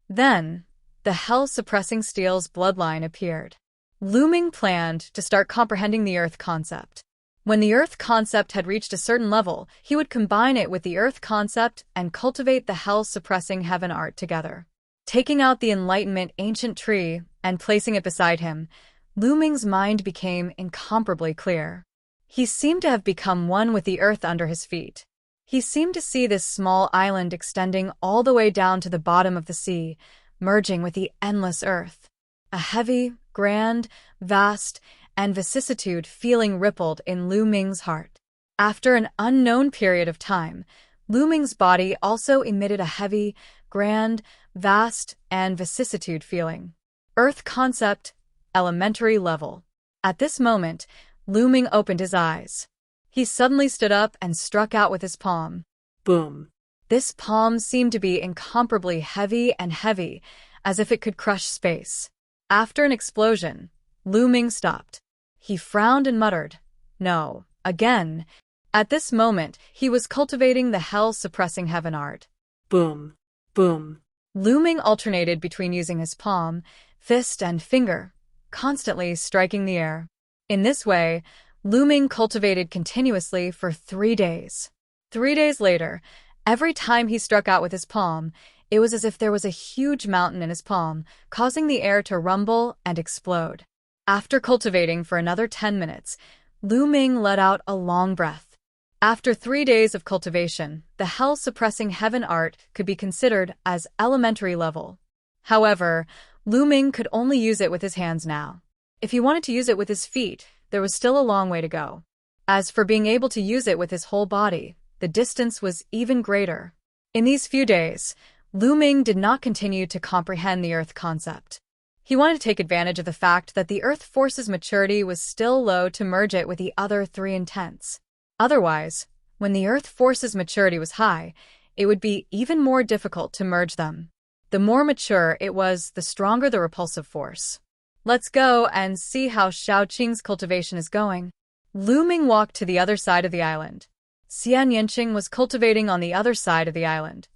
Then, the hell-suppressing steel's bloodline appeared. Lu Ming planned to start comprehending the earth concept. When the earth concept had reached a certain level, he would combine it with the earth concept and cultivate the hell-suppressing heaven art together. Taking out the Enlightenment ancient tree and placing it beside him, Lu Ming's mind became incomparably clear. He seemed to have become one with the earth under his feet. He seemed to see this small island extending all the way down to the bottom of the sea, merging with the endless earth. A heavy, grand, vast, and vicissitude feeling rippled in Lu Ming's heart. After an unknown period of time, Lu Ming's body also emitted a heavy, grand, vast, and vicissitude feeling. Earth concept, elementary level. At this moment, Lu Ming opened his eyes. He suddenly stood up and struck out with his palm. Boom. This palm seemed to be incomparably heavy and heavy, as if it could crush space. After an explosion, Lu Ming stopped. He frowned and muttered, "No, again." At this moment, he was cultivating the hell-suppressing heaven art. Boom. Boom. Lu Ming alternated between using his palm, fist, and finger, constantly striking the air. In this way, Lu Ming cultivated continuously for 3 days. 3 days later, every time he struck out with his palm, it was as if there was a huge mountain in his palm, causing the air to rumble and explode. After cultivating for another 10 minutes, Lu Ming let out a long breath. After 3 days of cultivation, the hell-suppressing heaven art could be considered as elementary level. However, Lu Ming could only use it with his hands now. If he wanted to use it with his feet, there was still a long way to go. As for being able to use it with his whole body, the distance was even greater. In these few days, Lu Ming did not continue to comprehend the earth concept. He wanted to take advantage of the fact that the earth force's maturity was still low to merge it with the other 3 intents. Otherwise, when the earth force's maturity was high, it would be even more difficult to merge them. The more mature it was, the stronger the repulsive force. Let's go and see how Shaoqing's cultivation is going. Lu Ming walked to the other side of the island. Xian Yanqing was cultivating on the other side of the island.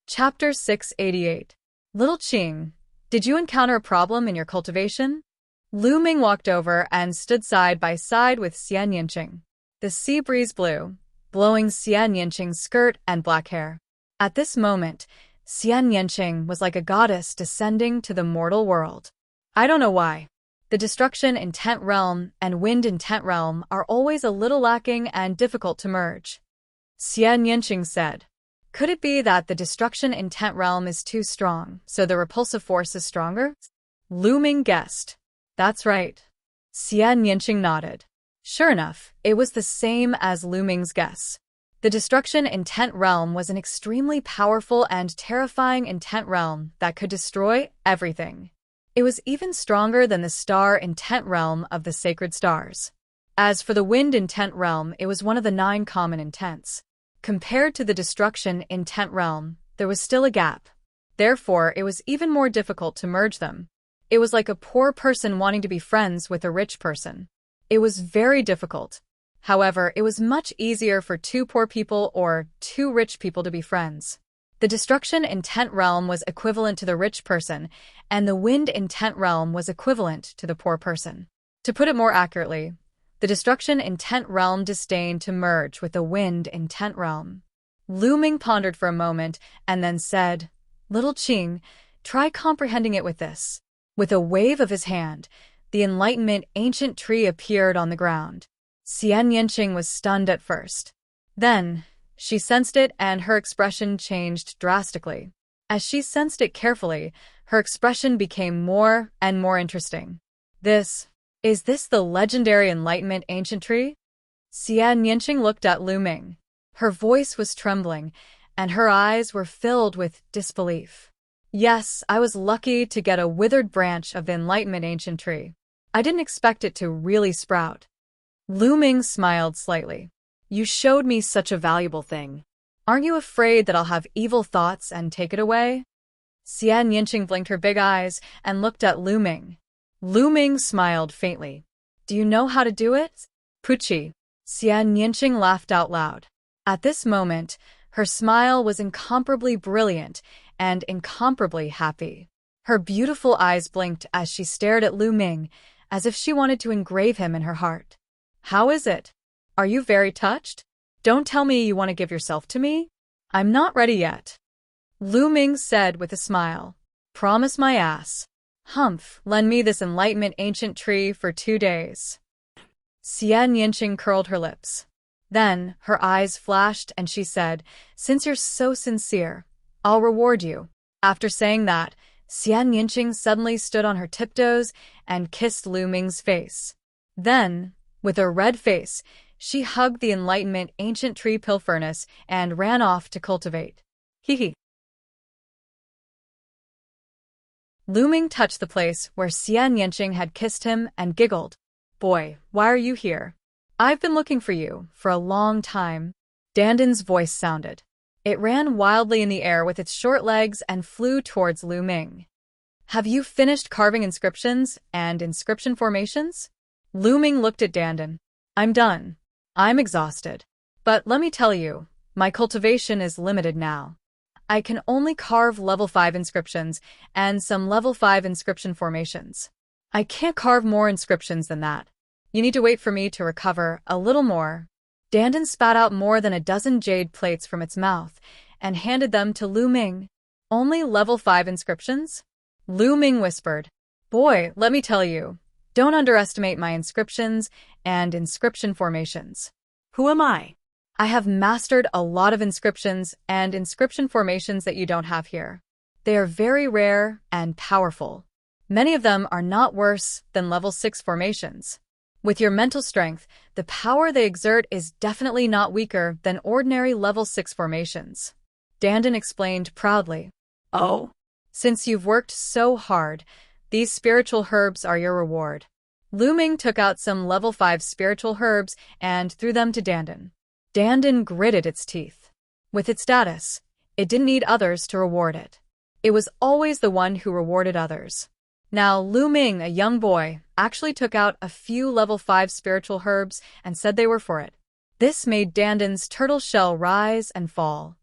Chapter 688. Little Qing, did you encounter a problem in your cultivation? Lu Ming walked over and stood side by side with Xian Yanqing. The sea breeze blew, blowing Xian Yanqing's skirt and black hair. At this moment, Xian Yanqing was like a goddess descending to the mortal world. I don't know why. The destruction intent realm and wind intent realm are always a little lacking and difficult to merge. Xian Yanqing said. Could it be that the destruction intent realm is too strong, so the repulsive force is stronger? Lu Ming guessed. That's right. Xian Yanqing nodded. Sure enough, it was the same as Lu Ming's guess. The destruction intent realm was an extremely powerful and terrifying intent realm that could destroy everything. It was even stronger than the star intent realm of the sacred stars. As for the wind intent realm, it was one of the 9 common intents. Compared to the destruction intent realm, there was still a gap. Therefore, it was even more difficult to merge them. It was like a poor person wanting to be friends with a rich person. It was very difficult. However, it was much easier for 2 poor people or 2 rich people to be friends. The destruction intent realm was equivalent to the rich person, and the wind intent realm was equivalent to the poor person. To put it more accurately, the destruction intent realm disdained to merge with the wind intent realm. Lu Ming pondered for a moment and then said, Little Qing, try comprehending it with this. With a wave of his hand, the Enlightenment ancient tree appeared on the ground. Xian Yanqing was stunned at first. Then, she sensed it and her expression changed drastically. As she sensed it carefully, her expression became more and more interesting. Is this the legendary Enlightenment ancient tree? Xian Yanqing looked at Lu Ming. Her voice was trembling, and her eyes were filled with disbelief. Yes, I was lucky to get a withered branch of the Enlightenment ancient tree. I didn't expect it to really sprout. Lu Ming smiled slightly. You showed me such a valuable thing. Aren't you afraid that I'll have evil thoughts and take it away? Xian Yanqing blinked her big eyes and looked at Lu Ming. Lu Ming smiled faintly. Do you know how to do it? Puchi. Xian Yanqing laughed out loud. At this moment, her smile was incomparably brilliant and incomparably happy. Her beautiful eyes blinked as she stared at Lu Ming, as if she wanted to engrave him in her heart. How is it? Are you very touched? Don't tell me you want to give yourself to me? I'm not ready yet. Lu Ming said with a smile. Promise my ass. Humph, lend me this enlightenment ancient tree for 2 days. Xian Yinqing curled her lips. Then, her eyes flashed and she said, since you're so sincere, I'll reward you. After saying that, Xian Yinqing suddenly stood on her tiptoes and kissed Lu Ming's face. Then, with a red face, she hugged the enlightenment ancient tree pill furnace and ran off to cultivate. Hee. Lu Ming touched the place where Xian Yinqing had kissed him and giggled. Boy, why are you here? I've been looking for you for a long time. Dandan's voice sounded. It ran wildly in the air with its short legs and flew towards Lu Ming. Have you finished carving inscriptions and inscription formations? Lu Ming looked at Dandan. I'm done. I'm exhausted. But let me tell you, my cultivation is limited now. I can only carve level 5 inscriptions and some level 5 inscription formations. I can't carve more inscriptions than that. You need to wait for me to recover a little more. Dandan spat out more than a dozen jade plates from its mouth and handed them to Lu Ming. Only level 5 inscriptions? Lu Ming whispered. Boy, let me tell you, don't underestimate my inscriptions and inscription formations. Who am I? I have mastered a lot of inscriptions and inscription formations that you don't have here. They are very rare and powerful. Many of them are not worse than level 6 formations. With your mental strength, the power they exert is definitely not weaker than ordinary level 6 formations. Dandan explained proudly. Oh. Since you've worked so hard, these spiritual herbs are your reward. Lu Ming took out some level 5 spiritual herbs and threw them to Dandan. Dandan gritted its teeth. With its status, it didn't need others to reward it. It was always the one who rewarded others. Now, Lu Ming, a young boy, actually took out a few level 5 spiritual herbs and said they were for it. This made Dandan's turtle shell rise and fall.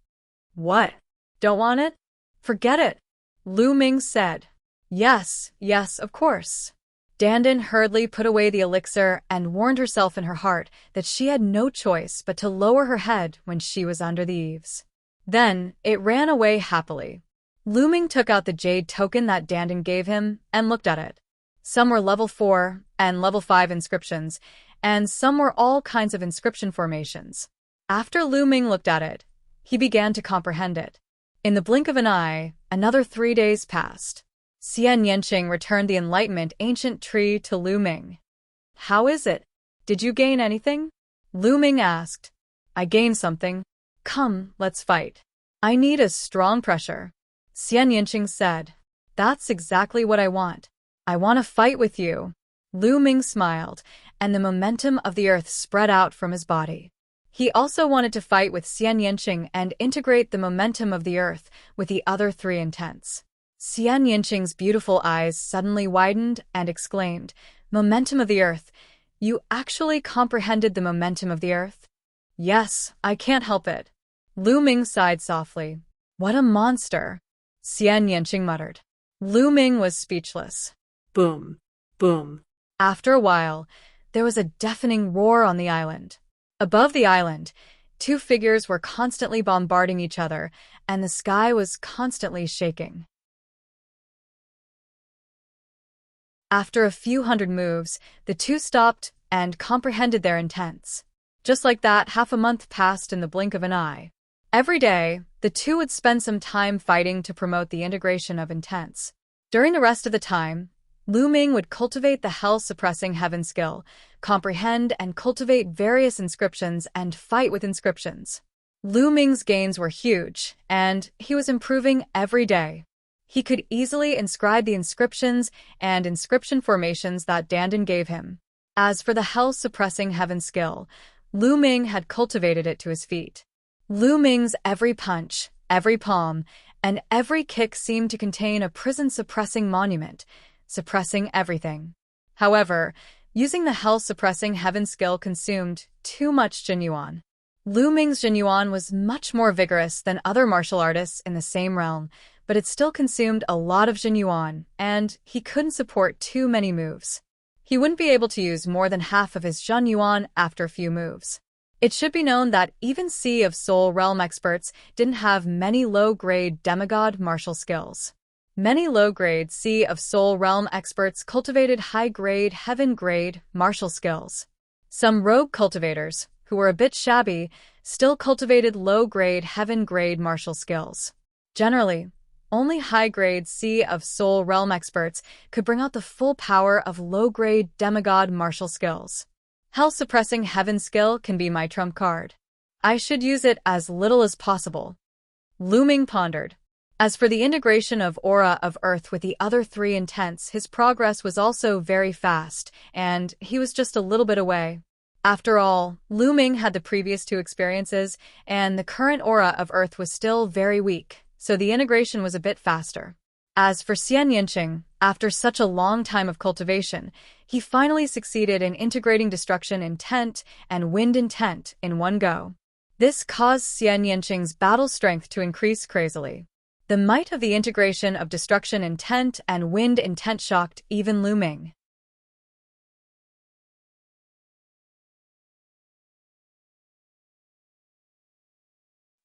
What? Don't want it? Forget it, Lu Ming said. Yes, of course. Dandan hurriedly put away the elixir and warned herself in her heart that she had no choice but to lower her head when she was under the eaves. Then, it ran away happily. Lu Ming took out the jade token that Dandan gave him and looked at it. Some were level 4 and level 5 inscriptions, and some were all kinds of inscription formations. After Lu Ming looked at it, he began to comprehend it. In the blink of an eye, another 3 days passed. Xian Yinqing returned the enlightenment ancient tree to Lu Ming. How is it? Did you gain anything? Lu Ming asked. I gained something. Come, let's fight. I need a strong pressure. Xian Yinqing said. That's exactly what I want. I want to fight with you. Lu Ming smiled, and the momentum of the earth spread out from his body. He also wanted to fight with Xian Yinqing and integrate the momentum of the earth with the other 3 intents. Xian Yinqing's beautiful eyes suddenly widened and exclaimed, Momentum of the earth. You actually comprehended the momentum of the earth? Yes, I can't help it. Lu Ming sighed softly. What a monster. Xian Yinqing muttered. Lu Ming was speechless. Boom. Boom. After a while, there was a deafening roar on the island. Above the island, 2 figures were constantly bombarding each other, and the sky was constantly shaking. After a few hundred moves, the 2 stopped and comprehended their intents. Just like that, half a month passed in the blink of an eye. Every day, the 2 would spend some time fighting to promote the integration of intents. During the rest of the time, Lu Ming would cultivate the hell-suppressing heaven skill, comprehend and cultivate various inscriptions, and fight with inscriptions. Lu Ming's gains were huge, and he was improving every day. He could easily inscribe the inscriptions and inscription formations that Dandan gave him. As for the hell-suppressing heaven skill, Lu Ming had cultivated it to his feet. Lu Ming's every punch, every palm, and every kick seemed to contain a prison-suppressing monument, suppressing everything. However, using the hell-suppressing heaven skill consumed too much Jinyuan. Lu Ming's Jinyuan was much more vigorous than other martial artists in the same realm, but it still consumed a lot of Jinyuan, and he couldn't support too many moves. He wouldn't be able to use more than half of his Jinyuan after a few moves. It should be known that even Sea of Soul realm experts didn't have many low-grade demigod martial skills. Many low-grade Sea of Soul Realm experts cultivated high-grade, heaven-grade martial skills. Some rogue cultivators, who were a bit shabby, still cultivated low-grade, heaven-grade martial skills. Generally, only high-grade Sea of Soul Realm experts could bring out the full power of low-grade demigod martial skills. Hell-suppressing heaven skill can be my trump card. I should use it as little as possible. Lu Ming pondered. As for the integration of Aura of Earth with the other three intents, his progress was also very fast, and he was just a little bit away. After all, Lu Ming had the previous two experiences, and the current Aura of Earth was still very weak, so the integration was a bit faster. As for Xian Yinqing, after such a long time of cultivation, he finally succeeded in integrating Destruction Intent and Wind Intent in one go. This caused Xian Yinqing's battle strength to increase crazily. The might of the integration of Destruction Intent and Wind Intent shocked even Lu Ming.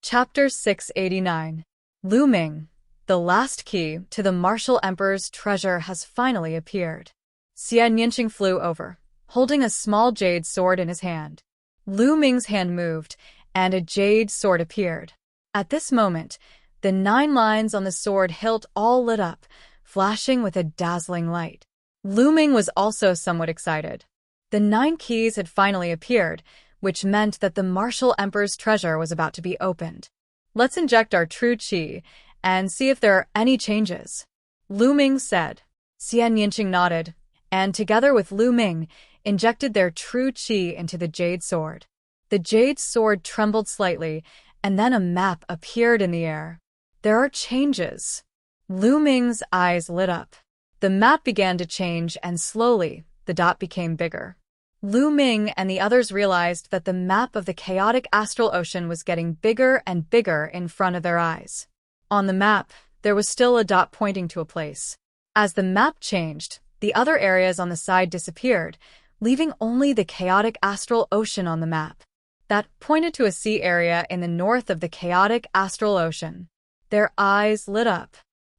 Chapter 689. Lu Ming. The last key to the Martial Emperor's treasure has finally appeared. Xian Yinqing flew over, holding a small jade sword in his hand. Lu Ming's hand moved, and a jade sword appeared. At this moment, the 9 lines on the sword hilt all lit up, flashing with a dazzling light. Lu Ming was also somewhat excited. The 9 keys had finally appeared, which meant that the Martial Emperor's treasure was about to be opened. Let's inject our true qi and see if there are any changes, Lu Ming said. Xian Yinqing nodded, and together with Lu Ming, injected their true qi into the jade sword. The jade sword trembled slightly, and then a map appeared in the air. There are changes. Lu Ming's eyes lit up. The map began to change, and slowly, the dot became bigger. Lu Ming and the others realized that the map of the chaotic astral ocean was getting bigger and bigger in front of their eyes. On the map, there was still a dot pointing to a place. As the map changed, the other areas on the side disappeared, leaving only the chaotic astral ocean on the map. That pointed to a sea area in the north of the chaotic astral ocean. Their eyes lit up.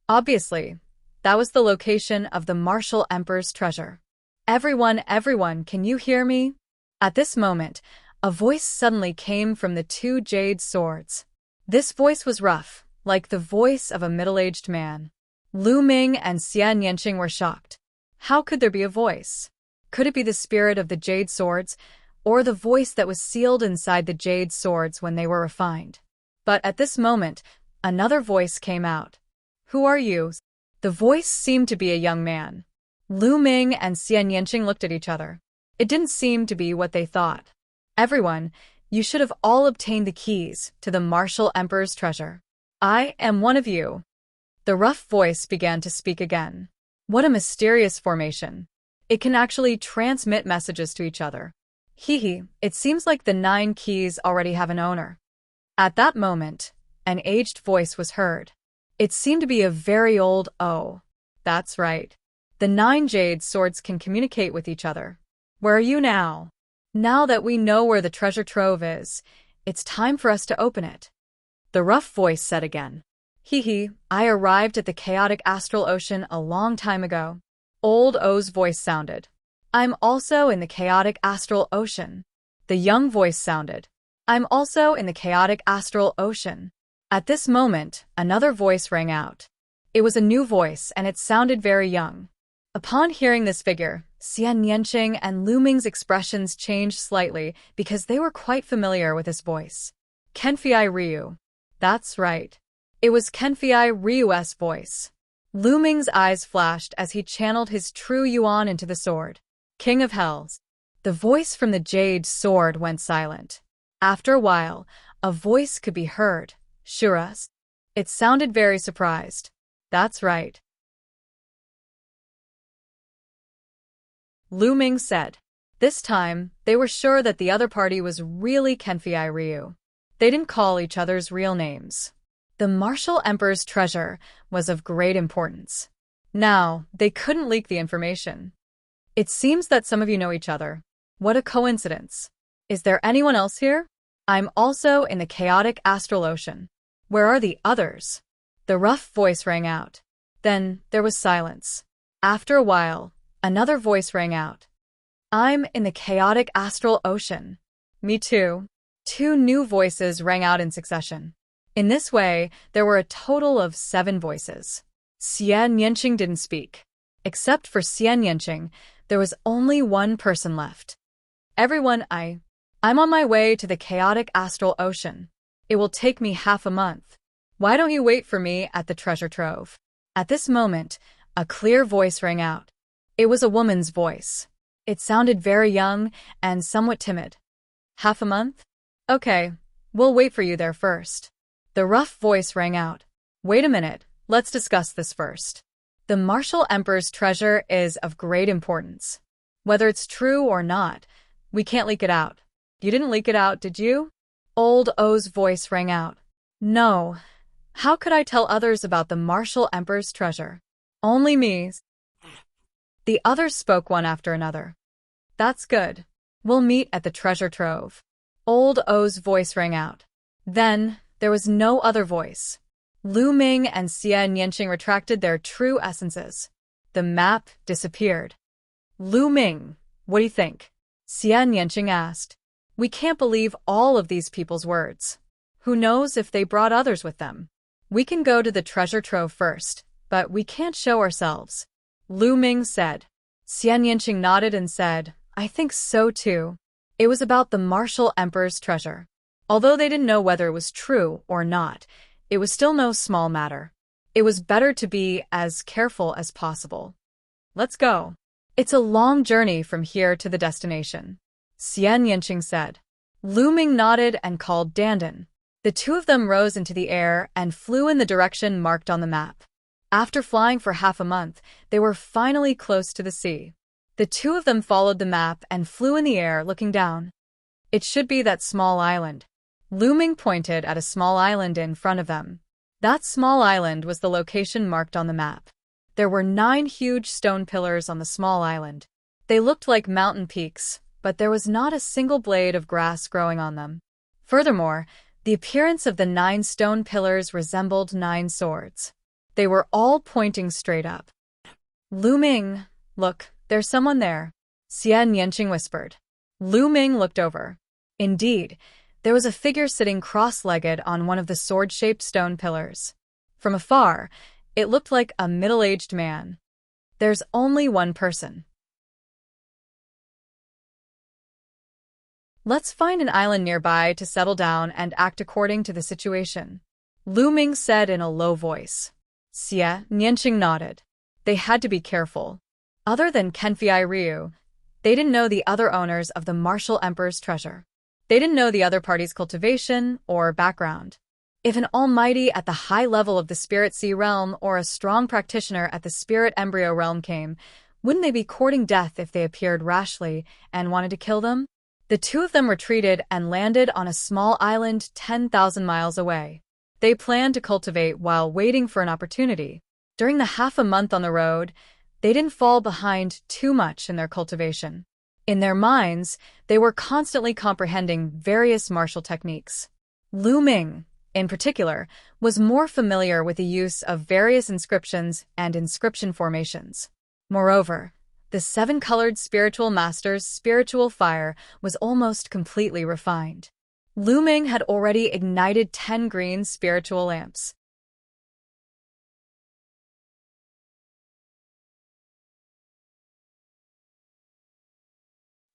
Obviously, that was the location of the Martial Emperor's treasure. Everyone, can you hear me? At this moment, a voice suddenly came from the 2 jade swords. This voice was rough, like the voice of a middle-aged man. Lu Ming and Xian Yinqing were shocked. How could there be a voice? Could it be the spirit of the jade swords, or the voice that was sealed inside the jade swords when they were refined? But at this moment, another voice came out. Who are you? The voice seemed to be a young man. Lu Ming and Xian Yinqing looked at each other. It didn't seem to be what they thought. Everyone, you should have all obtained the keys to the Martial Emperor's treasure. I am one of you. The rough voice began to speak again. What a mysterious formation. It can actually transmit messages to each other. It seems like the 9 keys already have an owner. At that moment, an aged voice was heard. It seemed to be a very old "Oh, that's right. The 9 jade swords can communicate with each other. Where are you now? Now that we know where the treasure trove is, it's time for us to open it." The rough voice said again. I arrived at the chaotic astral ocean a long time ago. Old O's voice sounded. I'm also in the chaotic astral ocean. The young voice sounded. I'm also in the chaotic astral ocean. At this moment, another voice rang out. It was a new voice, and it sounded very young. Upon hearing this figure, Xian Yinqing and Lu Ming's expressions changed slightly because they were quite familiar with his voice. Kenfei Ryu. That's right. It was Kenfei Ryu's voice. Lu Ming's eyes flashed as he channeled his true yuan into the sword. King of Hells. The voice from the jade sword went silent. After a while, a voice could be heard. Shuras. It sounded very surprised. That's right. Lu Ming said. This time, they were sure that the other party was really Kenfei Ryu. They didn't call each other's real names. The Martial Emperor's treasure was of great importance. Now, they couldn't leak the information. It seems that some of you know each other. What a coincidence. Is there anyone else here? I'm also in the chaotic astral ocean. Where are the others? The rough voice rang out. Then there was silence. After a while, another voice rang out. I'm in the chaotic astral ocean. Me too. Two new voices rang out in succession. In this way, there were a total of 7 voices. Xian Yanqing didn't speak. Except for Xian Yanqing, there was only one person left. Everyone, I'm on my way to the chaotic astral ocean. It will take me half a month. Why don't you wait for me at the treasure trove? At this moment, a clear voice rang out. It was a woman's voice. It sounded very young and somewhat timid. Half a month? Okay, we'll wait for you there first. The rough voice rang out. Wait a minute, let's discuss this first. The Martial Emperor's treasure is of great importance. Whether it's true or not, we can't leak it out. You didn't leak it out, did you? Old O's voice rang out. No. How could I tell others about the Martial Emperor's treasure? Only me. The others spoke one after another. That's good. We'll meet at the treasure trove. Old O's voice rang out. Then, there was no other voice. Lu Ming and Xian Yanqing retracted their true essences. The map disappeared. Lu Ming, what do you think? Xian Yanqing asked. We can't believe all of these people's words. Who knows if they brought others with them? We can go to the treasure trove first, but we can't show ourselves. Lu Ming said. Xian Yanqing nodded and said, I think so too. It was about the Martial Emperor's treasure. Although they didn't know whether it was true or not, it was still no small matter. It was better to be as careful as possible. Let's go. It's a long journey from here to the destination. Xian Yanqing said. Lu Ming nodded and called Dandan. The two of them rose into the air and flew in the direction marked on the map. After flying for half a month, they were finally close to the sea. The two of them followed the map and flew in the air looking down. It should be that small island. Lu Ming pointed at a small island in front of them. That small island was the location marked on the map. There were 9 huge stone pillars on the small island. They looked like mountain peaks, but there was not a single blade of grass growing on them. Furthermore, the appearance of the 9 stone pillars resembled 9 swords. They were all pointing straight up. Lu Ming, look, there's someone there, Xian Yanqing whispered. Lu Ming looked over. Indeed, there was a figure sitting cross-legged on one of the sword-shaped stone pillars. From afar, it looked like a middle-aged man. There's only one person. Let's find an island nearby to settle down and act according to the situation, Lu Ming said in a low voice. Xian Yanqing nodded. They had to be careful. Other than Kenfei Ryu, they didn't know the other owners of the Martial Emperor's treasure. They didn't know the other party's cultivation or background. If an almighty at the high level of the Spirit Sea realm or a strong practitioner at the Spirit Embryo realm came, wouldn't they be courting death if they appeared rashly and wanted to kill them? The two of them retreated and landed on a small island 10,000 miles away. They planned to cultivate while waiting for an opportunity. During the half a month on the road, they didn't fall behind too much in their cultivation. In their minds, they were constantly comprehending various martial techniques. Lu Ming, in particular, was more familiar with the use of various inscriptions and inscription formations. Moreover, the 7-colored spiritual master's spiritual fire was almost completely refined. Lu Ming had already ignited 10 green spiritual lamps.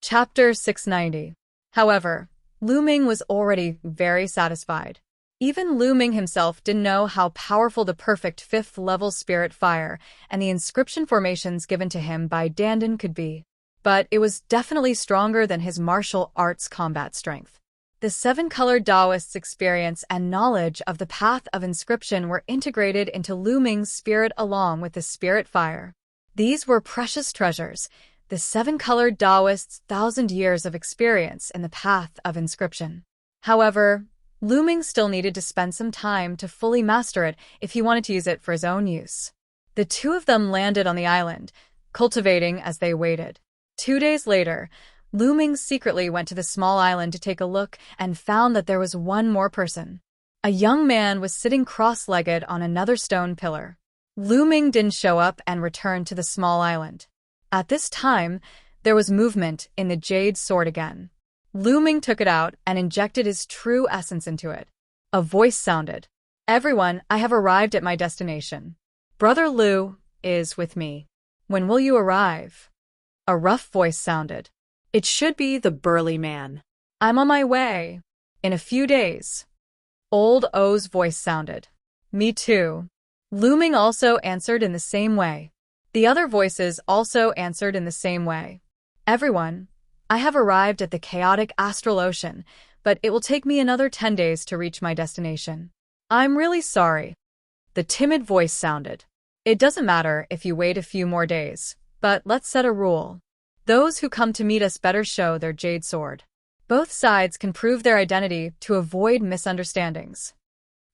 Chapter 690. However, Lu Ming was already very satisfied. Even Lu Ming himself didn't know how powerful the perfect 5th-level spirit fire and the inscription formations given to him by Dandan could be. But it was definitely stronger than his martial arts combat strength. The 7-colored Taoist's experience and knowledge of the path of inscription were integrated into Lu Ming's spirit along with the spirit fire. These were precious treasures, the 7-colored Taoist's 1,000 years of experience in the path of inscription. However, Lu Ming still needed to spend some time to fully master it if he wanted to use it for his own use. The two of them landed on the island, cultivating as they waited. 2 days later, Lu Ming secretly went to the small island to take a look and found that there was one more person. A young man was sitting cross-legged on another stone pillar. Lu Ming didn't show up and returned to the small island. At this time, there was movement in the jade sword again. Lu Ming took it out and injected his true essence into it. A voice sounded. "Everyone, I have arrived at my destination. Brother Lu is with me. When will you arrive?" A rough voice sounded. It should be the burly man. "I'm on my way. In a few days." Old O's voice sounded. "Me too." Lu Ming also answered in the same way. The other voices also answered in the same way. "Everyone, I have arrived at the chaotic astral ocean, but it will take me another 10 days to reach my destination. I'm really sorry." The timid voice sounded. "It doesn't matter if you wait a few more days, but let's set a rule. Those who come to meet us better show their jade sword. Both sides can prove their identity to avoid misunderstandings."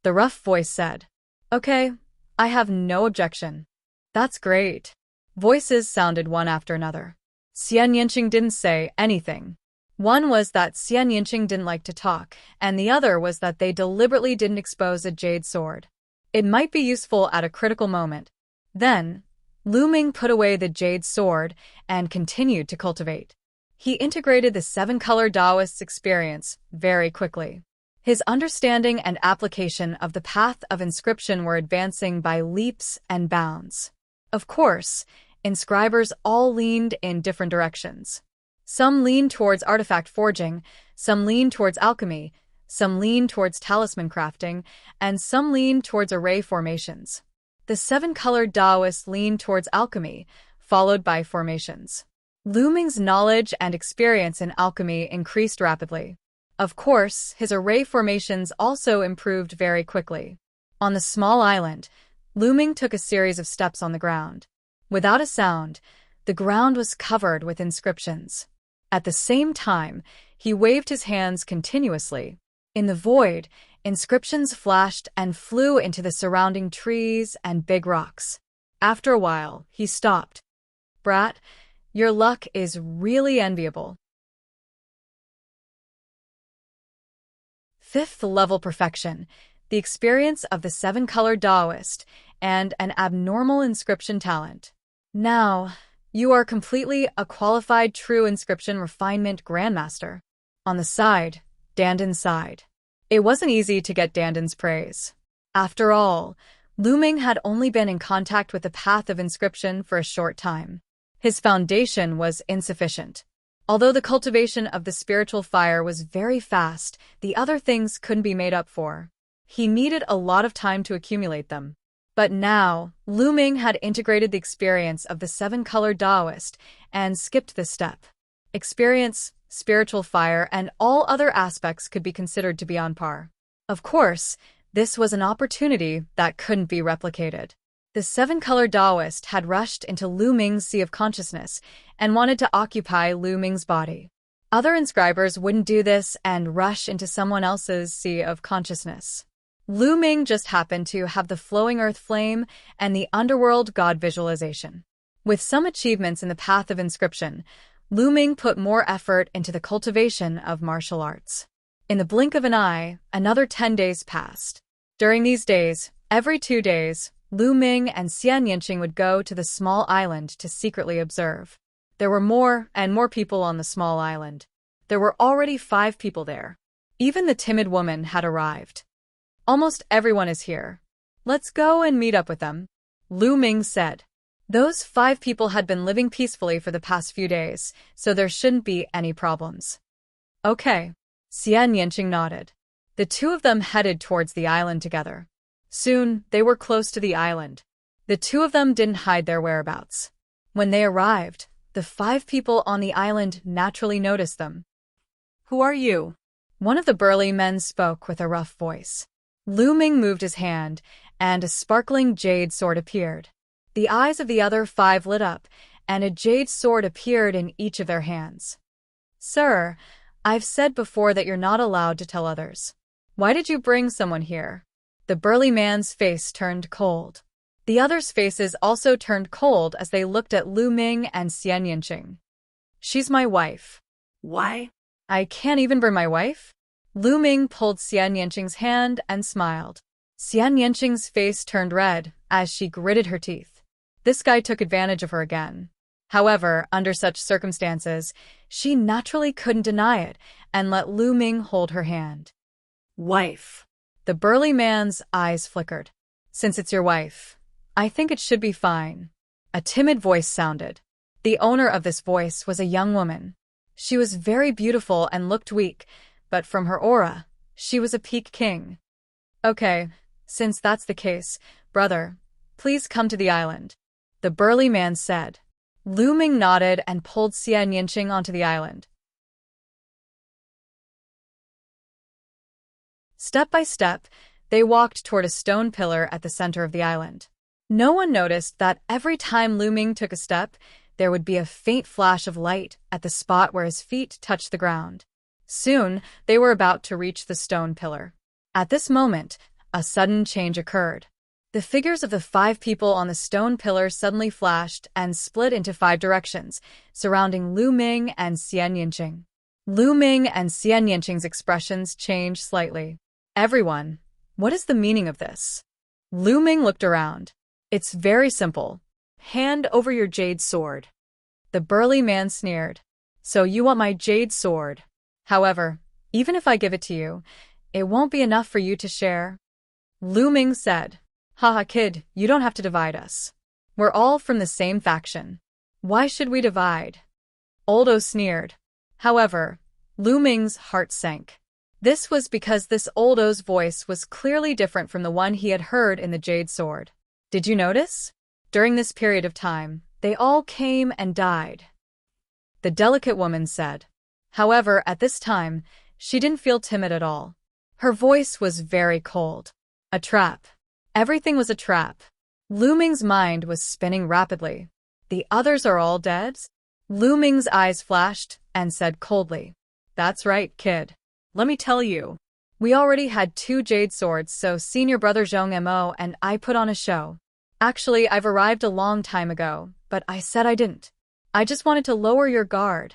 The rough voice said. "Okay, I have no objection." "That's great." Voices sounded one after another. Xian Yinqing didn't say anything. One was that Xian Yinqing didn't like to talk, and the other was that they deliberately didn't expose a jade sword. It might be useful at a critical moment. Then, Lu Ming put away the jade sword and continued to cultivate. He integrated the seven-color Taoist's experience very quickly. His understanding and application of the path of inscription were advancing by leaps and bounds. Of course, inscribers all leaned in different directions. Some leaned towards artifact forging, some leaned towards alchemy, some leaned towards talisman crafting, and some leaned towards array formations. The seven-colored Taoists leaned towards alchemy, followed by formations. Lu Ming's knowledge and experience in alchemy increased rapidly. Of course, his array formations also improved very quickly. On the small island, Lu Ming took a series of steps on the ground. Without a sound, the ground was covered with inscriptions. At the same time, he waved his hands continuously. In the void, inscriptions flashed and flew into the surrounding trees and big rocks. After a while, he stopped. "Brat, your luck is really enviable." Fifth level perfection, the experience of the seven-colored Taoist, and an abnormal inscription talent. Now, you are completely a qualified true inscription refinement grandmaster. On the side, Dandan sighed. It wasn't easy to get Dandan's praise. After all, Lu Ming had only been in contact with the path of inscription for a short time. His foundation was insufficient. Although the cultivation of the spiritual fire was very fast, the other things couldn't be made up for. He needed a lot of time to accumulate them. But now, Lu Ming had integrated the experience of the seven-colored Taoist and skipped this step. Experience, spiritual fire, and all other aspects could be considered to be on par. Of course, this was an opportunity that couldn't be replicated. The seven-colored Taoist had rushed into Lu Ming's sea of consciousness and wanted to occupy Lu Ming's body. Other inscribers wouldn't do this and rush into someone else's sea of consciousness. Lu Ming just happened to have the flowing earth flame and the underworld god visualization. With some achievements in the path of inscription, Lu Ming put more effort into the cultivation of martial arts. In the blink of an eye, another 10 days passed. During these days, every 2 days, Lu Ming and Xian Yinqing would go to the small island to secretly observe. There were more and more people on the small island. There were already 5 people there. Even the timid woman had arrived. "Almost everyone is here. Let's go and meet up with them," Lu Ming said. Those 5 people had been living peacefully for the past few days, so there shouldn't be any problems. "Okay." Xian Yinqing nodded. The two of them headed towards the island together. Soon, they were close to the island. The two of them didn't hide their whereabouts. When they arrived, the 5 people on the island naturally noticed them. "Who are you?" One of the burly men spoke with a rough voice. Lu Ming moved his hand, and a sparkling jade sword appeared. The eyes of the other 5 lit up, and a jade sword appeared in each of their hands. "Sir, I've said before that you're not allowed to tell others. Why did you bring someone here?" The burly man's face turned cold. The others' faces also turned cold as they looked at Lu Ming and Xian Yinqing. "She's my wife." "Why?" "I can't even bring my wife?" Lu Ming pulled Xian Yinqing's hand and smiled. Xian Yinqing's face turned red, as she gritted her teeth. This guy took advantage of her again. However, under such circumstances, she naturally couldn't deny it and let Lu Ming hold her hand. Wife. The burly man's eyes flickered. Since it's your wife, I think it should be fine. A timid voice sounded. The owner of this voice was a young woman. She was very beautiful and looked weak, but from her aura, she was a peak king. Okay, since that's the case, brother, please come to the island, the burly man said. Lu Ming nodded and pulled Xian Yinqing onto the island. Step by step, they walked toward a stone pillar at the center of the island. No one noticed that every time Lu Ming took a step, there would be a faint flash of light at the spot where his feet touched the ground. Soon, they were about to reach the stone pillar. At this moment, a sudden change occurred. The figures of the 5 people on the stone pillar suddenly flashed and split into 5 directions, surrounding Lu Ming and Xian Yinqing. Lu Ming and Xian Yinqing's expressions changed slightly. Everyone, what is the meaning of this? Lu Ming looked around. It's very simple. Hand over your jade sword. The burly man sneered. So you want my jade sword? However, even if I give it to you, it won't be enough for you to share. Lu Ming said, Haha kid, you don't have to divide us. We're all from the same faction. Why should we divide? Oldo sneered. However, Lu Ming's heart sank. This was because this Oldo's voice was clearly different from the one he had heard in the jade sword. Did you notice? During this period of time, they all came and died. The delicate woman said. However, at this time, she didn't feel timid at all. Her voice was very cold. A trap. Everything was a trap. Lu Ming's mind was spinning rapidly. The others are all dead? Lu Ming's eyes flashed and said coldly. That's right, kid. Let me tell you. We already had 2 jade swords, so senior brother Zhong Mo and I put on a show. Actually, I've arrived a long time ago, but I said I didn't. I just wanted to lower your guard.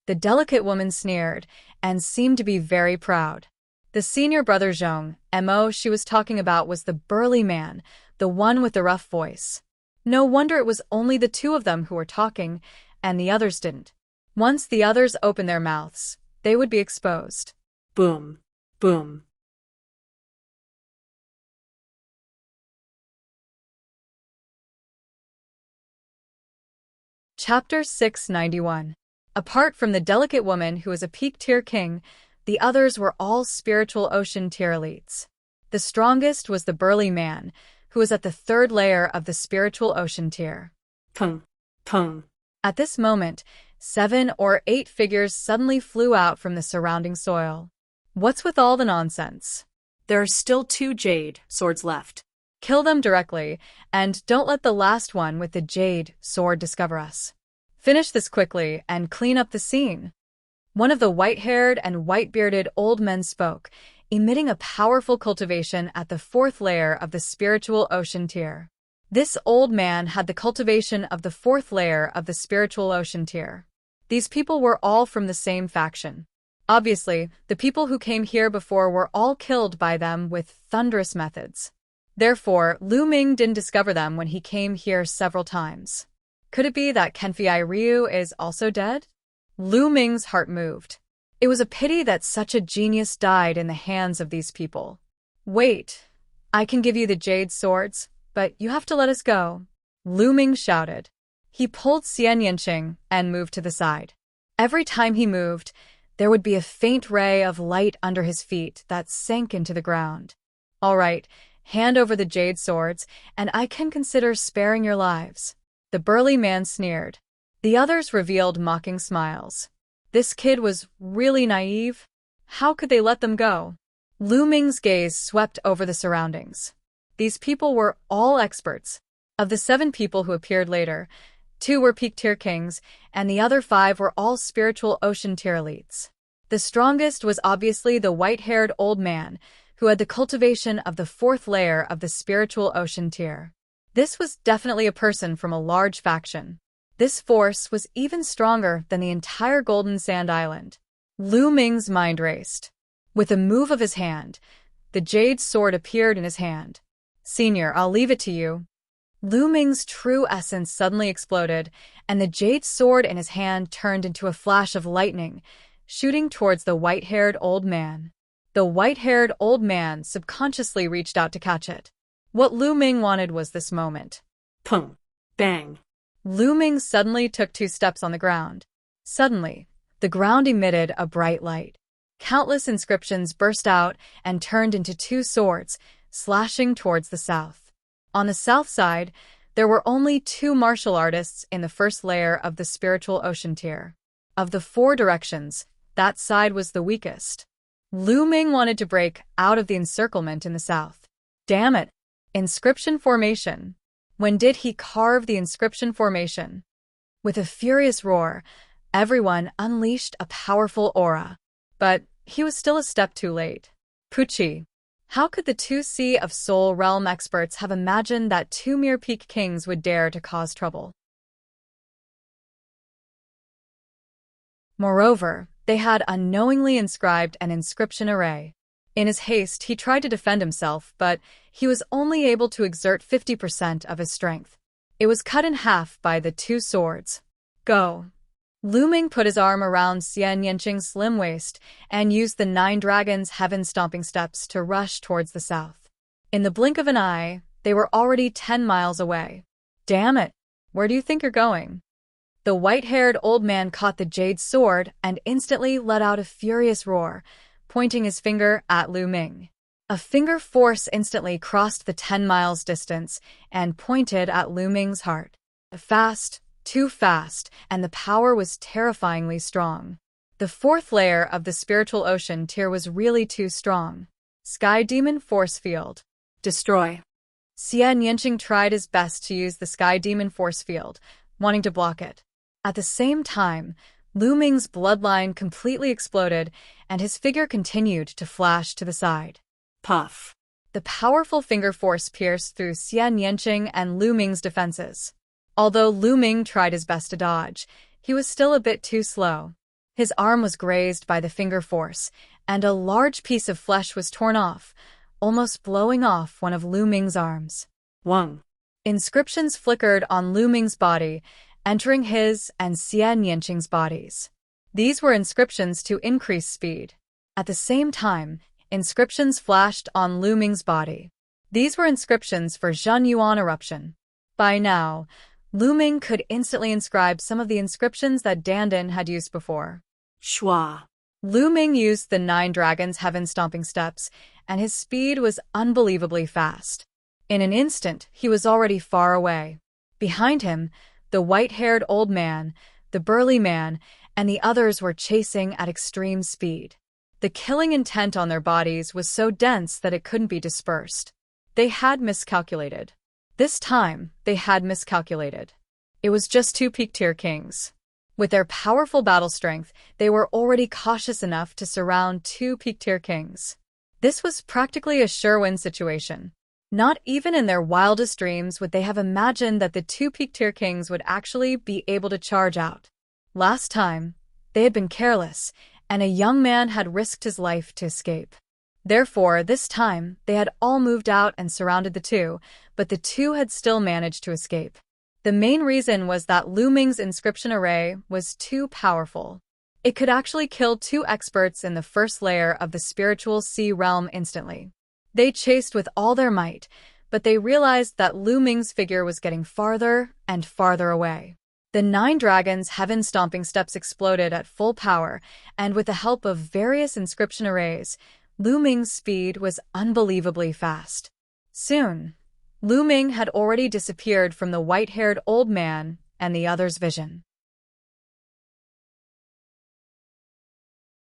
The delicate woman sneered and seemed to be very proud. The senior brother Zhong Mo she was talking about was the burly man, the one with the rough voice. No wonder it was only the 2 of them who were talking, and the others didn't. Once the others opened their mouths, they would be exposed. Boom. Boom. Chapter 691. Apart from the delicate woman who was a peak-tier king, the others were all spiritual ocean-tier elites. The strongest was the burly man, who was at the 3rd layer of the spiritual ocean tier. Pung. Pung. At this moment, 7 or 8 figures suddenly flew out from the surrounding soil. What's with all the nonsense? There are still 2 jade swords left. Kill them directly, and don't let the last one with the jade sword discover us. Finish this quickly and clean up the scene. One of the white-haired and white-bearded old men spoke, emitting a powerful cultivation at the 4th layer of the spiritual ocean tier. This old man had the cultivation of the 4th layer of the spiritual ocean tier. These people were all from the same faction. Obviously, the people who came here before were all killed by them with thunderous methods. Therefore, Lu Ming didn't discover them when he came here several times. Could it be that Kenfei Ryu is also dead? Lu Ming's heart moved. It was a pity that such a genius died in the hands of these people. Wait, I can give you the jade swords, but you have to let us go, Lu Ming shouted. He pulled Xian Yinqing and moved to the side. Every time he moved, there would be a faint ray of light under his feet that sank into the ground. All right, hand over the jade swords, and I can consider sparing your lives. The burly man sneered. The others revealed mocking smiles. This kid was really naive. How could they let them go? Lu Ming's gaze swept over the surroundings. These people were all experts. Of the 7 people who appeared later, 2 were peak-tier kings, and the other 5 were all spiritual ocean-tier elites. The strongest was obviously the white-haired old man, who had the cultivation of the 4th layer of the spiritual ocean tier. This was definitely a person from a large faction. This force was even stronger than the entire Golden Sand Island. Lu Ming's mind raced. With a move of his hand, the jade sword appeared in his hand. Senior, I'll leave it to you. Lu Ming's true essence suddenly exploded, and the jade sword in his hand turned into a flash of lightning, shooting towards the white-haired old man. The white-haired old man subconsciously reached out to catch it. What Lu Ming wanted was this moment. Pum. Bang. Lu Ming suddenly took 2 steps on the ground. Suddenly, the ground emitted a bright light. Countless inscriptions burst out and turned into 2 swords, slashing towards the south. On the south side, there were only 2 martial artists in the first layer of the spiritual ocean tier. Of the 4 directions, that side was the weakest. Lu Ming wanted to break out of the encirclement in the south. Damn it! Inscription formation. When did he carve the inscription formation? With a furious roar, everyone unleashed a powerful aura. But he was still a step too late. Pucci. How could the 2 Sea of Soul Realm experts have imagined that 2 mere peak kings would dare to cause trouble? Moreover, they had unknowingly inscribed an inscription array. In his haste, he tried to defend himself, but he was only able to exert 50% of his strength. It was cut in half by the 2 swords. Go. Lu Ming put his arm around Xian Yanqing's slim waist and used the 9 dragons' heaven-stomping steps to rush towards the south. In the blink of an eye, they were already 10 miles away. Damn it! Where do you think you're going? The white-haired old man caught the jade sword and instantly let out a furious roar, pointing his finger at Lu Ming. A finger force instantly crossed the 10 miles distance and pointed at Lu Ming's heart. Fast, too fast, and the power was terrifyingly strong. The 4th layer of the spiritual ocean tier was really too strong. Sky Demon Force Field. Destroy. Xian Yanqing tried his best to use the Sky Demon Force Field, wanting to block it. At the same time, Lu Ming's bloodline completely exploded, and his figure continued to flash to the side. Puff. The powerful finger force pierced through Xian Yanqing and Lu Ming's defenses. Although Lu Ming tried his best to dodge, he was still a bit too slow. His arm was grazed by the finger force, and a large piece of flesh was torn off, almost blowing off one of Lu Ming's arms. Wang. Inscriptions flickered on Lu Ming's body, entering his and Xian Yanqing's bodies. These were inscriptions to increase speed. At the same time, inscriptions flashed on Lu Ming's body. These were inscriptions for Zhen Yuan eruption. By now, Lu Ming could instantly inscribe some of the inscriptions that Dandan had used before. Schwa. Lu Ming used the 9 dragons' heaven-stomping steps, and his speed was unbelievably fast. In an instant, he was already far away. Behind him, the white-haired old man, the burly man, and the others were chasing at extreme speed. The killing intent on their bodies was so dense that it couldn't be dispersed. They had miscalculated. This time, they had miscalculated. It was just 2 peak-tier kings. With their powerful battle strength, they were already cautious enough to surround 2 peak-tier kings. This was practically a sure-win situation. Not even in their wildest dreams would they have imagined that the 2 peak-tier kings would actually be able to charge out. Last time, they had been careless, and a young man had risked his life to escape. Therefore, this time, they had all moved out and surrounded the 2, but the 2 had still managed to escape. The main reason was that Lu Ming's inscription array was too powerful. It could actually kill 2 experts in the first layer of the spiritual sea realm instantly. They chased with all their might, but they realized that Lu Ming's figure was getting farther and farther away. The 9 dragons' heaven-stomping steps exploded at full power, and with the help of various inscription arrays, Lu Ming's speed was unbelievably fast. Soon, Lu Ming had already disappeared from the white-haired old man and the other's vision.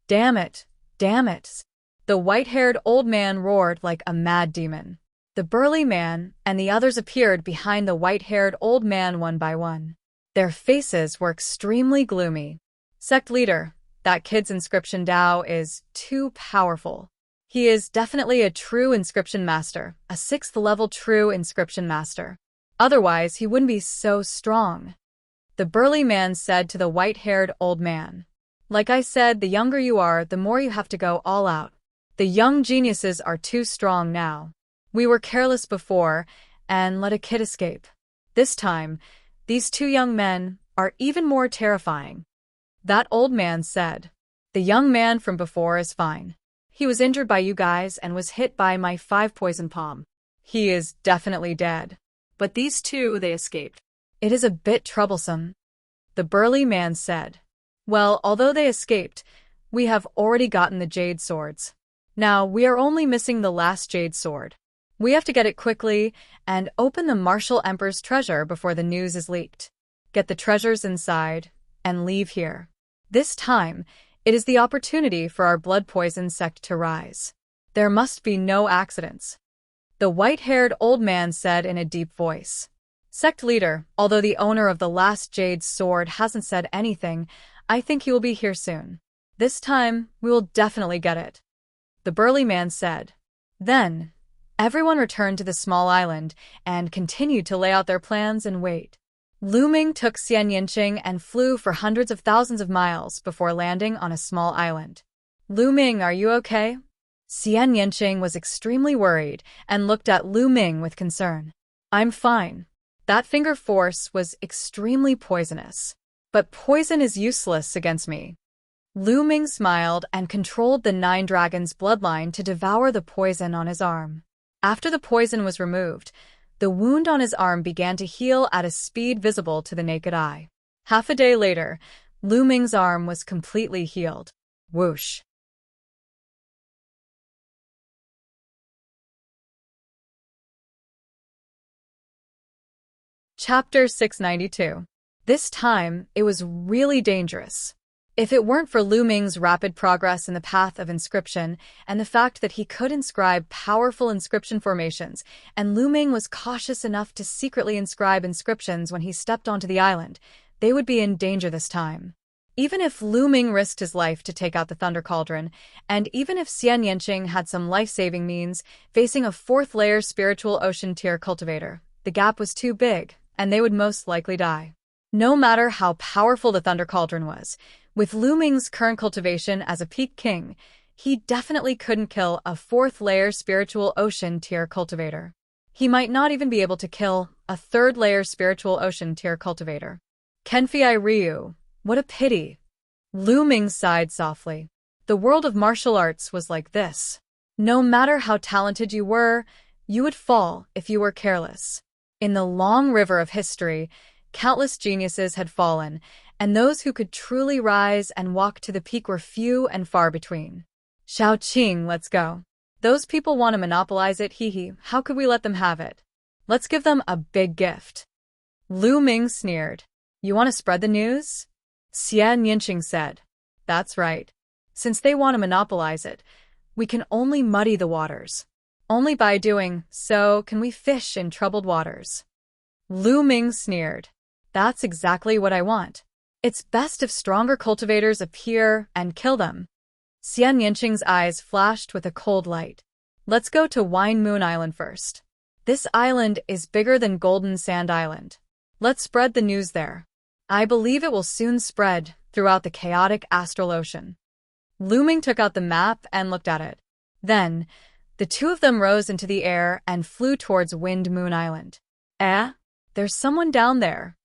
Damn it! Damn it! The white-haired old man roared like a mad demon. The burly man and the others appeared behind the white-haired old man one by one. Their faces were extremely gloomy. Sect leader, that kid's inscription Dao is too powerful. He is definitely a true inscription master, a 6th-level true inscription master. Otherwise, he wouldn't be so strong. The burly man said to the white-haired old man. Like I said, the younger you are, the more you have to go all out. The young geniuses are too strong now. We were careless before, and let a kid escape. This time, these two young men are even more terrifying. That old man said. The young man from before is fine. He was injured by you guys and was hit by my 5 poison palm. He is definitely dead. But these two, they escaped. It is a bit troublesome. The burly man said. Well, although they escaped, we have already gotten the jade swords. Now, we are only missing the last jade sword. We have to get it quickly and open the Martial Emperor's treasure before the news is leaked. Get the treasures inside and leave here. This time, it is the opportunity for our blood poison sect to rise. There must be no accidents. The white-haired old man said in a deep voice. Sect leader, although the owner of the last jade sword hasn't said anything, I think he will be here soon. This time, we will definitely get it. The burly man said. Then, everyone returned to the small island and continued to lay out their plans and wait. Lu Ming took Xian Yinqing and flew for hundreds of thousands of miles before landing on a small island. Lu Ming, are you okay? Xian Yinqing was extremely worried and looked at Lu Ming with concern. I'm fine. That finger force was extremely poisonous. But poison is useless against me. Lu Ming smiled and controlled the 9 dragons' bloodline to devour the poison on his arm. After the poison was removed, the wound on his arm began to heal at a speed visible to the naked eye. Half a day later, Lu Ming's arm was completely healed. Whoosh. Chapter 692. This time, it was really dangerous. If it weren't for Lu Ming's rapid progress in the path of inscription and the fact that he could inscribe powerful inscription formations, and Lu Ming was cautious enough to secretly inscribe inscriptions when he stepped onto the island, they would be in danger this time. Even if Lu Ming risked his life to take out the Thunder Cauldron, and even if Xian Yinqing had some life-saving means, facing a 4th-layer spiritual ocean tier cultivator, the gap was too big, and they would most likely die. No matter how powerful the Thunder Cauldron was, with Lu Ming's current cultivation as a peak king, he definitely couldn't kill a 4th-layer spiritual ocean tier cultivator. He might not even be able to kill a 3rd-layer spiritual ocean tier cultivator. Kenfei Ryu, what a pity. Lu Ming sighed softly. The world of martial arts was like this. No matter how talented you were, you would fall if you were careless. In the long river of history, countless geniuses had fallen, and those who could truly rise and walk to the peak were few and far between. Shao Qing, let's go. Those people want to monopolize it, hee. How could we let them have it? Let's give them a big gift. Lu Ming sneered. You want to spread the news? Xian Yinqing said. That's right. Since they want to monopolize it, we can only muddy the waters. Only by doing so can we fish in troubled waters. Lu Ming sneered. That's exactly what I want. It's best if stronger cultivators appear and kill them. Xian Yinqing's eyes flashed with a cold light. Let's go to Wine Moon Island first. This island is bigger than Golden Sand Island. Let's spread the news there. I believe it will soon spread throughout the chaotic astral ocean. Lu Ming took out the map and looked at it. Then, the two of them rose into the air and flew towards Wind Moon Island. There's someone down there.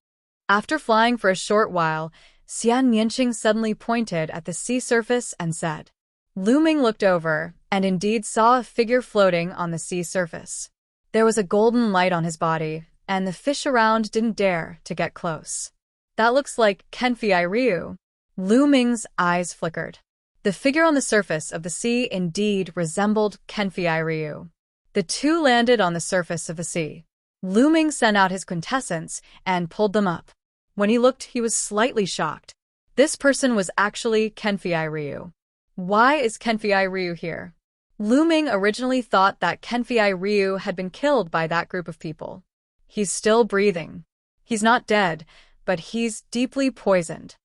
After flying for a short while, Xian Yinqing suddenly pointed at the sea surface and said. Lu Ming looked over and indeed saw a figure floating on the sea surface. There was a golden light on his body, and the fish around didn't dare to get close. That looks like Kenfei Ryu. Lu Ming's eyes flickered. The figure on the surface of the sea indeed resembled Kenfei Ryu. The two landed on the surface of the sea. Lu Ming sent out his quintessence and pulled them up. When he looked, he was slightly shocked. This person was actually Kenfei Ryu. Why is Kenfei Ryu here? Lu Ming originally thought that Kenfei Ryu had been killed by that group of people. He's still breathing. He's not dead, but he's deeply poisoned.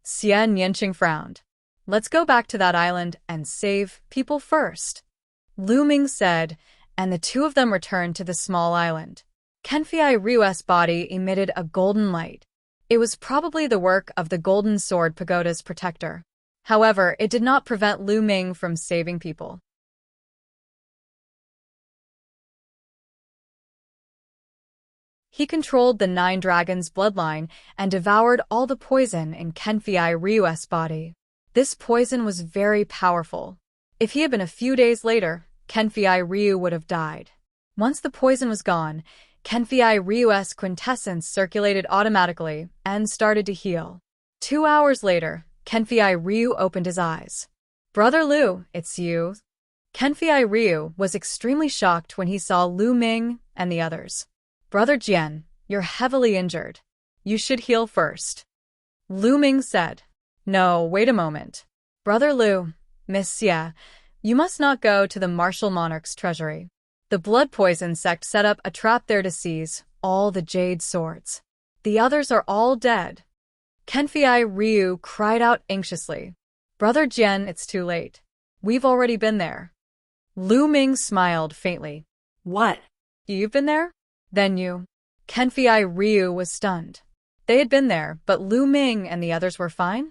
Xian Yinqing frowned. Let's go back to that island and save people first. Lu Ming said, and the two of them returned to the small island. Kenfei Ryu's body emitted a golden light. It was probably the work of the Golden Sword Pagoda's protector. However, it did not prevent Lu Ming from saving people. He controlled the 9 dragons' bloodline and devoured all the poison in Kenfei Ryu's body. This poison was very powerful. If he had been a few days later, Kenfei Ryu would have died. Once the poison was gone, Kenfei Ryu's quintessence circulated automatically and started to heal. 2 hours later, Kenfei Ryu opened his eyes. "Brother Liu, it's you." Kenfei Ryu was extremely shocked when he saw Lu Ming and the others. "Brother Jian, you're heavily injured. You should heal first." Lu Ming said. "No, wait a moment. Brother Liu, Miss Xie, you must not go to the martial monarch's treasury. The blood poison sect set up a trap there to seize all the jade swords. The others are all dead." Kenfei Ryu cried out anxiously. "Brother Jian, it's too late. We've already been there." Lu Ming smiled faintly. What? "You've been there? Then you..." Kenfei Ryu was stunned. They had been there, but Lu Ming and the others were fine?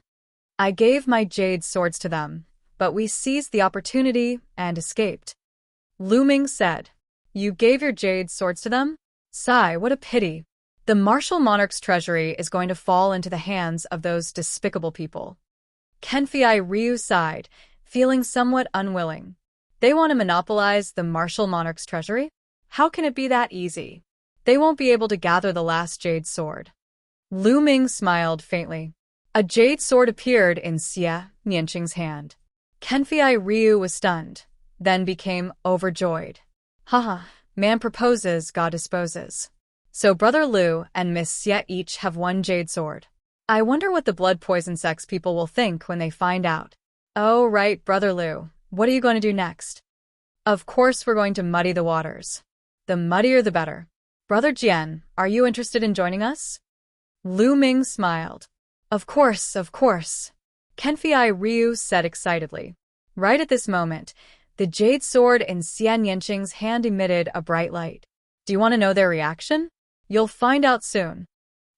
"I gave my jade swords to them, but we seized the opportunity and escaped." Lu Ming said. "You gave your jade swords to them? Sigh, what a pity. The martial monarch's treasury is going to fall into the hands of those despicable people." Kenfei Ryu sighed, feeling somewhat unwilling. They want to monopolize the martial monarch's treasury? How can it be that easy? They won't be able to gather the last jade sword. Lu Ming smiled faintly. A jade sword appeared in Xie Nianqing's hand. Kenfei Ryu was stunned, then became overjoyed. "Haha, man proposes, God disposes. So Brother Liu and Miss Xie each have 1 jade sword. I wonder what the blood poison sex people will think when they find out." "Oh right, Brother Liu, what are you going to do next?" "Of course we're going to muddy the waters. The muddier the better. Brother Jian, are you interested in joining us?" Lu Ming smiled. Of course, of course," Kenfei Ryu said excitedly. Right at this moment, the jade sword in Xie Nianqing's hand emitted a bright light. "Do you want to know their reaction? You'll find out soon."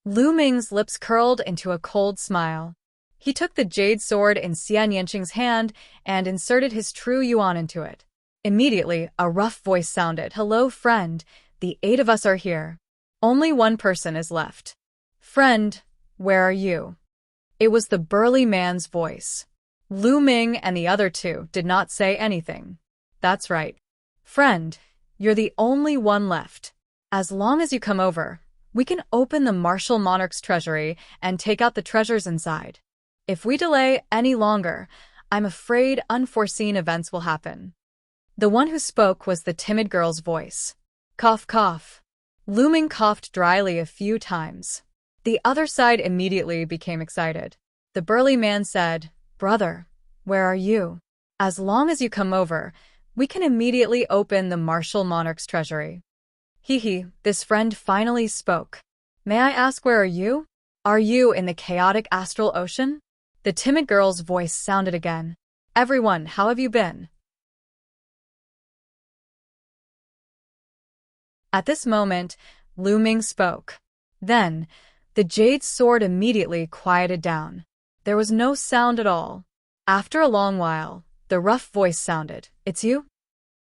Lu Ming's lips curled into a cold smile. He took the jade sword in Xie Nianqing's hand and inserted his true yuan into it. Immediately, a rough voice sounded. "Hello, friend. The 8 of us are here. Only 1 person is left. Friend, where are you?" It was the burly man's voice. Lu Ming and the other 2 did not say anything. "That's right. Friend, you're the only one left. As long as you come over, we can open the martial monarch's treasury and take out the treasures inside. If we delay any longer, I'm afraid unforeseen events will happen." The one who spoke was the timid girl's voice. Cough, cough. Lu Ming coughed dryly a few times. The other side immediately became excited. The burly man said, "Brother, where are you? As long as you come over, we can immediately open the martial monarch's treasury." Hee, this friend finally spoke. "May I ask, where are you? Are you in the chaotic astral ocean?" The timid girl's voice sounded again. "Everyone, how have you been?" At this moment, Lu Ming spoke. Then, the jade sword immediately quieted down. There was no sound at all. After a long while, the rough voice sounded. "It's you?"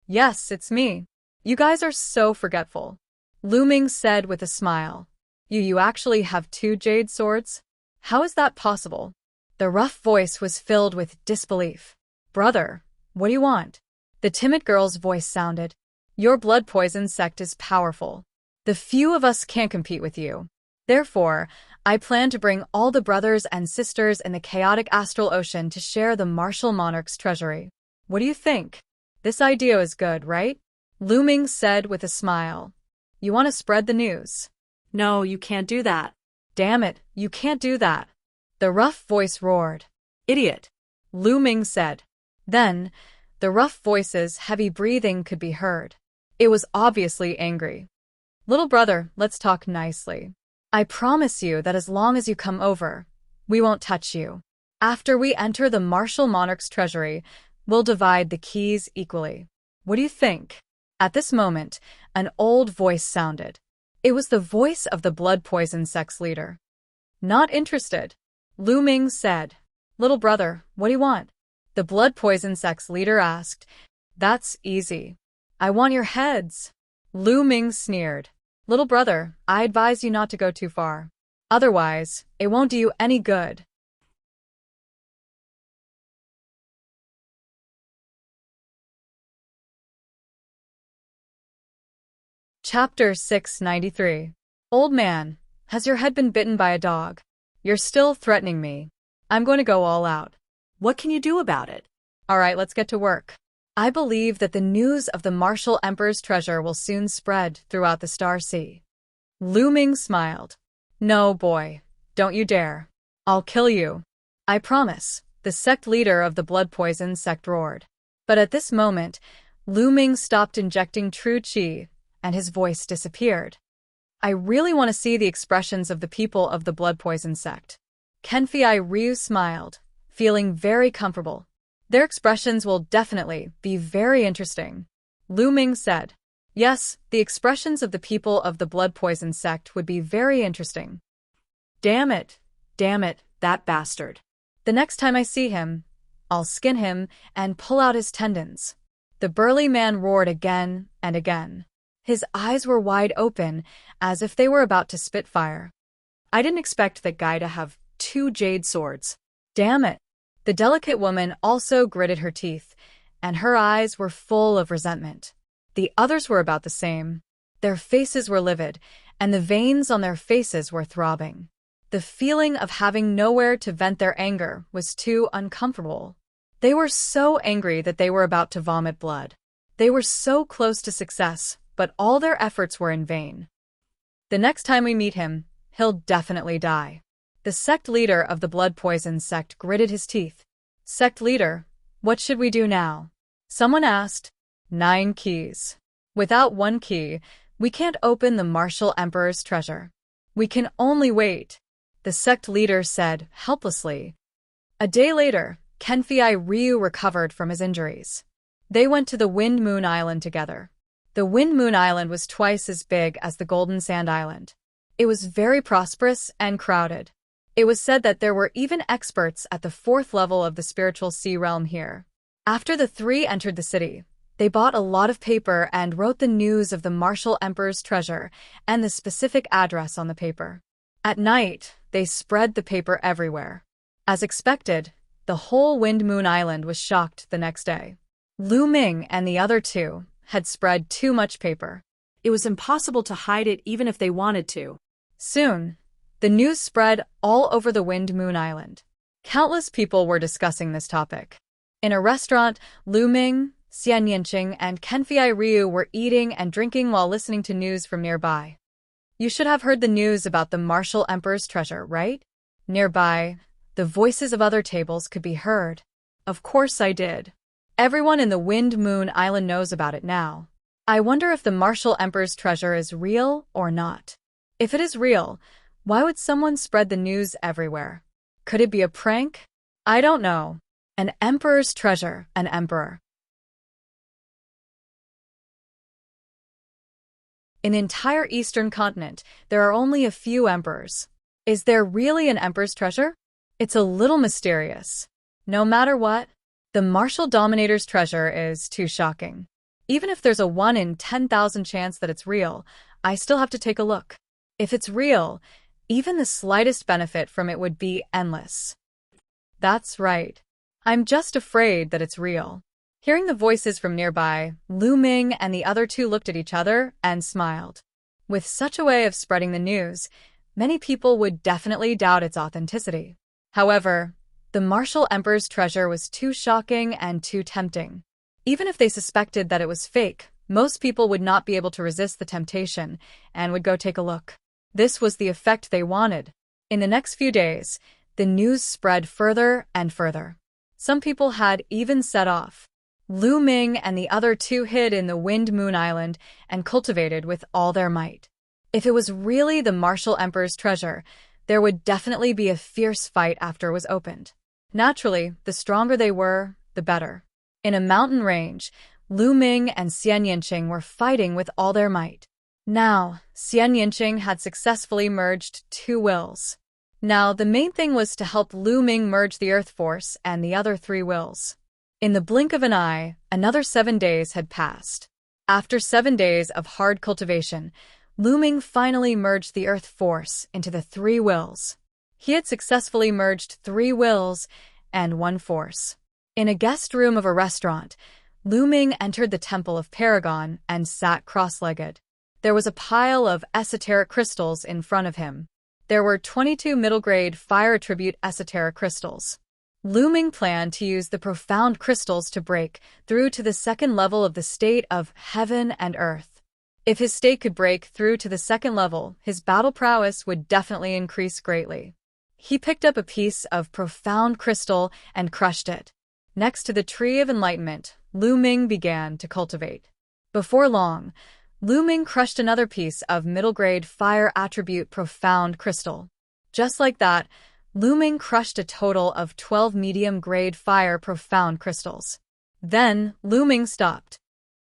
"Yes, it's me. You guys are so forgetful," Lu Ming said with a smile. You actually have 2 jade swords? How is that possible?" The rough voice was filled with disbelief. "Brother, what do you want?" The timid girl's voice sounded. "Your blood poison sect is powerful. The few of us can't compete with you. Therefore, I plan to bring all the brothers and sisters in the chaotic astral ocean to share the martial monarch's treasury. What do you think? This idea is good, right?" Lu Ming said with a smile. "You want to spread the news?" No, you can't do that. "Damn it, you can't do that." The rough voice roared. Idiot, Lu Ming said. Then, the rough voice's heavy breathing could be heard. It was obviously angry. "Little brother, let's talk nicely. I promise you that as long as you come over, we won't touch you. After we enter the martial monarch's treasury, we'll divide the keys equally. What do you think?" At this moment, an old voice sounded. It was the voice of the blood poison sex leader. "Not interested," Lu Ming said. "Little brother, what do you want?" The blood poison sex leader asked. "That's easy. I want your heads," Lu Ming sneered. Little brother, I advise you not to go too far. Otherwise, it won't do you any good. Chapter 693. Old man, has your head been bitten by a dog? You're still threatening me. I'm going to go all out. What can you do about it? All right, let's get to work. I believe that the news of the Martial Emperor's treasure will soon spread throughout the Star Sea. Lu Ming smiled. No, boy, don't you dare. I'll kill you. I promise, the sect leader of the blood poison sect roared. But at this moment, Lu Ming stopped injecting true qi, and his voice disappeared. I really want to see the expressions of the people of the blood poison sect. Kenfei Ryu smiled, feeling very comfortable. Their expressions will definitely be very interesting. Lu Ming said. Yes, the expressions of the people of the blood poison sect would be very interesting. Damn it, that bastard. The next time I see him, I'll skin him and pull out his tendons. The burly man roared again and again. His eyes were wide open, as if they were about to spit fire. I didn't expect that guy to have 2 jade swords. Damn it. The delicate woman also gritted her teeth, and her eyes were full of resentment. The others were about the same. Their faces were livid, and the veins on their faces were throbbing. The feeling of having nowhere to vent their anger was too uncomfortable. They were so angry that they were about to vomit blood. They were so close to success, but all their efforts were in vain. The next time we meet him, he'll definitely die. The sect leader of the blood poison sect gritted his teeth. Sect leader, what should we do now? Someone asked. 9 keys. Without 1 key, we can't open the Martial Emperor's treasure. We can only wait, the sect leader said helplessly. A day later, Kenfei Ryu recovered from his injuries. They went to the Wind Moon Island together. The Wind Moon Island was twice as big as the Golden Sand Island. It was very prosperous and crowded. It was said that there were even experts at the 4th level of the spiritual sea realm here. After the 3 entered the city, they bought a lot of paper and wrote the news of the Martial Emperor's treasure and the specific address on the paper. At night, they spread the paper everywhere. As expected, the whole Wind Moon Island was shocked the next day. Lu Ming and the other 2 had spread too much paper. It was impossible to hide it even if they wanted to. Soon, the news spread all over the Wind Moon Island. Countless people were discussing this topic. In a restaurant, Lu Ming, Xian Yinqing, and Kenfei Ryu were eating and drinking while listening to news from nearby. You should have heard the news about the Martial Emperor's treasure, right? Nearby, the voices of other tables could be heard. Of course I did. Everyone in the Wind Moon Island knows about it now. I wonder if the Martial Emperor's treasure is real or not. If it is real, why would someone spread the news everywhere? Could it be a prank? I don't know. An emperor's treasure, an emperor. In the entire Eastern continent, there are only a few emperors. Is there really an emperor's treasure? It's a little mysterious. No matter what, the Martial Dominator's treasure is too shocking. Even if there's a 1 in 10,000 chance that it's real, I still have to take a look. If it's real, even the slightest benefit from it would be endless. That's right. I'm just afraid that it's real. Hearing the voices from nearby, Lu Ming and the other 2 looked at each other and smiled. With such a way of spreading the news, many people would definitely doubt its authenticity. However, the Martial Emperor's treasure was too shocking and too tempting. Even if they suspected that it was fake, most people would not be able to resist the temptation and would go take a look. This was the effect they wanted. In the next few days, the news spread further and further. Some people had even set off. Lu Ming and the other 2 hid in the Wind Moon Island and cultivated with all their might. If it was really the Martial Emperor's treasure, there would definitely be a fierce fight after it was opened. Naturally, the stronger they were, the better. In a mountain range, Lu Ming and Xian Yinqing were fighting with all their might. Now, Xian Yinqing had successfully merged 2 wills. Now, the main thing was to help Lu Ming merge the Earth Force and the other 3 wills. In the blink of an eye, another 7 days had passed. After 7 days of hard cultivation, Lu Ming finally merged the earth force into the three wills. He had successfully merged three wills and one force. In a guest room of a restaurant, Lu Ming entered the Temple of Paragon and sat cross-legged. There was a pile of esoteric crystals in front of him. There were 22 middle-grade fire attribute esoteric crystals. Lu Ming planned to use the profound crystals to break through to the second level of the state of heaven and earth. If his state could break through to the second level, his battle prowess would definitely increase greatly. He picked up a piece of profound crystal and crushed it. Next to the Tree of Enlightenment, Lu Ming began to cultivate. Before long, Lu Ming crushed another piece of middle-grade fire attribute profound crystal. Just like that, Lu Ming crushed a total of 12 medium-grade fire profound crystals. Then, Lu Ming stopped.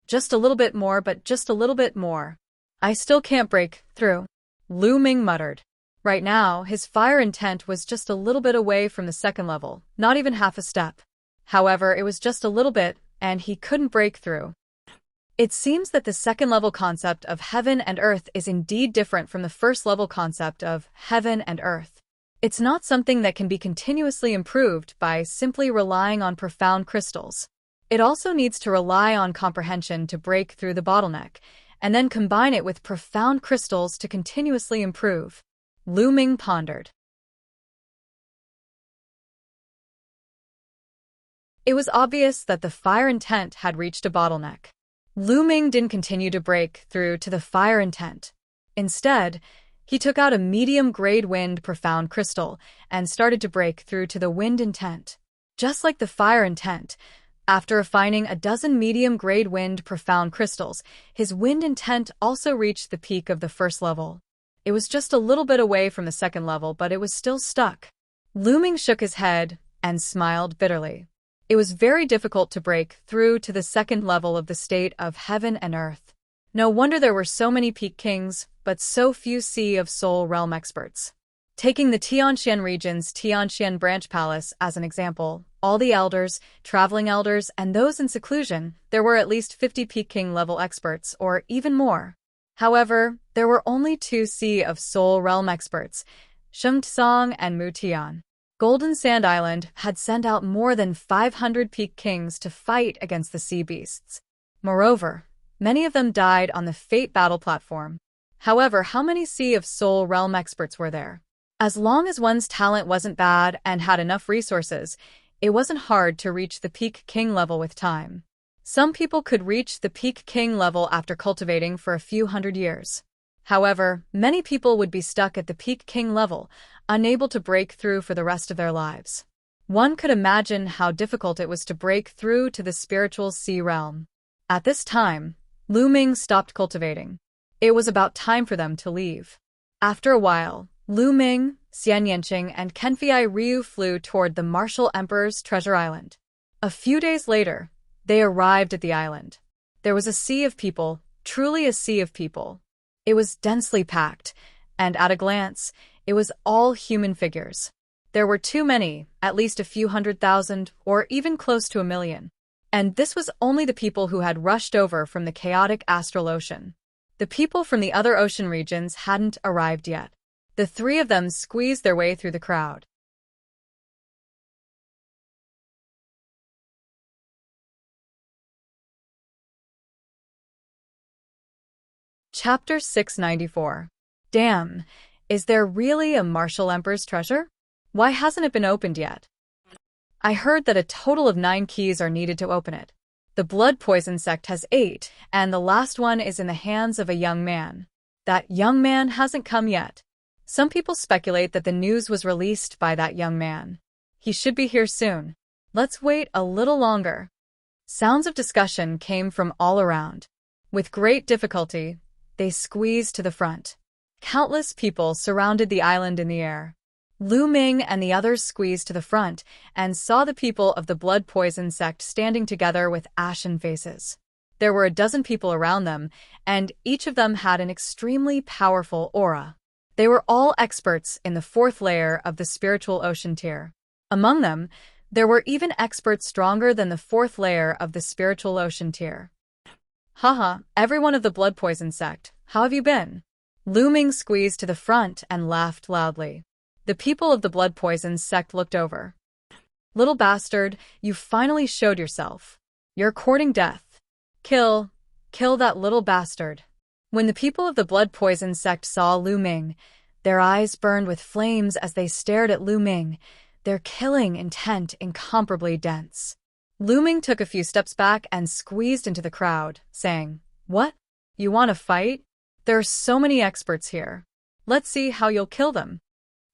Just a little bit more, but just a little bit more. I still can't break through, Lu Ming muttered. Right now, his fire intent was just a little bit away from the second level, not even half a step. However, it was just a little bit, and he couldn't break through. It seems that the second-level concept of heaven and earth is indeed different from the first-level concept of heaven and earth. It's not something that can be continuously improved by simply relying on profound crystals. It also needs to rely on comprehension to break through the bottleneck, and then combine it with profound crystals to continuously improve. Lu Ming pondered. It was obvious that the fire intent had reached a bottleneck. Lu Ming didn't continue to break through to the fire intent. Instead, he took out a medium-grade wind profound crystal and started to break through to the wind intent. Just like the fire intent, after refining a dozen medium-grade wind profound crystals, his wind intent also reached the peak of the first level. It was just a little bit away from the second level, but it was still stuck. Lu Ming shook his head and smiled bitterly. It was very difficult to break through to the second level of the state of heaven and earth. No wonder there were so many peak kings, but so few Sea of Soul realm experts. Taking the Tianxian region's Tianxian branch palace as an example, all the elders, traveling elders, and those in seclusion, there were at least 50 peak king level experts, or even more. However, there were only 2 Sea of Soul realm experts, Sheng Tsang and Mu Tian. Golden Sand Island had sent out more than 500 peak kings to fight against the sea beasts. Moreover, many of them died on the Fate battle platform. However, how many Sea of Soul realm experts were there? As long as one's talent wasn't bad and had enough resources, it wasn't hard to reach the peak king level with time. Some people could reach the peak king level after cultivating for a few hundred years. However, many people would be stuck at the peak king level, unable to break through for the rest of their lives. One could imagine how difficult it was to break through to the spiritual sea realm. At this time, Lu Ming stopped cultivating. It was about time for them to leave. After a while, Lu Ming, Xian Yanqing, and Kenfei Ryu flew toward the Martial Emperor's Treasure Island. A few days later, they arrived at the island. There was a sea of people, truly a sea of people. It was densely packed, and at a glance, it was all human figures. There were too many, at least a few 100,000, or even close to 1 million. And this was only the people who had rushed over from the chaotic astral ocean. The people from the other ocean regions hadn't arrived yet. The 3 of them squeezed their way through the crowd. Chapter 694. Damn, is there really a Martial Emperor's treasure? Why hasn't it been opened yet? I heard that a total of 9 keys are needed to open it. The blood poison sect has 8, and the last one is in the hands of a young man. That young man hasn't come yet. Some people speculate that the news was released by that young man. He should be here soon. Let's wait a little longer. Sounds of discussion came from all around. With great difficulty, they squeezed to the front. Countless people surrounded the island in the air. Lu Ming and the others squeezed to the front and saw the people of the blood poison sect standing together with ashen faces. There were a dozen people around them, and each of them had an extremely powerful aura. They were all experts in the 4th layer of the spiritual ocean tier. Among them, there were even experts stronger than the 4th layer of the spiritual ocean tier. Haha, everyone of the blood poison sect, how have you been? Lu Ming squeezed to the front and laughed loudly. The people of the blood-poisoned sect looked over. "Little bastard, you finally showed yourself. You're courting death. Kill that little bastard." When the people of the blood-poisoned sect saw Lu Ming, their eyes burned with flames as they stared at Lu Ming, their killing intent incomparably dense. Lu Ming took a few steps back and squeezed into the crowd, saying, "What? You want to fight? There are so many experts here. Let's see how you'll kill them."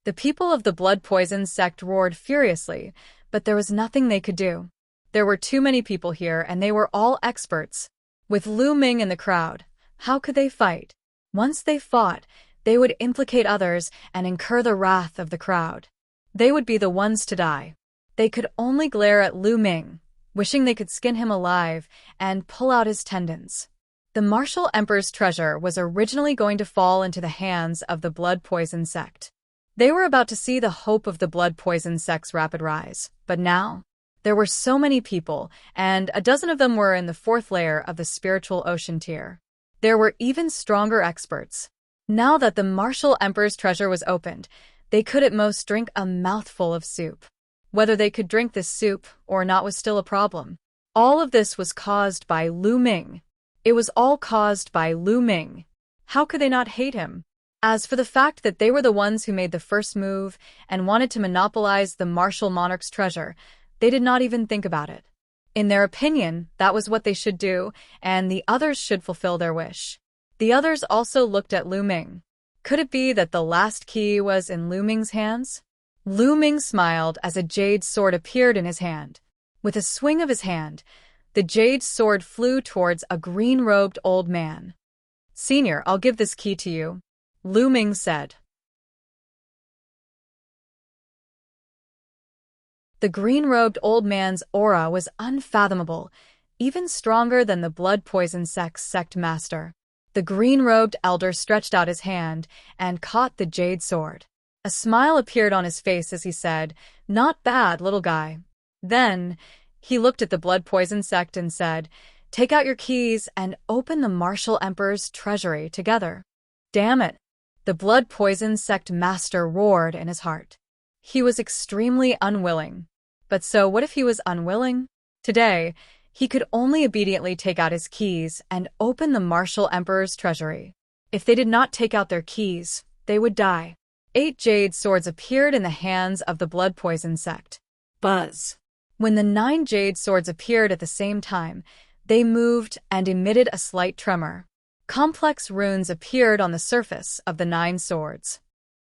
The people of the blood-poisoned sect roared furiously, but there was nothing they could do. There were too many people here, and they were all experts. With Lu Ming in the crowd, how could they fight? Once they fought, they would implicate others and incur the wrath of the crowd. They would be the ones to die. They could only glare at Lu Ming, wishing they could skin him alive and pull out his tendons. The martial emperor's treasure was originally going to fall into the hands of the blood-poisoned sect. They were about to see the hope of the blood-poisoned sect's rapid rise, but now, there were so many people, and a dozen of them were in the fourth layer of the spiritual ocean tier. There were even stronger experts. Now that the martial emperor's treasure was opened, they could at most drink a mouthful of soup. Whether they could drink this soup or not was still a problem. All of this was caused by Lu Ming. It was all caused by Lu Ming. How could they not hate him? As for the fact that they were the ones who made the first move and wanted to monopolize the martial monarch's treasure, they did not even think about it. In their opinion, that was what they should do, and the others should fulfill their wish. The others also looked at Lu Ming. Could it be that the last key was in Lu Ming's hands? Lu Ming smiled as a jade sword appeared in his hand. With a swing of his hand, the jade sword flew towards a green-robed old man. "Senior, I'll give this key to you," Lu Ming said. The green-robed old man's aura was unfathomable, even stronger than the blood-poisoned sect's sect master. The green-robed elder stretched out his hand and caught the jade sword. A smile appeared on his face as he said, "Not bad, little guy." Then, he looked at the blood-poisoned sect and said, "Take out your keys and open the martial emperor's treasury together." Damn it! The blood-poisoned sect master roared in his heart. He was extremely unwilling. But so what if he was unwilling? Today, he could only obediently take out his keys and open the martial emperor's treasury. If they did not take out their keys, they would die. 8 jade swords appeared in the hands of the blood-poisoned sect. Buzz! When the 9 jade swords appeared at the same time, they moved and emitted a slight tremor. Complex runes appeared on the surface of the 9 swords.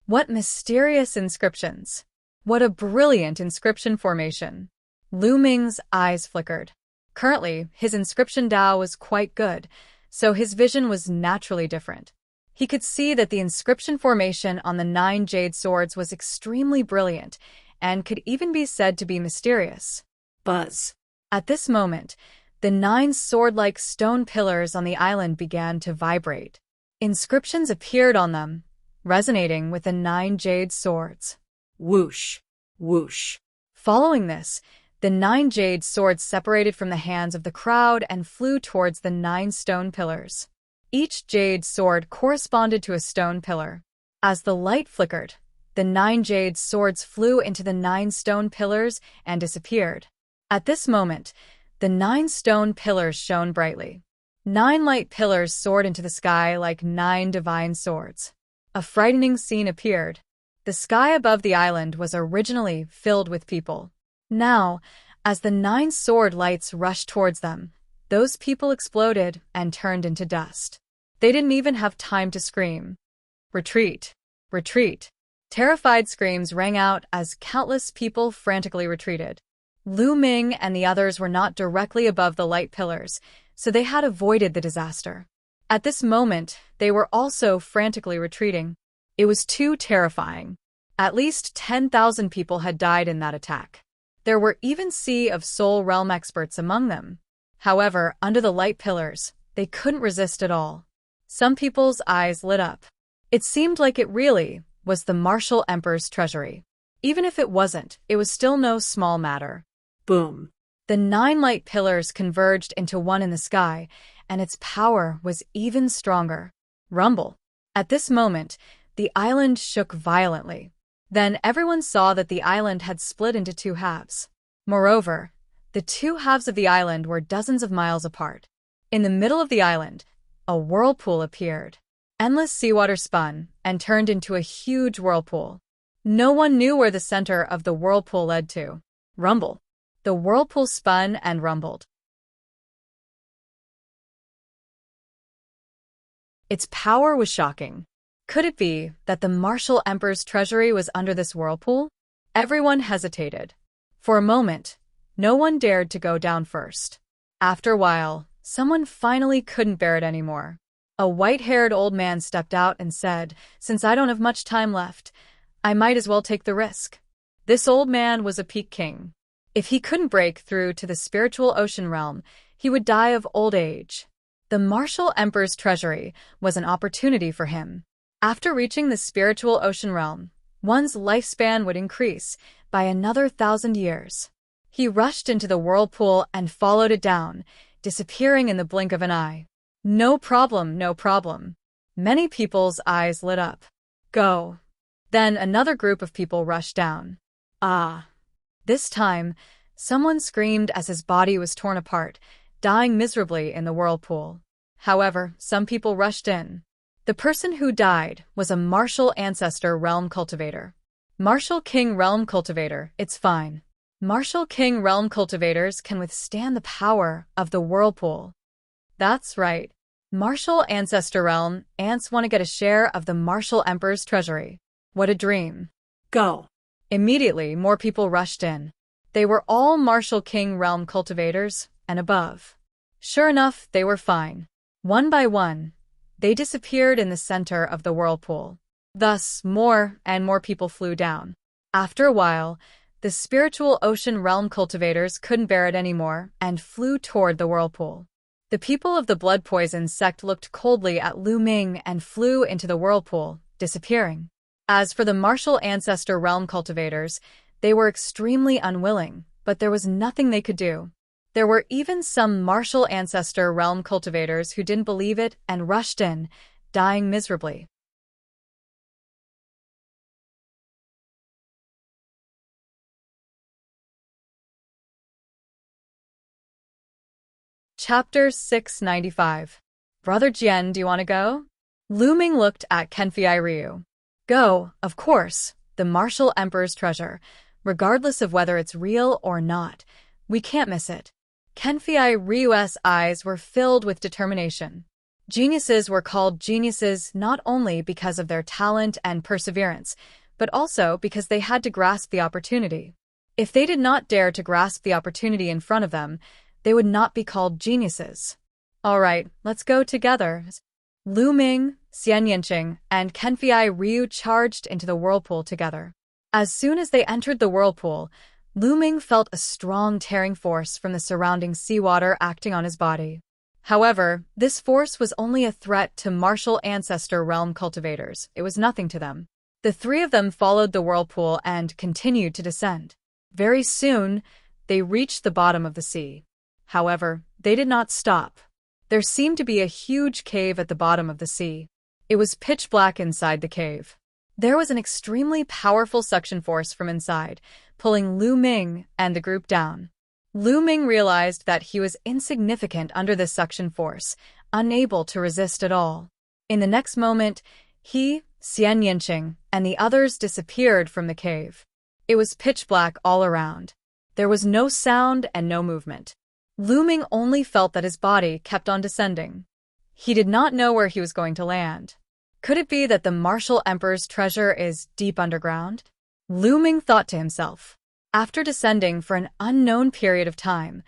What mysterious inscriptions! What a brilliant inscription formation! Lu Ming's eyes flickered. Currently, his inscription Dao was quite good, so his vision was naturally different. He could see that the inscription formation on the 9 jade swords was extremely brilliant and could even be said to be mysterious. Buzz! At this moment, the 9 sword-like stone pillars on the island began to vibrate. Inscriptions appeared on them, resonating with the 9 jade swords. Whoosh! Whoosh! Following this, the 9 jade swords separated from the hands of the crowd and flew towards the 9 stone pillars. Each jade sword corresponded to a stone pillar. As the light flickered, the 9 jade swords flew into the 9 stone pillars and disappeared. At this moment, the 9 stone pillars shone brightly. 9 light pillars soared into the sky like 9 divine swords. A frightening scene appeared. The sky above the island was originally filled with people. Now, as the 9 sword lights rushed towards them, those people exploded and turned into dust. They didn't even have time to scream. Retreat! Retreat! Terrified screams rang out as countless people frantically retreated. Lu Ming and the others were not directly above the light pillars, so they had avoided the disaster. At this moment, they were also frantically retreating. It was too terrifying. At least 10,000 people had died in that attack. There were even Sea of Soul Realm experts among them. However, under the light pillars, they couldn't resist at all. Some people's eyes lit up. It seemed like it really was the martial emperor's treasury. Even if it wasn't, it was still no small matter. Boom! The 9 light pillars converged into one in the sky, and its power was even stronger. Rumble! At this moment, the island shook violently. Then everyone saw that the island had split into two halves. Moreover, the two halves of the island were dozens of miles apart. In the middle of the island, a whirlpool appeared. Endless seawater spun and turned into a huge whirlpool. No one knew where the center of the whirlpool led to. Rumble. The whirlpool spun and rumbled. Its power was shocking. Could it be that the Martial Emperor's treasury was under this whirlpool? Everyone hesitated. For a moment, no one dared to go down first. After a while, someone finally couldn't bear it anymore. A white-haired old man stepped out and said, "Since I don't have much time left, I might as well take the risk." This old man was a peak king. If he couldn't break through to the spiritual ocean realm, he would die of old age. The Martial Emperor's treasury was an opportunity for him. After reaching the spiritual ocean realm, one's lifespan would increase by another 1,000 years. He rushed into the whirlpool and followed it down, disappearing in the blink of an eye. No problem, no problem. Many people's eyes lit up. Go. Then another group of people rushed down. Ah. This time, someone screamed as his body was torn apart, dying miserably in the whirlpool. However, some people rushed in. The person who died was a Martial Ancestor Realm Cultivator. Martial King Realm Cultivator, it's fine. Martial King Realm Cultivators can withstand the power of the whirlpool. That's right. Martial Ancestor Realm ants want to get a share of the Martial Emperor's treasury. What a dream. Go. Immediately, more people rushed in. They were all Martial King Realm Cultivators and above. Sure enough, they were fine. One by one, they disappeared in the center of the whirlpool. Thus, more and more people flew down. After a while, the spiritual ocean realm cultivators couldn't bear it anymore and flew toward the whirlpool. The people of the blood poison sect looked coldly at Lu Ming and flew into the whirlpool, disappearing. As for the Martial Ancestor Realm cultivators, they were extremely unwilling, but there was nothing they could do. There were even some Martial Ancestor Realm cultivators who didn't believe it and rushed in, dying miserably. Chapter 695. Brother Jian, do you want to go? Lu Ming looked at Kenfei Ryu. Go, of course, the Martial Emperor's treasure, regardless of whether it's real or not. We can't miss it. Kenfei Ryu's eyes were filled with determination. Geniuses were called geniuses not only because of their talent and perseverance, but also because they had to grasp the opportunity. If they did not dare to grasp the opportunity in front of them, they would not be called geniuses. All right, let's go together. Lu Ming, Xian Yanqing, and Kenfei Ryu charged into the whirlpool together. As soon as they entered the whirlpool, Lu Ming felt a strong tearing force from the surrounding seawater acting on his body. However, this force was only a threat to Martial Ancestor Realm cultivators. It was nothing to them. The three of them followed the whirlpool and continued to descend. Very soon, they reached the bottom of the sea. However, they did not stop. There seemed to be a huge cave at the bottom of the sea. It was pitch black inside the cave. There was an extremely powerful suction force from inside, pulling Lu Ming and the group down. Lu Ming realized that he was insignificant under this suction force, unable to resist at all. In the next moment, he, Xian Yanqing, and the others disappeared from the cave. It was pitch black all around. There was no sound and no movement. Lu Ming only felt that his body kept on descending. He did not know where he was going to land. Could it be that the Martial Emperor's treasure is deep underground? Lu Ming thought to himself. After descending for an unknown period of time,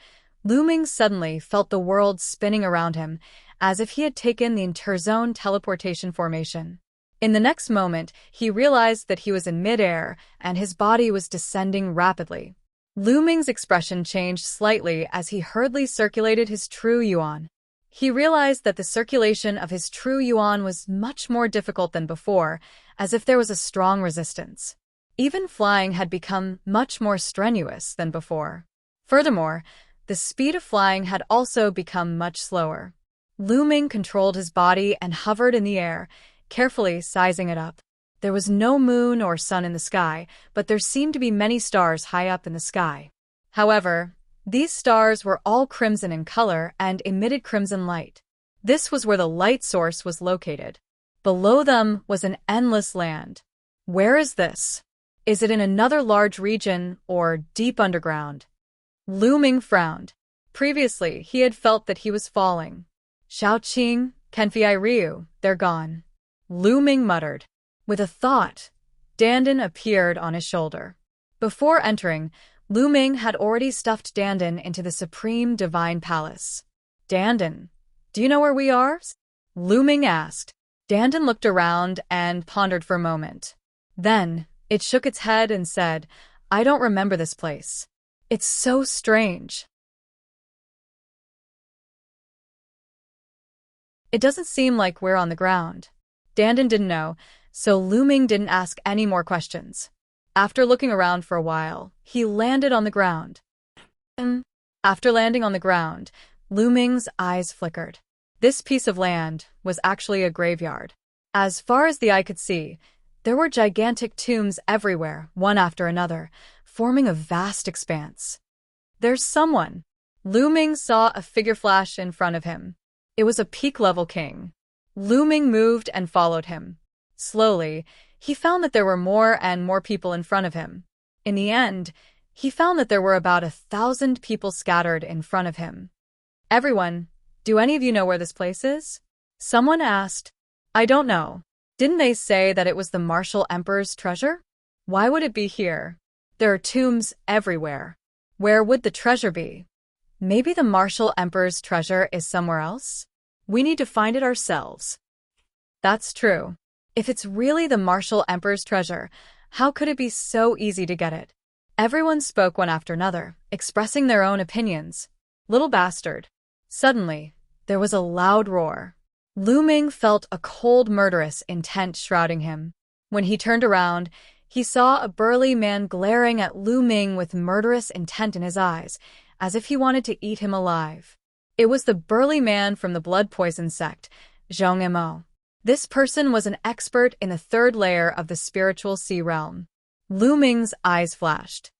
Lu Ming suddenly felt the world spinning around him, as if he had taken the interzone teleportation formation. In the next moment, he realized that he was in midair and his body was descending rapidly. Lu Ming's expression changed slightly as he hurriedly circulated his true yuan. He realized that the circulation of his true yuan was much more difficult than before, as if there was a strong resistance. Even flying had become much more strenuous than before. Furthermore, the speed of flying had also become much slower. Lu Ming controlled his body and hovered in the air, carefully sizing it up. There was no moon or sun in the sky, but there seemed to be many stars high up in the sky. However, these stars were all crimson in color and emitted crimson light. This was where the light source was located. Below them was an endless land. Where is this? Is it in another large region or deep underground? Lu Ming frowned. Previously, he had felt that he was falling. Xiaoqing, Kenfei Ryu, they're gone. Lu Ming muttered. With a thought, Dandan appeared on his shoulder. Before entering, Lu Ming had already stuffed Dandan into the Supreme Divine Palace. Dandan, do you know where we are? Lu Ming asked. Dandan looked around and pondered for a moment. Then, it shook its head and said, I don't remember this place. It's so strange. It doesn't seem like we're on the ground. Dandan didn't know, so Lu Ming didn't ask any more questions. After looking around for a while, he landed on the ground. After landing on the ground, Lu Ming's eyes flickered. This piece of land was actually a graveyard. As far as the eye could see, there were gigantic tombs everywhere, one after another, forming a vast expanse. There's someone. Lu Ming saw a figure flash in front of him. It was a peak-level king. Lu Ming moved and followed him. Slowly, he found that there were more and more people in front of him. In the end, he found that there were about 1,000 people scattered in front of him. Everyone, do any of you know where this place is? Someone asked. I don't know. Didn't they say that it was the martial emperor's treasure? Why would it be here? There are tombs everywhere. Where would the treasure be? Maybe the martial emperor's treasure is somewhere else? We need to find it ourselves. That's true. If it's really the martial emperor's treasure, how could it be so easy to get it? Everyone spoke one after another, expressing their own opinions. Little bastard. Suddenly, there was a loud roar. Lu Ming felt a cold, murderous intent shrouding him. When he turned around, he saw a burly man glaring at Lu Ming with murderous intent in his eyes, as if he wanted to eat him alive. It was the burly man from the blood poison sect, Zhong Mo. This person was an expert in the third layer of the spiritual sea realm. Lu Ming's eyes flashed.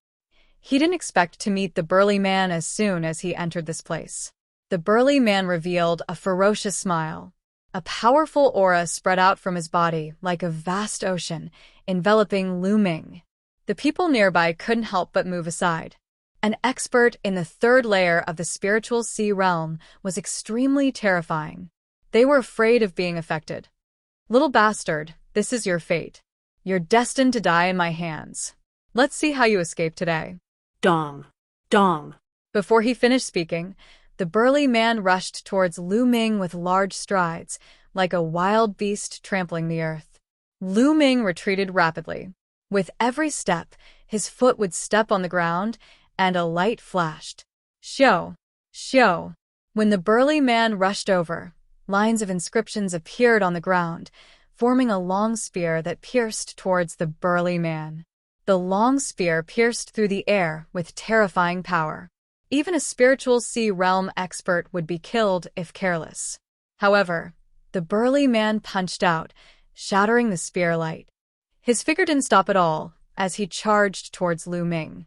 He didn't expect to meet the burly man as soon as he entered this place. The burly man revealed a ferocious smile. A powerful aura spread out from his body like a vast ocean, enveloping Lu Ming. The people nearby couldn't help but move aside. An expert in the third layer of the spiritual sea realm was extremely terrifying. They were afraid of being affected. Little bastard, this is your fate. You're destined to die in my hands. Let's see how you escape today. Dong. Dong. Before he finished speaking, the burly man rushed towards Lu Ming with large strides, like a wild beast trampling the earth. Lu Ming retreated rapidly. With every step, his foot would step on the ground, and a light flashed. Xiao! Xiao! When the burly man rushed over, lines of inscriptions appeared on the ground, forming a long spear that pierced towards the burly man. The long spear pierced through the air with terrifying power. Even a spiritual sea realm expert would be killed if careless. However, the burly man punched out, shattering the spear light. His figure didn't stop at all as he charged towards Lu Ming.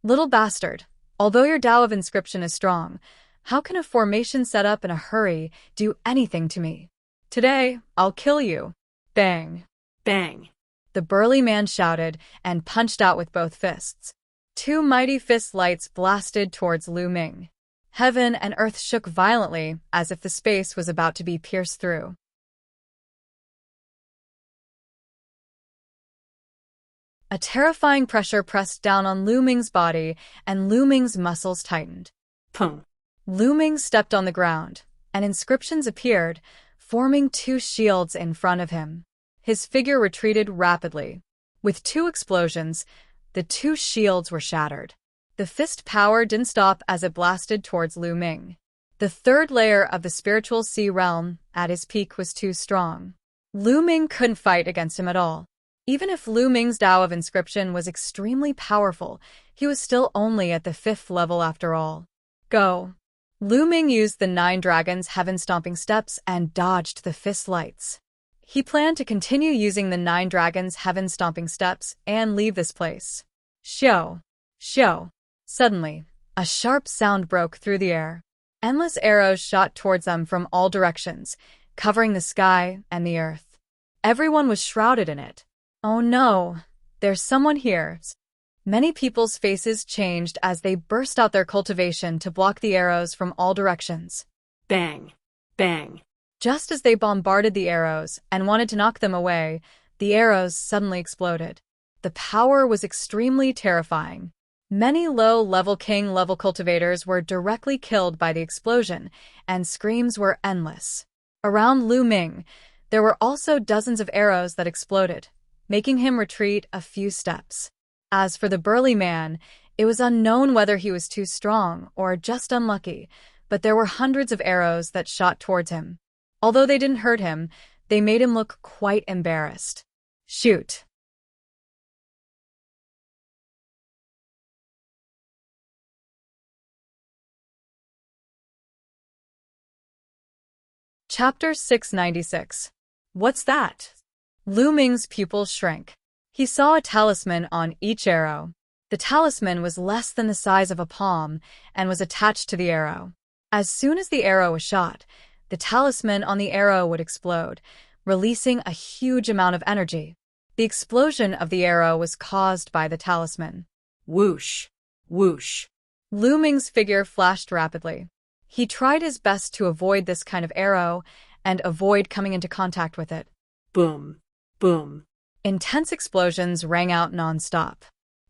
Little bastard, although your Tao of inscription is strong, how can a formation set up in a hurry do anything to me? Today, I'll kill you. Bang. Bang. The burly man shouted and punched out with both fists. Two mighty fist lights blasted towards Lu Ming. Heaven and earth shook violently as if the space was about to be pierced through. A terrifying pressure pressed down on Lu Ming's body, and Lu Ming's muscles tightened. Pum. Lu Ming stepped on the ground, and inscriptions appeared, forming two shields in front of him. His figure retreated rapidly. With two explosions, the two shields were shattered. The fist power didn't stop as it blasted towards Lu Ming. The third layer of the spiritual sea realm, at his peak, was too strong. Lu Ming couldn't fight against him at all. Even if Lu Ming's Tao of inscription was extremely powerful, he was still only at the 5th level after all. Go! Lu Ming used the 9 dragons' heaven-stomping steps and dodged the fist lights. He planned to continue using the 9 dragons' heaven-stomping steps and leave this place. Shoo! Shoo! Suddenly, a sharp sound broke through the air. Endless arrows shot towards them from all directions, covering the sky and the earth. Everyone was shrouded in it. Oh no, there's someone here. Many people's faces changed as they burst out their cultivation to block the arrows from all directions. Bang! Bang! Just as they bombarded the arrows and wanted to knock them away, the arrows suddenly exploded. The power was extremely terrifying. Many low-level king-level cultivators were directly killed by the explosion, and screams were endless. Around Lu Ming, there were also dozens of arrows that exploded, making him retreat a few steps. As for the burly man, it was unknown whether he was too strong or just unlucky, but there were hundreds of arrows that shot towards him. Although they didn't hurt him, they made him look quite embarrassed. Shoot! Chapter 696. What's that? Lu Ming's pupils shrank. He saw a talisman on each arrow. The talisman was less than the size of a palm and was attached to the arrow. As soon as the arrow was shot, the talisman on the arrow would explode, releasing a huge amount of energy. The explosion of the arrow was caused by the talisman. Whoosh! Whoosh! Lu Ming's figure flashed rapidly. He tried his best to avoid this kind of arrow and avoid coming into contact with it. Boom! Boom! Intense explosions rang out non-stop.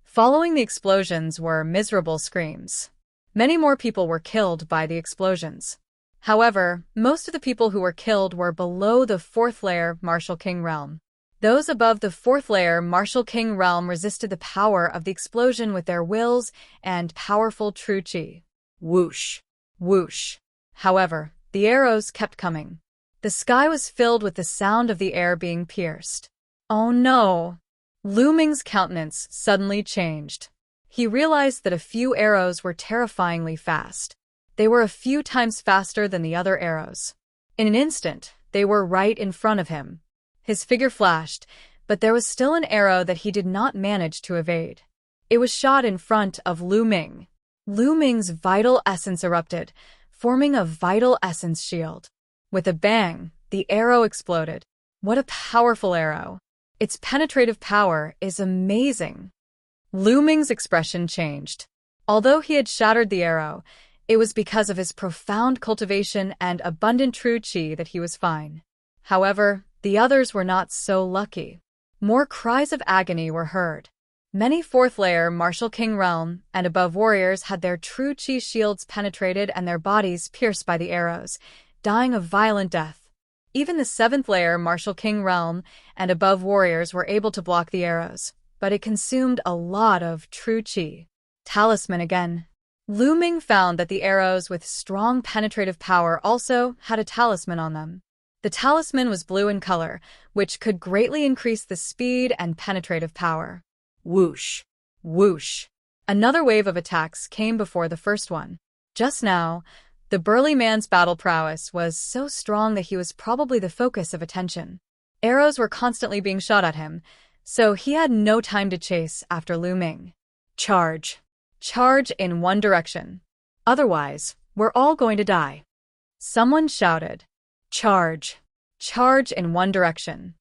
Following the explosions were miserable screams. Many more people were killed by the explosions. However, most of the people who were killed were below the 4th layer Martial King realm. Those above the 4th layer Martial King realm resisted the power of the explosion with their wills and powerful true qi. Whoosh! Whoosh! However, the arrows kept coming. The sky was filled with the sound of the air being pierced. Oh no! Lu Ming's countenance suddenly changed. He realized that a few arrows were terrifyingly fast. They were a few times faster than the other arrows. In an instant, they were right in front of him. His figure flashed, but there was still an arrow that he did not manage to evade. It was shot in front of Lu Ming. Lu Ming's vital essence erupted, forming a vital essence shield. With a bang, the arrow exploded. What a powerful arrow! Its penetrative power is amazing. Lu Ming's expression changed. Although he had shattered the arrow, it was because of his profound cultivation and abundant true qi that he was fine. However, the others were not so lucky. More cries of agony were heard. Many 4th layer Martial King realm and above warriors had their true qi shields penetrated and their bodies pierced by the arrows, dying a violent death. Even the 7th layer Martial King realm and above warriors were able to block the arrows, but it consumed a lot of true qi. Talisman again. Lu Ming found that the arrows with strong penetrative power also had a talisman on them. The talisman was blue in color, which could greatly increase the speed and penetrative power. Whoosh! Whoosh! Another wave of attacks came before the first one. Just now, the burly man's battle prowess was so strong that he was probably the focus of attention. Arrows were constantly being shot at him, so he had no time to chase after Lu Ming. Charge! Charge in one direction. Otherwise, we're all going to die. Someone shouted. Charge! Charge in one direction.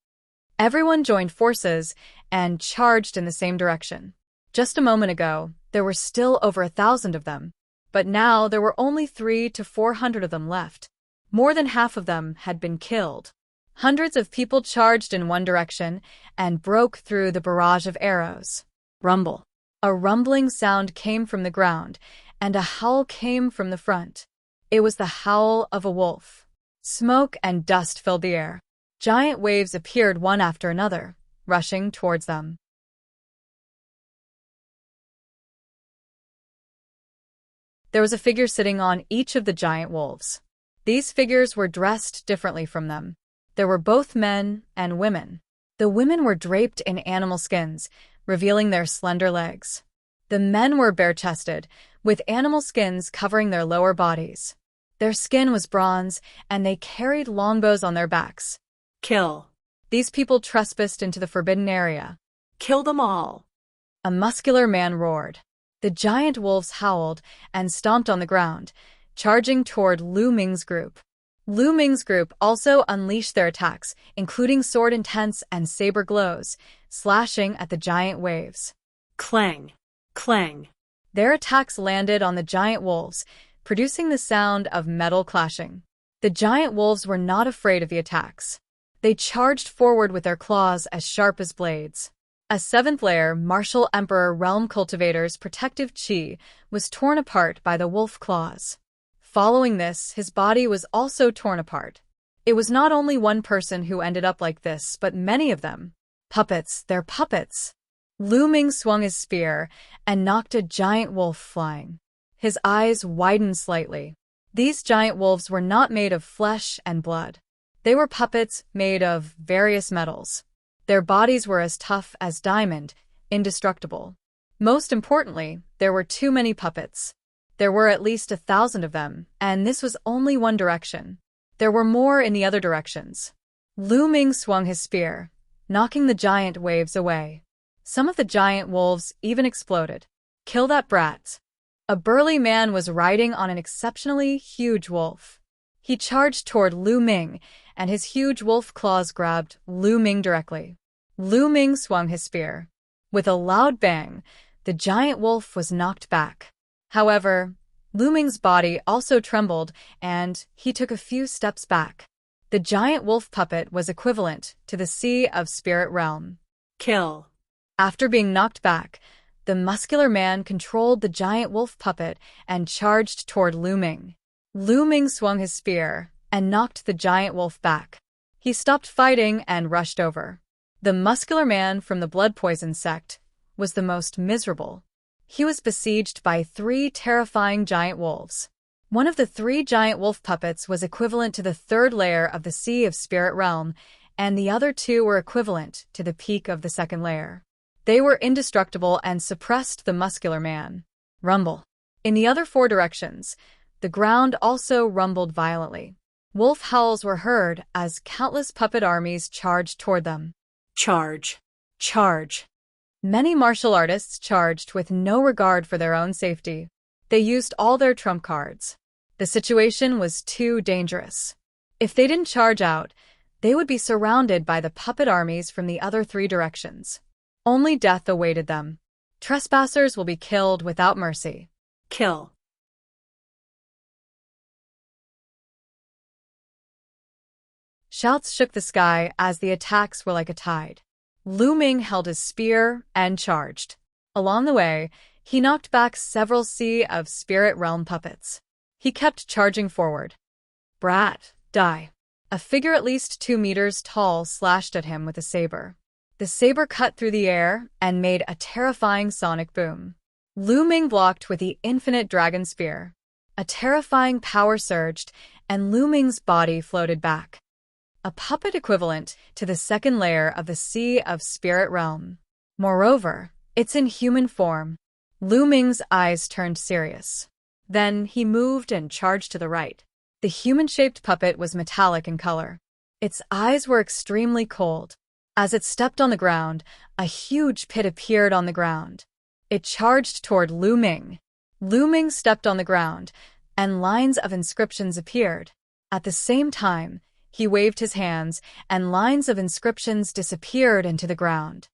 Everyone joined forces and charged in the same direction. Just a moment ago, there were still over 1,000 of them, but now there were only 300 to 400 of them left. More than half of them had been killed. Hundreds of people charged in one direction and broke through the barrage of arrows. Rumble. A rumbling sound came from the ground, and a howl came from the front. It was the howl of a wolf. Smoke and dust filled the air. Giant waves appeared one after another, rushing towards them. There was a figure sitting on each of the giant wolves. These figures were dressed differently from them. There were both men and women. The women were draped in animal skins, revealing their slender legs. The men were bare-chested, with animal skins covering their lower bodies. Their skin was bronze, and they carried longbows on their backs. Kill! These people trespassed into the forbidden area. Kill them all. A muscular man roared. The giant wolves howled and stomped on the ground, charging toward Lu Ming's group. Lu Ming's group also unleashed their attacks, including sword intents and saber glows, slashing at the giant waves. Clang. Clang. Their attacks landed on the giant wolves, producing the sound of metal clashing. The giant wolves were not afraid of the attacks. They charged forward with their claws as sharp as blades. A seventh-layer Martial Emperor Realm Cultivator's protective chi was torn apart by the wolf claws. Following this, his body was also torn apart. It was not only one person who ended up like this, but many of them. Puppets, they're puppets. Lu Ming swung his spear and knocked a giant wolf flying. His eyes widened slightly. These giant wolves were not made of flesh and blood. They were puppets made of various metals. Their bodies were as tough as diamond, indestructible. Most importantly, there were too many puppets. There were at least 1,000 of them, and this was only one direction. There were more in the other directions. Lu Ming swung his spear, knocking the giant waves away. Some of the giant wolves even exploded. Kill that brat. A burly man was riding on an exceptionally huge wolf. He charged toward Lu Ming, and his huge wolf claws grabbed Lu Ming directly. Lu Ming swung his spear. With a loud bang, the giant wolf was knocked back. However, Lu Ming's body also trembled, and he took a few steps back. The giant wolf puppet was equivalent to the Sea of Spirit Realm. Kill. After being knocked back, the muscular man controlled the giant wolf puppet and charged toward Lu Ming. Lu Ming swung his spear and knocked the giant wolf back. He stopped fighting and rushed over. The muscular man from the blood poison sect was the most miserable. He was besieged by 3 terrifying giant wolves. One of the 3 giant wolf puppets was equivalent to the 3rd layer of the Sea of Spirit Realm, and the other 2 were equivalent to the peak of the 2nd layer. They were indestructible and suppressed the muscular man. Rumble. In the other 4 directions, the ground also rumbled violently. Wolf howls were heard as countless puppet armies charged toward them. Charge. Charge. Many martial artists charged with no regard for their own safety. They used all their trump cards. The situation was too dangerous. If they didn't charge out, they would be surrounded by the puppet armies from the other 3 directions. Only death awaited them. Trespassers will be killed without mercy. Kill. Shouts shook the sky as the attacks were like a tide. Lu Ming held his spear and charged. Along the way, he knocked back several Sea of Spirit Realm puppets. He kept charging forward. Brat, die. A figure at least 2 meters tall slashed at him with a saber. The saber cut through the air and made a terrifying sonic boom. Lu Ming blocked with the infinite dragon spear. A terrifying power surged, and Lu Ming's body floated back. A puppet equivalent to the 2nd layer of the Sea of Spirit Realm. Moreover, it's in human form. Lu Ming's eyes turned serious. Then he moved and charged to the right. The human-shaped puppet was metallic in color. Its eyes were extremely cold. As it stepped on the ground, a huge pit appeared on the ground. It charged toward Lu Ming. Lu Ming stepped on the ground, and lines of inscriptions appeared. At the same time, he waved his hands, and lines of inscriptions disappeared into the ground.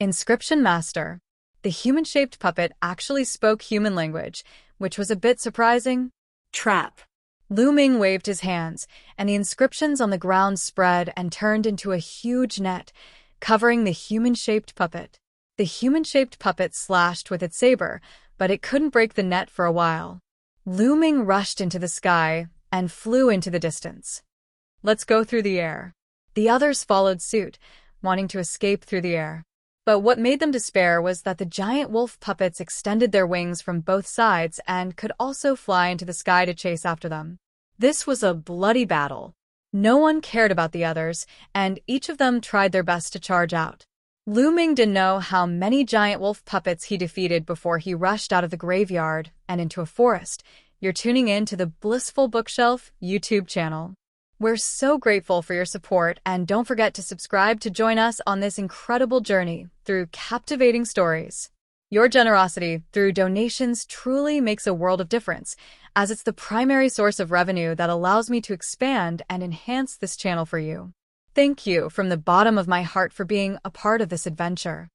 Inscription Master. The human-shaped puppet actually spoke human language, which was a bit surprising. Trap. Lu Ming waved his hands, and the inscriptions on the ground spread and turned into a huge net, covering the human-shaped puppet. The human-shaped puppet slashed with its saber, but it couldn't break the net for a while. Lu Ming rushed into the sky and flew into the distance. Let's go through the air. The others followed suit, wanting to escape through the air. But what made them despair was that the giant wolf puppets extended their wings from both sides and could also fly into the sky to chase after them. This was a bloody battle. No one cared about the others, and each of them tried their best to charge out. Lu Ming didn't know how many giant wolf puppets he defeated before he rushed out of the graveyard and into a forest. You're tuning in to the Blissful Bookshelf YouTube channel. We're so grateful for your support, and don't forget to subscribe to join us on this incredible journey through captivating stories. Your generosity through donations truly makes a world of difference, as it's the primary source of revenue that allows me to expand and enhance this channel for you. Thank you from the bottom of my heart for being a part of this adventure.